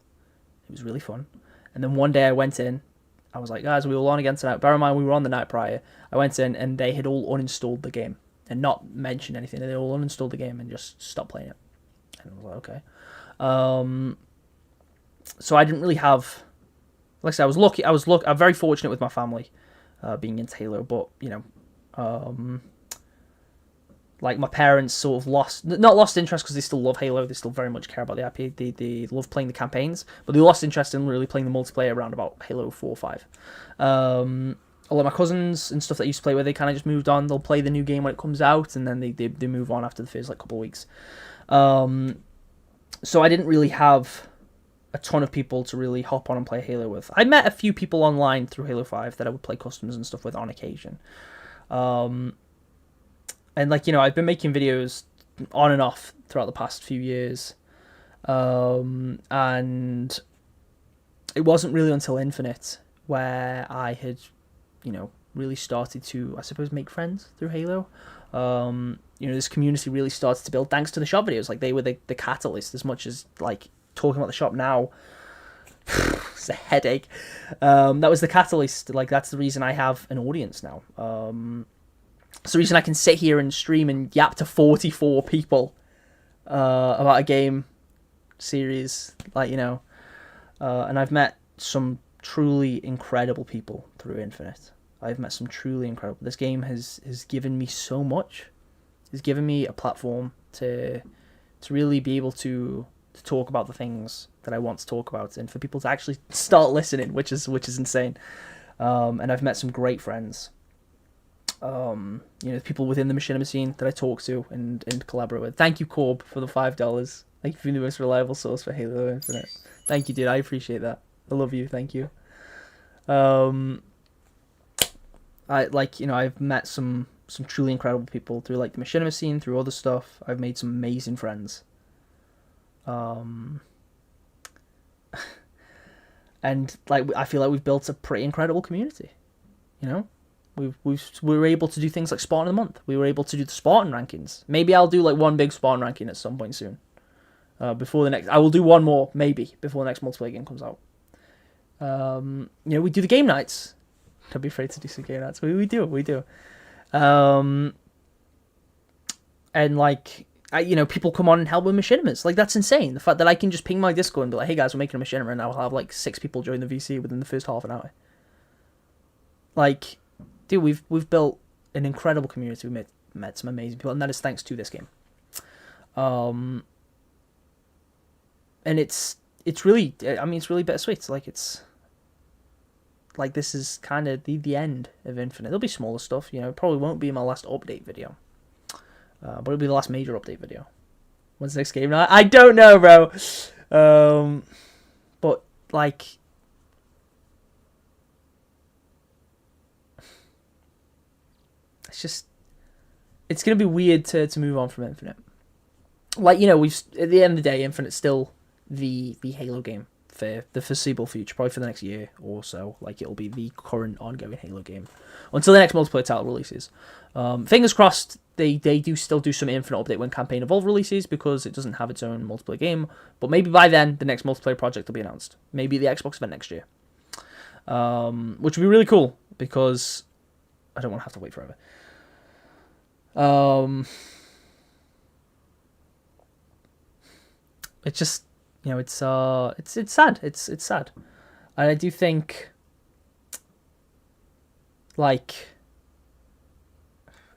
It was really fun. And then one day I went in, I was like, guys, we were on again tonight. Bear in mind, we were on the night prior. I went in and they had all uninstalled the game and not mentioned anything. They all uninstalled the game and just stopped playing it. And I was like, okay. So I didn't really have, like I said, I'm very fortunate with my family being into Halo, but, like my parents sort of not lost interest because they still love Halo. They still very much care about the IP. They love playing the campaigns, but they lost interest in really playing the multiplayer around about Halo 4 or 5. A lot of my cousins and stuff that I used to play with, they kind of just moved on. They'll play the new game when it comes out, and then they move on after the first couple of weeks. So I didn't really have a ton of people to really hop on and play Halo with. I met a few people online through Halo 5 that I would play customs and stuff with on occasion. And I've been making videos on and off throughout the past few years. And it wasn't really until Infinite where I had, really started to, I suppose, make friends through Halo. This community really started to build thanks to the shop videos. Like, they were the catalyst as much as, talking about the shop now. It's a headache. That was the catalyst. That's the reason I have an audience now. It's the reason I can sit here and stream and yap to 44 people about a game series, and I've met some truly incredible people through Infinite. I've met some truly incredible. This game has given me so much. It's given me a platform to really be able to talk about the things that I want to talk about, and for people to actually start listening, which is insane. And I've met some great friends. People within the machinima scene that I talk to and collaborate with. Thank you, Corb, for the $5. Thank you for being the most reliable source for Halo Infinite. Thank you, dude. I appreciate that. I love you. Thank you. I've met some truly incredible people through the machinima scene, through other stuff. I've made some amazing friends. And I feel like we've built a pretty incredible community. We were able to do things like Spartan of the Month. We were able to do the Spartan rankings. Maybe I'll do one big Spartan ranking at some point soon. Before the next, I will do one more maybe before the next multiplayer game comes out. We do the game nights. Don't be afraid to do some game nights. We do. And people come on and help with machinimas. That's insane. The fact that I can just ping my Discord and be like, "Hey guys, we're making a machinima," and I'll have 6 people join the VC within the first half an hour. Dude, we've built an incredible community. We met some amazing people, and that is thanks to this game. And it's really, it's really bittersweet. This is kind of the end of Infinite. There'll be smaller stuff, it probably won't be my last update video, but it'll be the last major update video. When's the next game? I don't know, bro. But it's gonna be weird to move on from Infinite. We've at the end of the day, Infinite's still the Halo game for the foreseeable future, probably for the next year or so. It'll be the current ongoing Halo game until the next multiplayer title releases. Fingers crossed they do still do some Infinite update when Campaign Evolved releases, because it doesn't have its own multiplayer game. But maybe by then the next multiplayer project will be announced. Maybe the Xbox event next year, which would be really cool because I don't want to have to wait forever. It's just, it's sad. It's sad, and I do think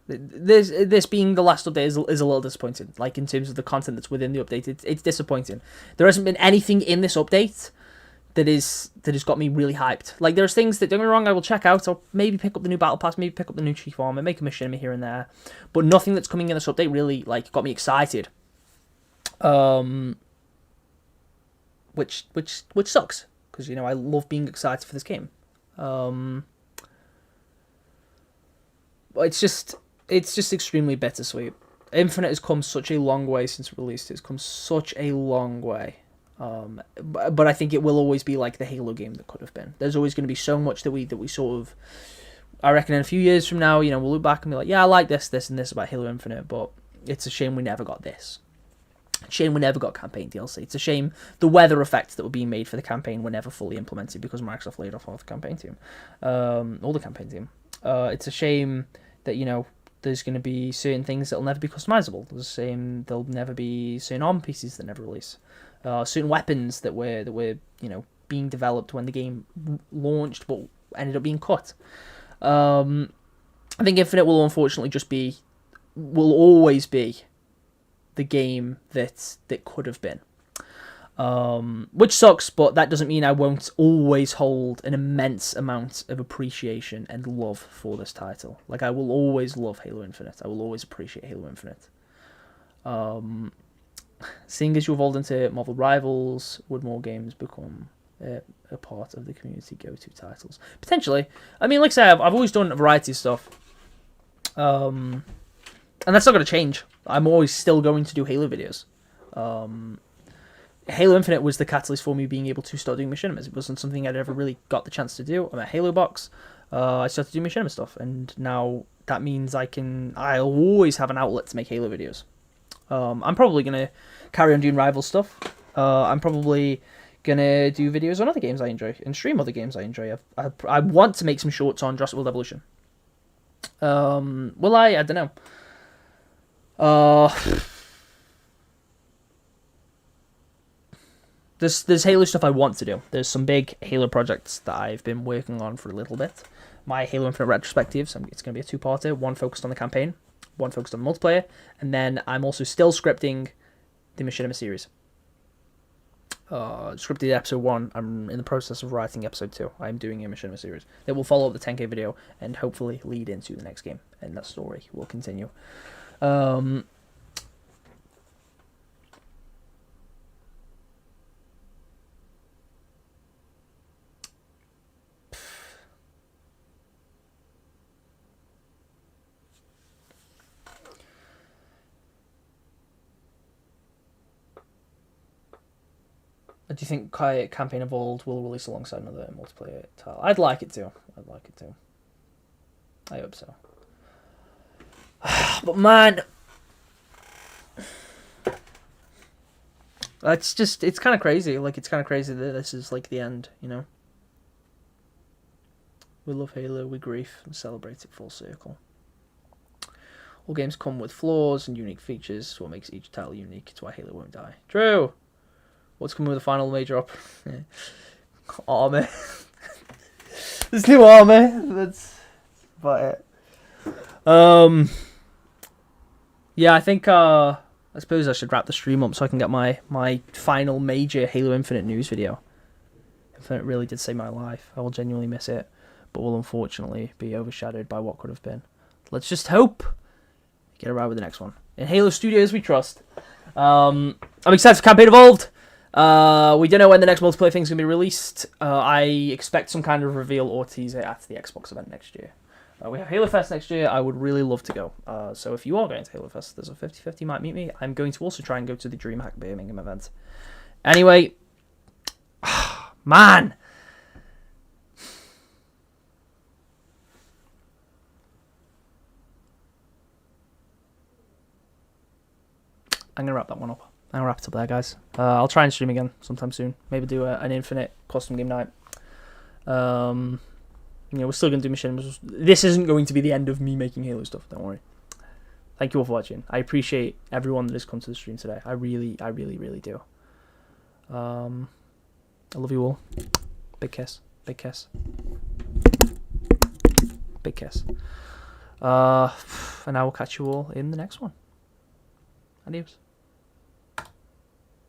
this being the last update is a little disappointing. In terms of the content that's within the update, it's disappointing. There hasn't been anything in this update that has got me really hyped. There's things that, don't get me wrong, I will check out. I'll maybe pick up the new Battle Pass, maybe pick up the new Chief Armor, make a machinima here and there. But nothing that's coming in this update really, got me excited. Which sucks. Because, I love being excited for this game. But it's just, it's just extremely bittersweet. Infinite has come such a long way since it released. It's come such a long way. But I think it will always be like the Halo game that could have been. There's always going to be so much that we sort of, I reckon in a few years from now, we'll look back and be like, yeah, I like this, and this about Halo Infinite, but it's a shame we never got this. Shame we never got campaign DLC. It's a shame the weather effects that were being made for the campaign were never fully implemented because Microsoft laid off all the campaign team, all the campaign team. It's a shame that there's going to be certain things that'll never be customizable. There'll never be certain armor pieces that never release. Certain weapons that were being developed when the game launched but ended up being cut. I think Infinite will unfortunately will always be the game that could have been. Which sucks, but that doesn't mean I won't always hold an immense amount of appreciation and love for this title. Like, I will always love Halo Infinite. I will always appreciate Halo Infinite. Seeing as you evolved into Marvel Rivals, would more games become a part of the community go-to titles? Potentially. I mean, like I say, I've always done a variety of stuff. And that's not going to change. I'm always still going to do Halo videos. Halo Infinite was the catalyst for me being able to start doing machinimas. It wasn't something I'd ever really got the chance to do. I'm at Halo Box. I started doing machinima stuff, and now that means I'll always have an outlet to make Halo videos. I'm probably going to carry on doing Rival stuff. I'm probably going to do videos on other games I enjoy and stream other games I enjoy. I want to make some shorts on Jurassic World Evolution. Will I? I don't know. There's Halo stuff I want to do. There's some big Halo projects that I've been working on for a little bit. My Halo Infinite retrospectives, it's going to be a two-parter. One focused on the campaign, one focused on multiplayer, and then I'm also still scripting the Machinima series. Scripted episode 1. I'm in the process of writing episode 2. I'm doing a Machinima series that will follow up the 10K video and hopefully lead into the next game, and that story will continue. Do you think Campaign Evolved will release alongside another multiplayer title? I'd like it to. I hope so. But man, it's kind of crazy. Like, it's kind of crazy that this is like the end, We love Halo, we grief and celebrate it full circle. All games come with flaws and unique features. It's what makes each title unique. It's why Halo won't die. True. What's coming with the final major up? Armor. There's new armor. That's about it. Yeah, I think I suppose I should wrap the stream up so I can get my final major Halo Infinite news video. Infinite really did save my life. I will genuinely miss it, but will unfortunately be overshadowed by what could have been. Let's just hope we get around with the next one. In Halo Studios we trust. I'm excited for Campaign Evolved. We don't know when the next multiplayer thing's going to be released. I expect some kind of reveal or teaser at the Xbox event next year. We have Halo Fest next year. I would really love to go. So if you are going to Halo Fest, there's a 50-50 you might meet me. I'm going to also try and go to the DreamHack Birmingham event. Anyway, man. I'm going to wrap that one up. I'm going to wrap it up there, guys. I'll try and stream again sometime soon. Maybe do an Infinite custom game night. We're still going to do machine. This isn't going to be the end of me making Halo stuff, don't worry. Thank you all for watching. I appreciate everyone that has come to the stream today. I really, really do. I love you all. Big kiss. Big kiss. Big kiss. And I will catch you all in the next one. Adios.